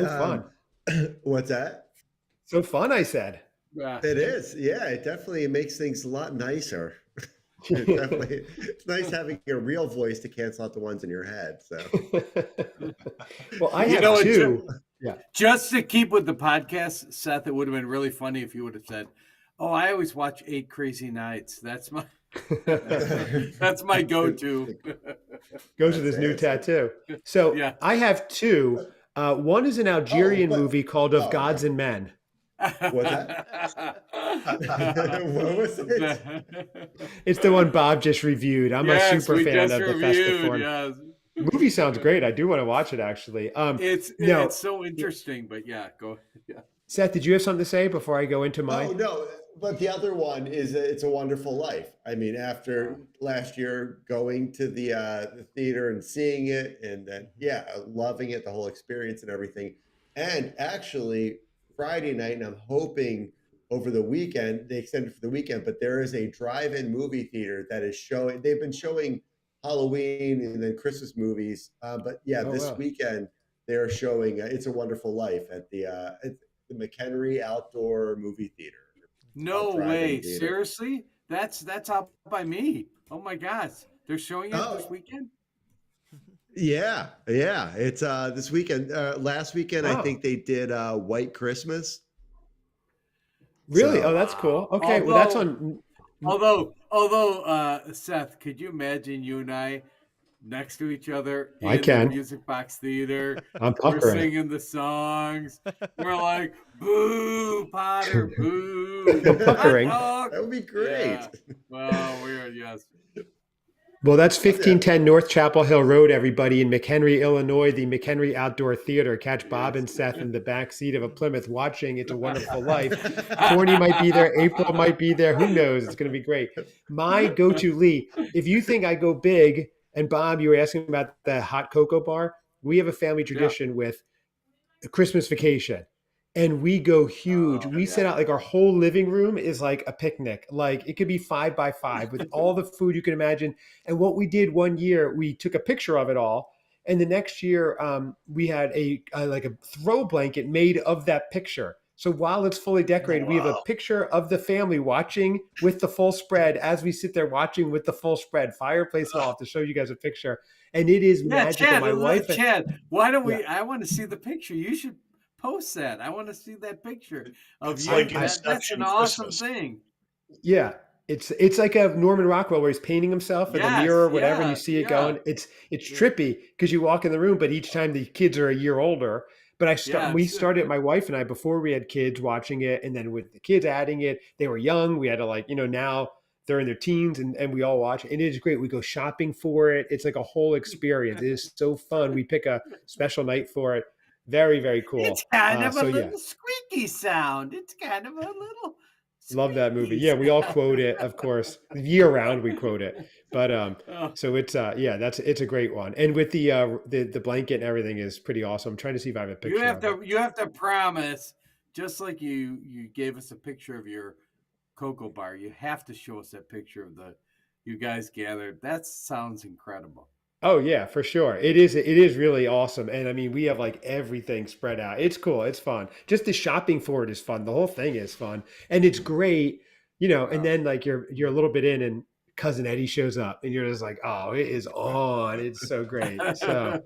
fun. What's that? So fun, I said. It is. Yeah, it definitely makes things a lot nicer. It's nice having a real voice to cancel out the ones in your head. So, well, I have 2. Just to keep with the podcast, Seth, it would have been really funny if you would have said, "Oh, I always watch 8 Crazy Nights." That's my go-to. Goes with his new tattoo. So I have 2. One is an Algerian movie called Of Gods and Men. What's that? What was it? It's the one Bob just reviewed. I'm a super fan of the Festive Bob. Yes. Movie sounds great. I do want to watch it, actually. It's so interesting, but go. Yeah. Seth, did you have something to say before I go into mine? Oh, no. But the other one is It's a Wonderful Life. I mean, after last year going to the theater and seeing it and then, loving it, the whole experience and everything. And actually, Friday night, and I'm hoping over the weekend, they extended for the weekend, but there is a drive-in movie theater that is showing, they've been showing Halloween and then Christmas movies. But yeah, this weekend they're showing It's a Wonderful Life at the McHenry Outdoor Movie Theater. No way. Seriously? That's out by me. Oh my gosh. They're showing it this weekend? Yeah. It's this weekend. Last weekend, I think they did White Christmas. Really? So, that's cool. Okay. Well, that's on. Although, Seth, could you imagine you and I next to each other in the Music Box Theater? We're singing the songs. We're like, boo, Potter, boo. Puckering. That would be great. Yeah. Well, yes. Well, that's 1510 North Chapel Hill Road, everybody, in McHenry, Illinois, the McHenry Outdoor Theater. Catch Bob and Seth in the back seat of a Plymouth watching It's a Wonderful Life. Corny might be there. April might be there. Who knows? It's going to be great. My go-to, Lee, if you think I go big, and Bob, you were asking about the hot cocoa bar, we have a family tradition with a Christmas vacation. And we go huge. We set out like our whole living room is like a picnic. Like it could be 5 by 5 with all the food you can imagine. And what we did one year, we took a picture of it all. And the next year, we had a throw blanket made of that picture. So while it's fully decorated, we have a picture of the family watching with the full spread as we sit there watching with the full spread, fireplace and all, to show you guys a picture. And it is magical. Chad, why don't we? I want to see the picture. You should post that. I want to see that picture of you. Like that's an awesome thing. Yeah. It's like a Norman Rockwell where he's painting himself in the mirror or whatever, and you see it going. It's trippy because you walk in the room, but each time the kids are a year older. But we started, my wife and I, before we had kids, watching it, and then with the kids adding it, they were young. We had to now they're in their teens, and we all watch it. And it is great. We go shopping for it. It's like a whole experience. It is so fun. We pick a special night for it. Very, very cool. It's kind of a little squeaky sound. It's kind of a little love that movie. Yeah, we all quote it, of course. Year round we quote it. But so it's it's a great one. And with the blanket and everything is pretty awesome. I'm trying to see if I have a picture. You have to promise, just like you gave us a picture of your cocoa bar, you have to show us that picture of you guys gathered. That sounds incredible. Oh yeah, for sure. It is really awesome. And I mean, we have like everything spread out. It's cool. It's fun. Just the shopping for it is fun. The whole thing is fun. And it's great, and then like you're a little bit in and Cousin Eddie shows up and you're just like, oh, it is on. It's so great. So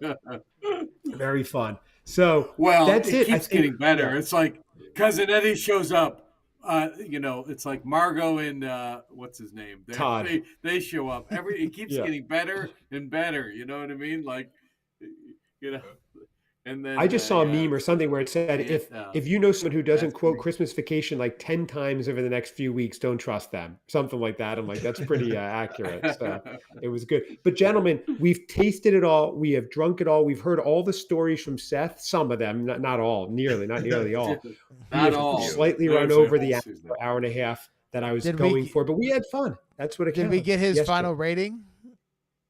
very fun. So that's it. Keeps getting better. It's like Cousin Eddie shows up. It's like Margot and what's his name? Todd. They show up. It keeps getting better and better. You know what I mean? Like, and then I just saw a meme or something where it said, if you know someone who doesn't quote Christmas Vacation like 10 times over the next few weeks, don't trust them. Something like that. I'm like, that's pretty accurate. So it was good. But gentlemen, we've tasted it all. We have drunk it all. We've heard all the stories from Seth. Some of them, not all, not nearly all. Not all. Slightly run over the hour and a half that I was going for, but we had fun. That's what it Did we get his final rating?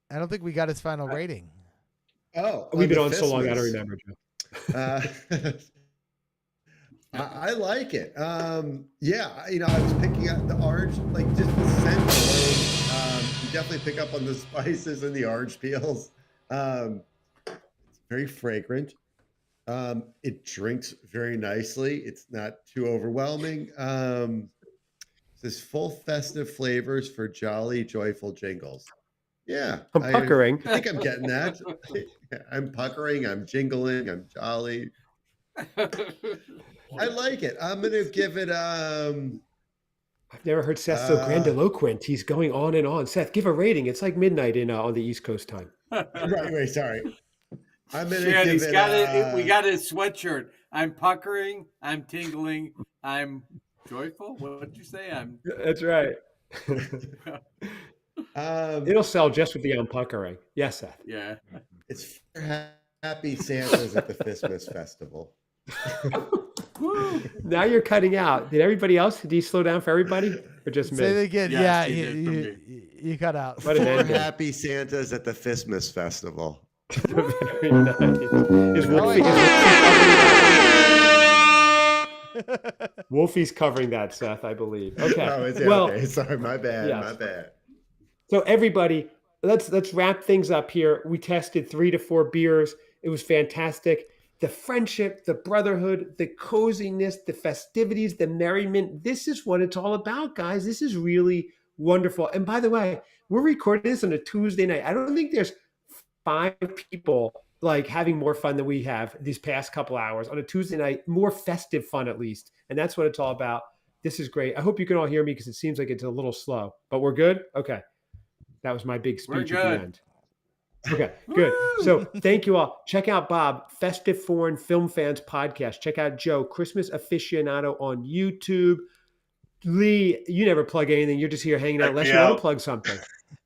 I don't think we got his final rating. Oh, we've been on so long, I don't remember, Joe. I like it. I was picking up the orange, like just the scent alone. You definitely pick up on the spices and the orange peels. It's very fragrant. It drinks very nicely. It's not too overwhelming. It says full festive flavors for jolly, joyful jingles. Yeah. I'm puckering. I think I'm getting that. I'm puckering. I'm jingling. I'm jolly. I like it. I'm going to give it. I've never heard Seth so grandiloquent. He's going on and on. Seth, give a rating. It's like midnight on the East Coast time. Right. Sorry. I'm going to give it. We got his sweatshirt. I'm puckering. I'm tingling. I'm joyful. What did you say? That's right. It'll sell just with the unpuckering. Yes, Seth. Yeah. It's for Happy Santas at the Fistmas Festival. Now you're cutting out. Did everybody else? Did you slow down for everybody? Or just me? Say it again. Yes, you cut out. For Happy Santas at the Fistmas Festival. Very nice. Wolfie's covering that, Seth, I believe. Okay. Okay. Sorry, my bad. Yes. My bad. So everybody, let's wrap things up here. We tested 3 to 4 beers. It was fantastic. The friendship, the brotherhood, the coziness, the festivities, the merriment. This is what it's all about, guys. This is really wonderful. And by the way, we're recording this on a Tuesday night. I don't think there's 5 people like having more fun than we have these past couple hours on a Tuesday night, more festive fun at least. And that's what it's all about. This is great. I hope you can all hear me because it seems like it's a little slow, but we're good. Okay. That was my big speech at the end. Okay, good. So thank you all. Check out Bob, Festive Foreign Film Fans Podcast. Check out Joe, Christmas Aficionado on YouTube. Lee, you never plug anything. You're just here hanging out unless you want to plug something.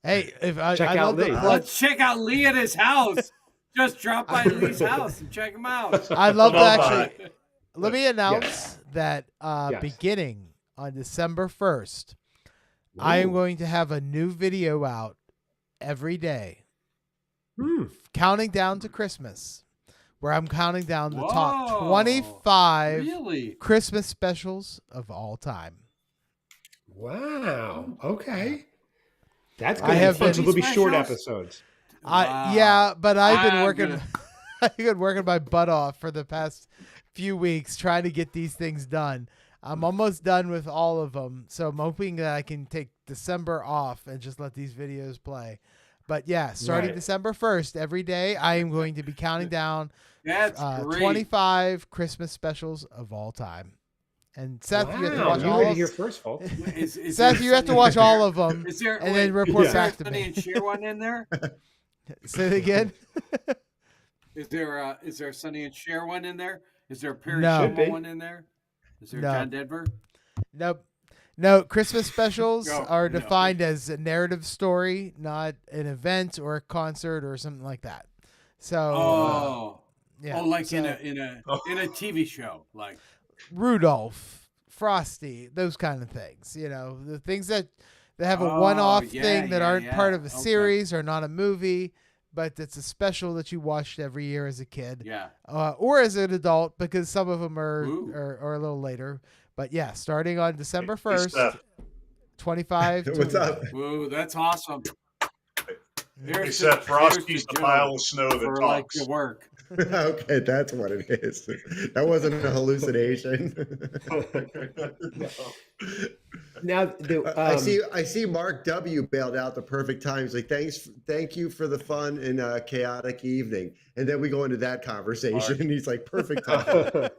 Hey, check out Lee. Let's check out Lee at his house. Just drop by Lee's house and check him out. I'd love to actually. Let me announce that beginning on December 1st, I am going to have a new video out every day. Counting down to Christmas, where I'm counting down the top 25 Christmas specials of all time. Wow. Okay. That's going to be fun. So they'll be short episodes. Yeah, but I've been working. I've been working my butt off for the past few weeks trying to get these things done. I'm almost done with all of them, so I'm hoping that I can take December off and just let these videos play. But yeah, starting December 1st, every day I am going to be counting down 25 Christmas specials of all time. And Seth, you have to watch all of them. Here first, folks. Seth, you have to watch all of them and then report back to me. Is there a Sonny and Cher one in there? Say it again. Is there a Sonny and Cher one in there? Is there a Perry Como one in there? Is there John Denver? Nope. No, Christmas specials are defined as a narrative story, not an event or a concert or something like that. So, like in a TV show, like Rudolph, Frosty, those kind of things. You know, the things that have a one-off thing that aren't part of a series or not a movie, but it's a special that you watched every year as a kid, or as an adult, because some of them are a little later. But yeah, starting on December 1st, 25. What's up? Woo, that's awesome. He said Frosty's the pile of snow that talks. Like your work. Okay, that's what it is. That wasn't a hallucination. Now, I see Mark W bailed out the perfect time. He's like, thank you for the fun and chaotic evening. And then we go into that conversation, and he's like, perfect time.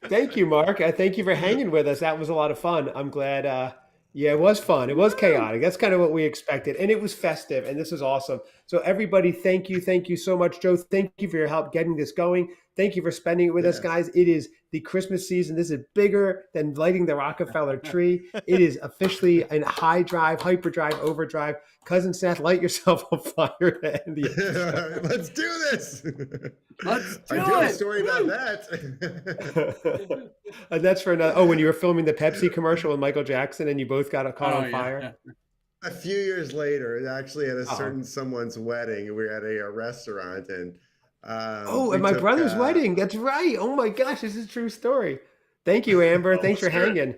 Thank you, Mark. Thank you for hanging with us. That was a lot of fun. I'm glad. Yeah, it was fun. It was chaotic. That's kind of what we expected. And it was festive. And this is awesome. So everybody, thank you. Thank you so much, Joe. Thank you for your help getting this going. Thank you for spending it with us, guys. It is the Christmas season. This is bigger than lighting the Rockefeller tree. It is officially a high drive, hyperdrive, overdrive. Cousin Seth, light yourself on fire to end the episode. Let's do this. I do a story about that. And that's for another. Oh, when you were filming the Pepsi commercial with Michael Jackson and you both got caught on fire. Yeah. A few years later, actually at a certain someone's wedding, we were at a restaurant and. At my brother's wedding. That's right. Oh my gosh, this is a true story. Thank you, Amber. Thanks for hanging.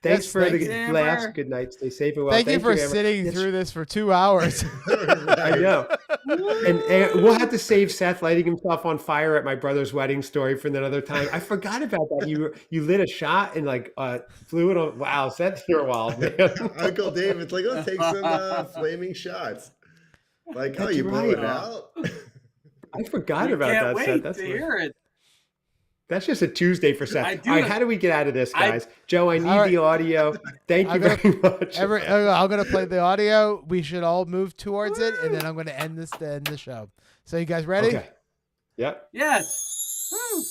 Thanks for the laughs. Good night. Stay safe and well. Thank you for sitting through this for 2 hours. I know. And we'll have to save Seth lighting himself on fire at my brother's wedding story for another time. I forgot about that. You lit a shot and flew it on. Wow, Seth, you're wild, man. Uncle David's like, let's take some flaming shots. Like, that's you blew it out. I forgot about that, Seth. That's to hear it. That's just a Tuesday for Seth. All right, how do we get out of this, guys? Joe, I need the audio. Thank you very much. I'm going to play the audio. We should all move towards it, and then I'm going to end the show. So you guys ready? Okay. Yep. Yes. Woo.